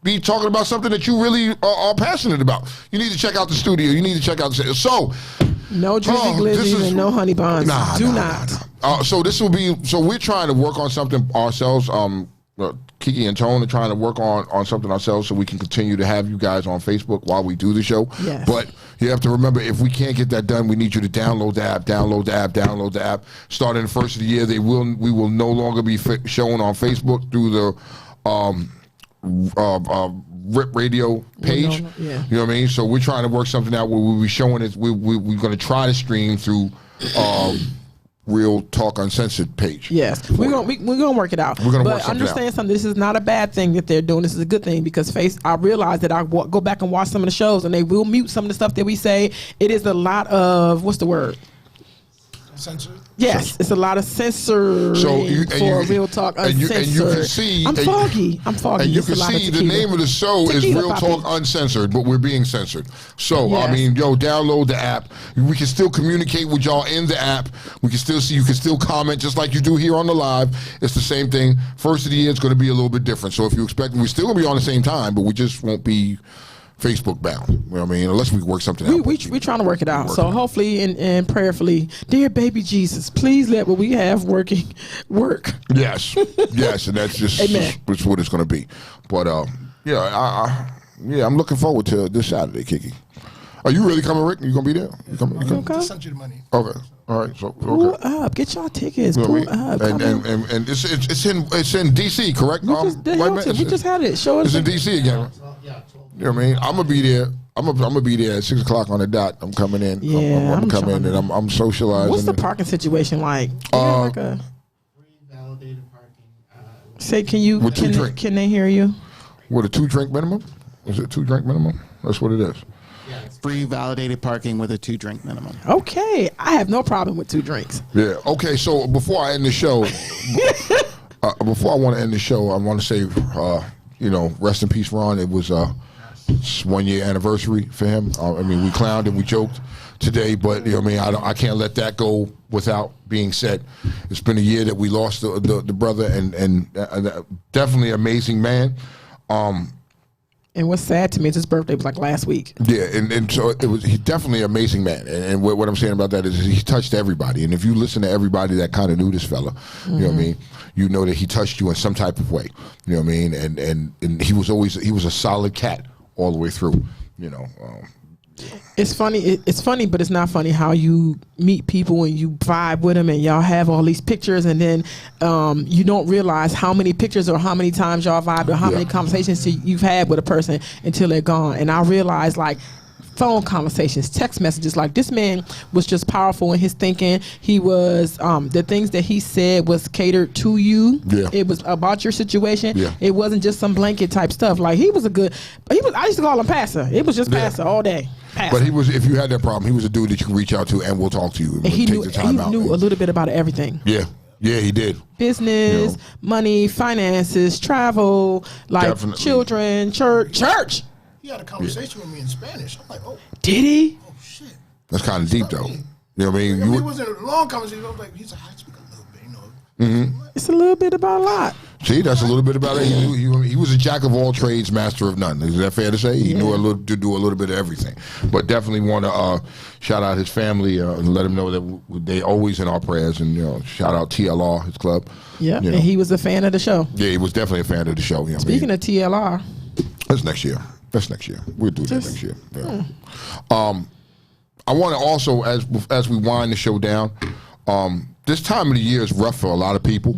Speaker 2: be talking about something that you really are passionate about. You need to check out the studio. You need to check out the so.
Speaker 3: No drizzy glizzies and no honey buns. Do not.
Speaker 2: So this will be. So we're trying to work on something ourselves. Kiki and Tone are trying to work on something ourselves so we can continue to have you guys on Facebook while we do the show.
Speaker 3: Yes.
Speaker 2: But you have to remember, if we can't get that done, we need you to download the app. Starting the first of the year, we will no longer be shown on Facebook through the RIP radio page. You know what I mean? So we're trying to work something out where we'll be showing it. We're going to try to stream through Real Talk Uncensored page.
Speaker 3: Yes, we're gonna work it out.
Speaker 2: We're gonna work
Speaker 3: but
Speaker 2: something
Speaker 3: understand
Speaker 2: out.
Speaker 3: something. This is not a bad thing that they're doing. This is a good thing because I realize that I go back and watch some of the shows and they will mute some of the stuff that we say. It is a lot of what's the word?
Speaker 9: Censored?
Speaker 3: Yes, it's a lot of censoring for Real Talk Uncensored.
Speaker 2: And you can see...
Speaker 3: I'm foggy.
Speaker 2: And you can see the name of the show is Real Talk Uncensored, but we're being censored. So, yes. I mean, download the app. We can still communicate with y'all in the app. We can still see, you can still comment just like you do here on the live. It's the same thing. First of the year, it's going to be a little bit different. So if you expect, we're still going to be on the same time, but we just won't be Facebook bound. You know what I mean? Unless we work something out.
Speaker 3: We're trying to work it out. So hopefully and prayerfully, dear baby Jesus, please let what we have work. Yes,
Speaker 2: and that's just that's what it's going to be. But Yeah, I'm looking forward to this Saturday, Kiki. Are you really coming, Rick? You gonna be there? You coming?
Speaker 9: I just sent you the money.
Speaker 2: Okay. All right. So
Speaker 3: pull up, get y'all tickets.
Speaker 2: You know
Speaker 3: pull up,
Speaker 2: and it's in DC, correct?
Speaker 3: We just had it. Show us.
Speaker 2: It's in DC again. You know what I mean? I'm gonna be there. I'm gonna be there at 6:00 on the dot. I'm coming in.
Speaker 3: Yeah,
Speaker 2: I'm coming in, and I'm socializing.
Speaker 3: What's the parking situation like? Say, can they hear you?
Speaker 2: With a 2-drink minimum? Is it 2-drink minimum? That's what it is.
Speaker 4: Yeah, it's free validated parking with a 2-drink minimum.
Speaker 3: Okay, I have no problem with 2 drinks.
Speaker 2: Yeah. Okay. So before I end the show, before I want to end the show, I want to say, rest in peace, Ron. It was 1-year anniversary for him. I mean, we clowned and we joked today, but I can't let that go without being said. It's been a year that we lost the brother, and definitely amazing man.
Speaker 3: And what's sad to me is his birthday was like last week.
Speaker 2: Yeah, and so he's definitely an amazing man. And what I'm saying about that is he touched everybody. And if you listen to everybody that kind of knew this fella, you know what I mean, you know that he touched you in some type of way. You know what I mean? And he was a solid cat all the way through.
Speaker 3: It's funny. It's funny, but it's not funny how you meet people and you vibe with them and y'all have all these pictures, and then you don't realize how many pictures or how many times y'all vibed or how many conversations you've had with a person until they're gone. And I realized, like, phone conversations, text messages, like, this man was just powerful in his thinking. He was the things that he said was catered to you. It was about your situation. It wasn't just some blanket type stuff. Like, I used to call him Pastor. It was just Pastor all day. Pastor.
Speaker 2: But if you had that problem, he was a dude that you could reach out to and we'll talk to you.
Speaker 3: And he knew a little bit about everything.
Speaker 2: Yeah, he did.
Speaker 3: Business, money, finances, travel, like children, church.
Speaker 9: He had a conversation with me in Spanish. I'm like, oh.
Speaker 3: Did he?
Speaker 9: Oh, shit.
Speaker 2: That's kind of deep, though. You know what I mean?
Speaker 9: It wasn't a long conversation. I was like, he's like, I speak a little bit,
Speaker 3: It's a little bit about a lot.
Speaker 2: See, that's a little bit about it. He was a jack of all trades, master of none. Is that fair to say? He knew to do a little bit of everything. But definitely want to shout out his family and let him know that they always in our prayers. And shout out TLR, his club.
Speaker 3: Yeah, and he was a fan of the show.
Speaker 2: Yeah, he was definitely a fan of the show.
Speaker 3: Speaking of TLR,
Speaker 2: that's next year. We'll do that next year. Yeah. I want to also, as we wind the show down, this time of the year is rough for a lot of people.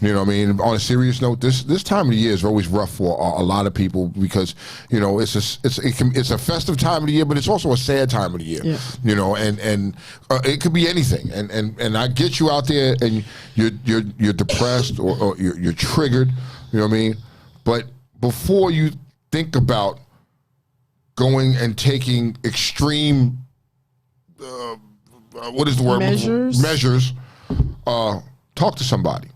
Speaker 2: You know what I mean? On a serious note, this time of the year is always rough for a lot of people because it's a festive time of the year, but it's also a sad time of the year. Yeah. And it could be anything. And I get you out there and you're depressed or you're triggered. You know what I mean? But before you think about going and taking extreme, what is the word? Measures. Talk to somebody.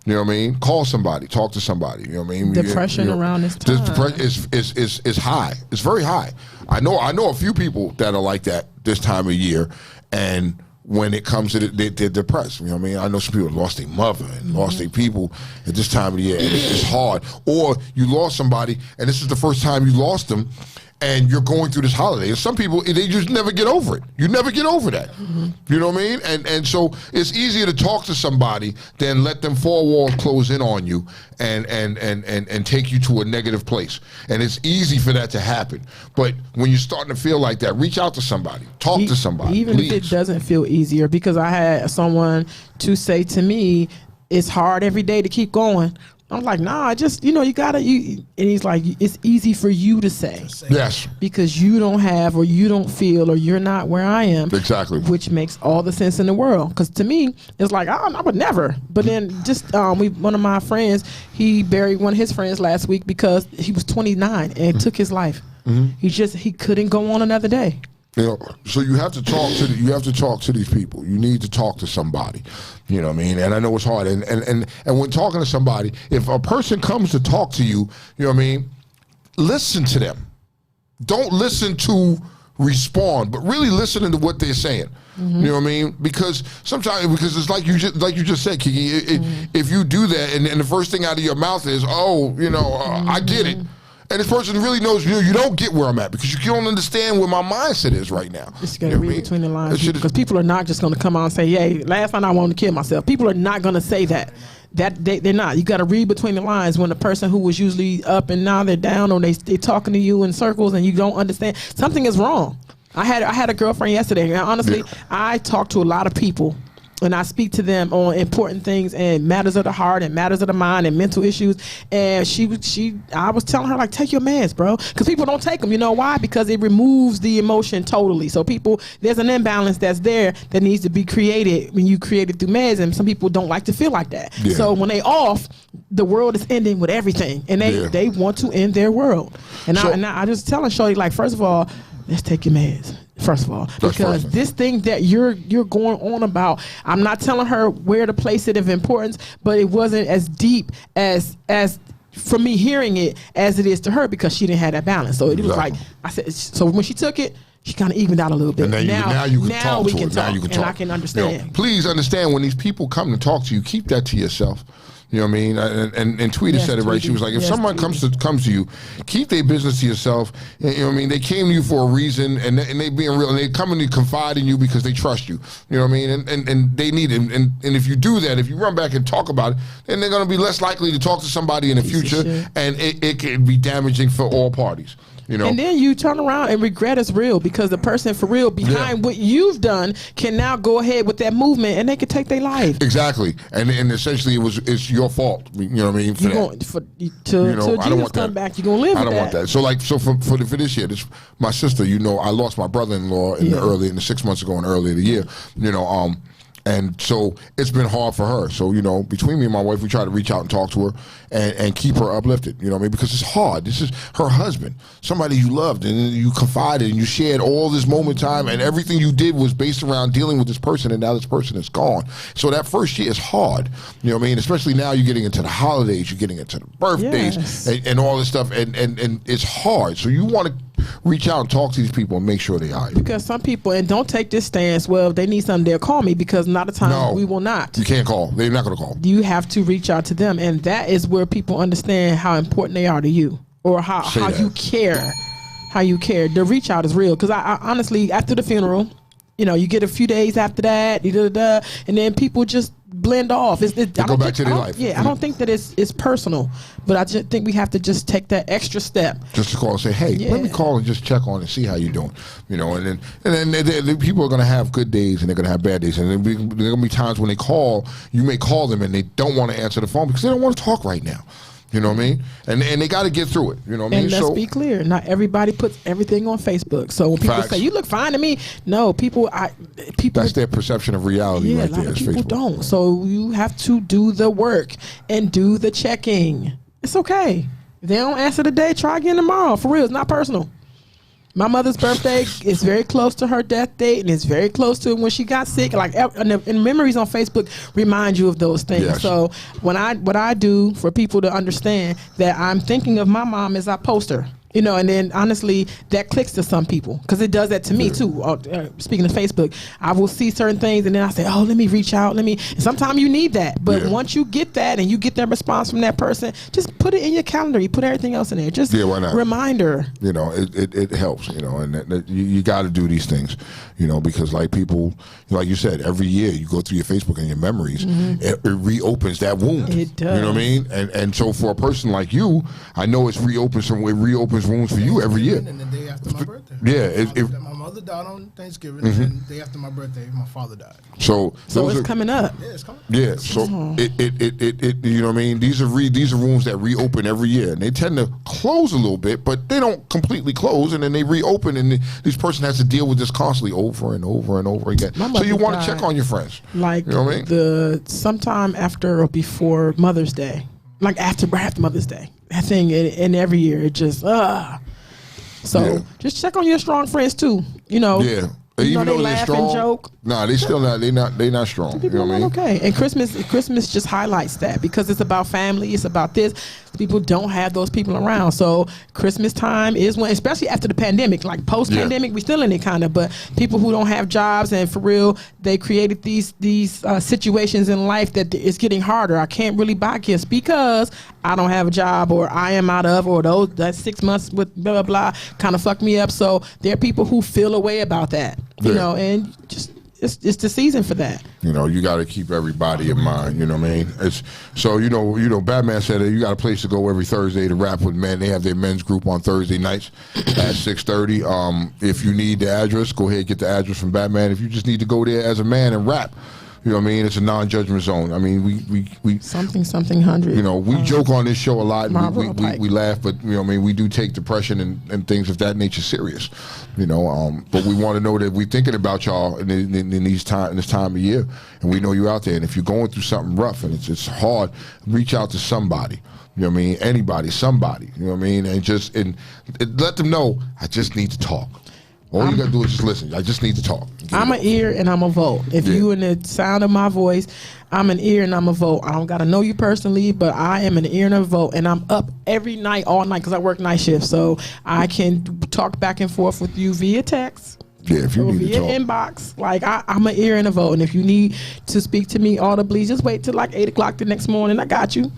Speaker 2: You know what I mean? Call somebody. Talk to somebody. You know what I mean?
Speaker 3: Depression around this time.
Speaker 2: Depression is high. It's very high. I know a few people that are like that this time of year, and when it comes to they're depressed. You know what I mean? I know some people lost their mother and lost their people at this time of the year, and it's hard. Or you lost somebody, and this is the first time you lost them, and you're going through this holiday. And some people, they just never get over it. You never get over that. You know what I mean? And so it's easier to talk to somebody than let them 4 walls close in on you and take you to a negative place. And it's easy for that to happen. But when you're starting to feel like that, reach out to somebody. Talk to somebody.
Speaker 3: Even if it doesn't feel easier, because I had someone to say to me, it's hard every day to keep going. I'm like, nah, just, you gotta, and he's like, it's easy for you to say.
Speaker 2: Yes.
Speaker 3: Because you don't have, or you don't feel, or you're not where I am.
Speaker 2: Exactly.
Speaker 3: Which makes all the sense in the world. Because to me, it's like, I would never. But then just, one of my friends, he buried one of his friends last week because he was 29 and it took his life. He couldn't go on another day.
Speaker 2: So you have to talk to these people. You need to talk to somebody. You know what I mean? And I know it's hard. And when talking to somebody, if a person comes to talk to you, you know what I mean? Listen to them. Don't listen to respond, but really listening to what they're saying. You know what I mean? Because sometimes, it's like you just said, Kiki. If you do that, and the first thing out of your mouth is, I get it. And this person really knows you don't get where I'm at because you don't understand where my mindset is right now.
Speaker 3: Just got to read between the lines because people are not just going to come out and say, "Hey, last night I wanted to kill myself." People are not going to say that. that they're not. You got to read between the lines when the person who was usually up and now they're down, or they talking to you in circles and you don't understand. Something is wrong. I had a girlfriend yesterday, and honestly, I talk to a lot of people, and I speak to them on important things and matters of the heart and matters of the mind and mental issues. And I was telling her, like, take your meds, bro, because people don't take them. You know why? Because it removes the emotion totally. So there's an imbalance that's there that needs to be created when you create it through meds, and some people don't like to feel like that. Yeah. So when they off, the world is ending with everything, and they want to end their world. And I just telling Shorty, like, first of all, let's take your meds. First of all, because this thing that you're going on about, I'm not telling her where to place it of importance, but it wasn't as deep as for me hearing it as it is to her, because she didn't have that balance. So it was like I said. So when she took it, she kind of evened out a little bit.
Speaker 2: And now you can talk to her. Now you can talk.
Speaker 3: And I can understand.
Speaker 2: You know, please understand, when these people come to talk to you, keep that to yourself. You know what I mean? And Tweety said it right. She was like, if someone comes to you, keep their business to yourself. You know what I mean? They came to you for a reason, and they being real, and they come and they confide in you because they trust you. You know what I mean? And they need it. And if you do that, if you run back and talk about it, then they're going to be less likely to talk to somebody in the future, and it can be damaging for all parties. You know?
Speaker 3: And then you turn around and regret is real, because the person for real behind what you've done can now go ahead with that movement, and they can take their life.
Speaker 2: Exactly, and essentially it's your fault. You know what I mean?
Speaker 3: Till Jesus come back, you're gonna live.
Speaker 2: I don't want that. So for this year, my sister. You know, I lost my brother-in-law in the 6 months ago in early in the year. You know, and so it's been hard for her. So, you know, between me and my wife, we try to reach out and talk to her and keep her uplifted, you know what I mean? Because it's hard. This is her husband, somebody you loved and you confided and you shared all this moment time, and everything you did was based around dealing with this person, and now this person is gone. So that first year is hard, you know what I mean? Especially now you're getting into the holidays, you're getting into the birthdays and all this stuff, and it's hard. So you want to reach out and talk to these people and make sure they are.
Speaker 3: Because some people, and don't take this stance, well, if they need something, they'll call me, because not a time we will not.
Speaker 2: You can't call. They're not going to call.
Speaker 3: You have to reach out to them, and that is where people understand how important they are to you, or how you care. How you care. The reach out is real, because I honestly, after the funeral, you know, you get a few days after that, and then people just blend off.
Speaker 2: They go back to their life.
Speaker 3: Yeah, I don't think that it's personal, but I just think we have to just take that extra step.
Speaker 2: Just to call and say, hey, let me call and just check on and see how you're doing. You know, and then people are going to have good days and they're going to have bad days. And there are going to be times when they call, you may call them and they don't want to answer the phone because they don't want to talk right now. You know what I mean? And they got to get through it. You know what I mean?
Speaker 3: And let's be clear. Not everybody puts everything on Facebook. So when people say, you look fine to me, no, people.
Speaker 2: That's their perception of reality right there.
Speaker 3: A lot of people
Speaker 2: Facebook.
Speaker 3: don't. So you have to do the work and do the checking. It's okay. If they don't answer today, try again tomorrow. For real, it's not personal. My mother's birthday is very close to her death date, and it's very close to when she got sick. Like, and memories on Facebook remind you of those things. Yes. So what I do for people to understand that I'm thinking of my mom as I post her. You know, and then honestly, that clicks to some people, because it does that to me too. Speaking of Facebook, I will see certain things and then I say, oh, let me reach out. And sometimes you need that. But once you get that and you get that response from that person, just put it in your calendar. You put everything else in there. Just
Speaker 2: why not?
Speaker 3: Reminder.
Speaker 2: You know, it helps, you know, and you got to do these things, you know, because like people, like you said, every year you go through your Facebook and your memories, it reopens that wound.
Speaker 3: It does.
Speaker 2: You know what I mean? And so for a person like you, I know it reopens rooms for you every year.
Speaker 9: And the day after my birthday.
Speaker 2: Yeah.
Speaker 9: My mother died on Thanksgiving, and the day after my birthday, my father died.
Speaker 2: So
Speaker 3: it's coming up.
Speaker 9: Yeah, it's coming up.
Speaker 2: Yeah, so it you know what I mean? These are rooms that reopen every year, and they tend to close a little bit, but they don't completely close, and then they reopen, and this person has to deal with this constantly over and over and over again. So you want to check on your friends.
Speaker 3: Like, you know what I mean? Sometime after or before Mother's Day. Like after Mother's Day. That thing, and every year it just So just check on your strong friends too. You know.
Speaker 2: Yeah.
Speaker 3: Even though they laugh and joke.
Speaker 2: Nah, they still not. They not strong.
Speaker 3: People
Speaker 2: you know what I mean?
Speaker 3: Okay. And Christmas just highlights that, because it's about family. It's about this. People don't have those people around. So Christmas time is when, especially after the pandemic, like post-pandemic, we still in it kind of. But people who don't have jobs, and for real, they created these situations in life that it's getting harder. I can't really buy gifts because I don't have a job, or I am out of, or that 6 months with blah blah blah kind of fucked me up. So there are people who feel a way about that. You know, and just it's the season for that.
Speaker 2: You got to keep everybody in mind. You know what I mean? It's so Batman said that you got a place to go every Thursday to rap with men. They have their men's group on Thursday nights at 6:30. If you need the address, go ahead and get the address from Batman. If you just need to go there as a man and rap. You know what I mean? It's a non-judgment zone. I mean, we
Speaker 3: something 100.
Speaker 2: We joke on this show a lot. And we laugh, but we do take depression and things of that nature serious. But we want to know that we're thinking about y'all in this time of year, and we know you out there. And if you're going through something rough and it's hard, reach out to somebody. You know what I mean? Anybody, somebody. You know what I mean? And let them know. I just need to talk. All you got to do is just listen. I just need to talk.
Speaker 3: I'm an ear and I'm a vote. If you in the sound of my voice, I'm an ear and I'm a vote. I don't got to know you personally, but I am an ear and a vote. And I'm up every night, all night, because I work night shift. So I can talk back and forth with you via text.
Speaker 2: Yeah, if you need
Speaker 3: via
Speaker 2: to talk.
Speaker 3: inbox. Like, I'm an ear and a vote. And if you need to speak to me audibly, just wait till like 8 o'clock the next morning. I got you.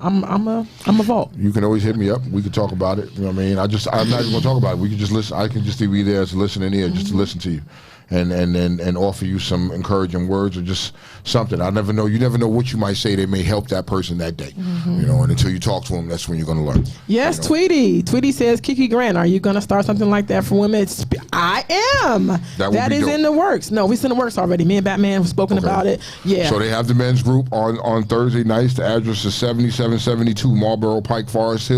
Speaker 3: I'm a vault.
Speaker 2: You can always hit me up. We can talk about it. You know what I mean? I'm not even gonna talk about it. We can just listen. I can just be there as a listening ear, just to listen to you, and offer you some encouraging words or just something. You never know what you might say that may help that person that day. And until you talk to them, that's when you're gonna learn.
Speaker 3: Yes, Tweety says, Kiki Grant, are you gonna start something like that for women? I am. That is in the works. No, it's in the works already. Me and Batman have spoken about it. Yeah.
Speaker 2: So they have the men's group on Thursday nights. The address is 7772 Marlboro Pike, Forest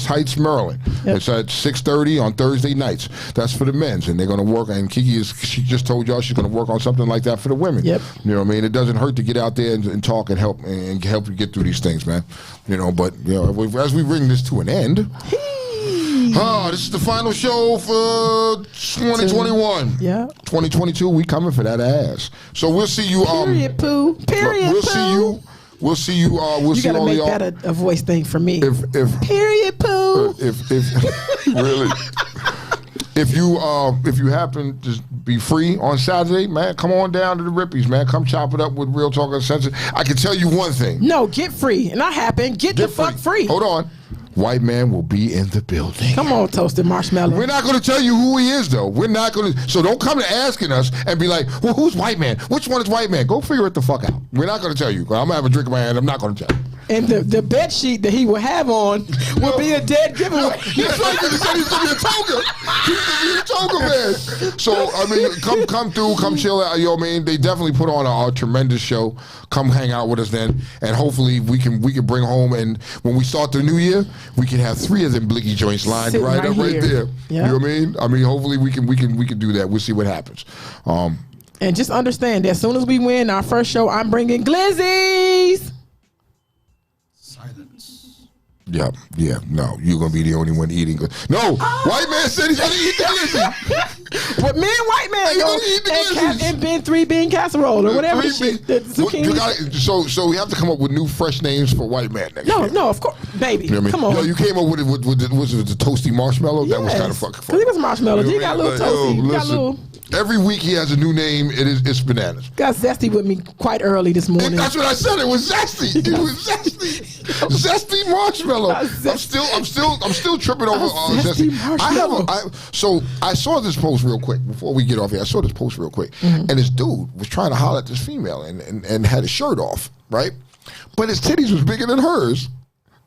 Speaker 2: Heights, Maryland. Yep. It's at 6:30 on Thursday nights. That's for the men's, and they're gonna work. And she just told y'all she's gonna work on something like that for the women.
Speaker 3: Yep.
Speaker 2: You know what I mean? It doesn't hurt to get out there and talk and help you get through these things, man. But as we bring this to an end. This is the final show for 2021.
Speaker 3: Yeah.
Speaker 2: 2022, we coming for that ass. So we'll see you.
Speaker 3: Period, poo. Period,
Speaker 2: We'll see you. We'll see you.
Speaker 3: You gotta make that a voice thing for me.
Speaker 2: If
Speaker 3: period, poo.
Speaker 2: If really. If you happen to be free on Saturday, man, come on down to the Rippies, man. Come chop it up with Real Talk Uncensored. I can tell you one thing.
Speaker 3: No, get free. Not happen. Get the fuck free.
Speaker 2: Hold on. White man will be in the building.
Speaker 3: Come on, Toasted Marshmallow.
Speaker 2: We're not going to tell you who he is, though. We're not going to. So don't come to asking us and be like, well, who's white man? Which one is white man? Go figure it the fuck out. We're not going to tell you. I'm going to have a drink in my hand. I'm not going to tell you.
Speaker 3: And the bed sheet that he will have on will be a dead giveaway.
Speaker 2: That's right, because he said he's going to be a toga. He's going to be a toga man. So, I mean, come through, come chill. They definitely put on a tremendous show. Come hang out with us then. And hopefully we can bring home, and when we start the new year, we can have 3 of them blicky joints lined right up right there. Yep. You know what I mean? I mean, hopefully we can do that. We'll see what happens.
Speaker 3: And just understand that as soon as we win our first show, I'm bringing glizzies.
Speaker 2: Yeah, no, you're going to be the only one eating. No, white man said he's going to eat the glizzy.
Speaker 3: But me and white man go and 3 bean casserole or whatever the zucchini.
Speaker 2: So we have to come up with new fresh names for white man next year.
Speaker 3: No, of course, baby. You know what I mean? Come on.
Speaker 2: You came up with the toasty marshmallow? Yes. That was kind of fucking fun.
Speaker 3: Because he was marshmallow. You got a little toasty.
Speaker 2: Every week he has a new name. It's bananas.
Speaker 3: Got zesty with me quite early this morning.
Speaker 2: And that's what I said. It was zesty. It was zesty. Zesty marshmallow. I'm still tripping over zesty marshmallow. I saw this post real quick before we get off here. I saw this post real quick, and this dude was trying to holler at this female and had his shirt off, right? But his titties was bigger than hers.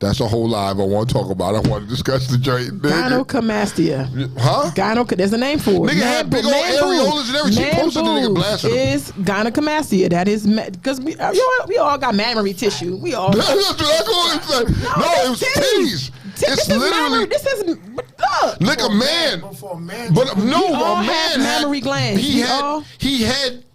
Speaker 2: That's a whole live I want to talk about. I want to discuss the joint.
Speaker 3: Gynecomastia.
Speaker 2: Huh?
Speaker 3: There's a name for it.
Speaker 2: Nigga had big old areolas and everything. She posted the nigga blasting him.
Speaker 3: Is gynecomastia. That is because we all got mammary tissue. We all.
Speaker 2: That's what I call it. No, it was titties. It's literally.
Speaker 3: This is look.
Speaker 2: Like a man. But no, a man had
Speaker 3: mammary glands.
Speaker 2: He had.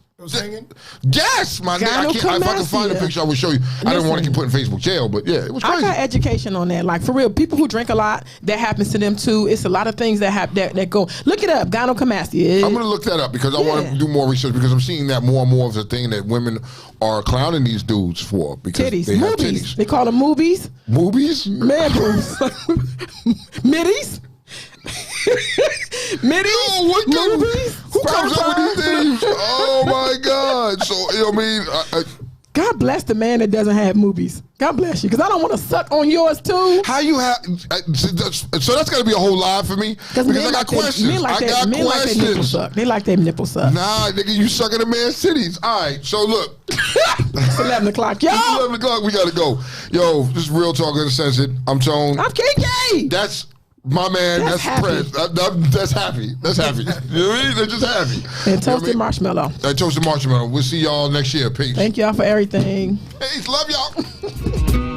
Speaker 2: Yes, my nigga. If I can find a picture, I will show you. I didn't want to get put in Facebook jail, but yeah, it was crazy.
Speaker 3: I got education on that. Like, for real, people who drink a lot, that happens to them too. It's a lot of things that go. Look it up, gynecomastia.
Speaker 2: I'm going to look that up because I want to do more research because I'm seeing that more and more of the thing that women are clowning these dudes for because they have titties.
Speaker 3: They call them moobies.
Speaker 2: Moobies?
Speaker 3: Man boobs. Middies. Movies?
Speaker 2: Who comes up with these things? Oh my God! So you know what I mean?
Speaker 3: God bless the man that doesn't have movies. God bless you, because I don't want to suck on yours too.
Speaker 2: How you have? So that's got to be a whole lie for me because I got questions.
Speaker 3: Men like that nipple suck. They like that nipple suck.
Speaker 2: Nah, nigga, you sucking a man's titties. All right, so look.
Speaker 3: It's 11 o'clock, yo.
Speaker 2: It's 11 o'clock. We gotta go. Yo, this is Real Talk Uncensored. I'm Tone.
Speaker 3: I'm KK.
Speaker 2: That's my man. That's Prince. That's happy. That's happy. You know what I mean? They're just happy.
Speaker 3: And toasted marshmallow.
Speaker 2: Toasted marshmallow. We'll see y'all next year. Peace.
Speaker 3: Thank y'all for everything.
Speaker 2: Peace. Love y'all.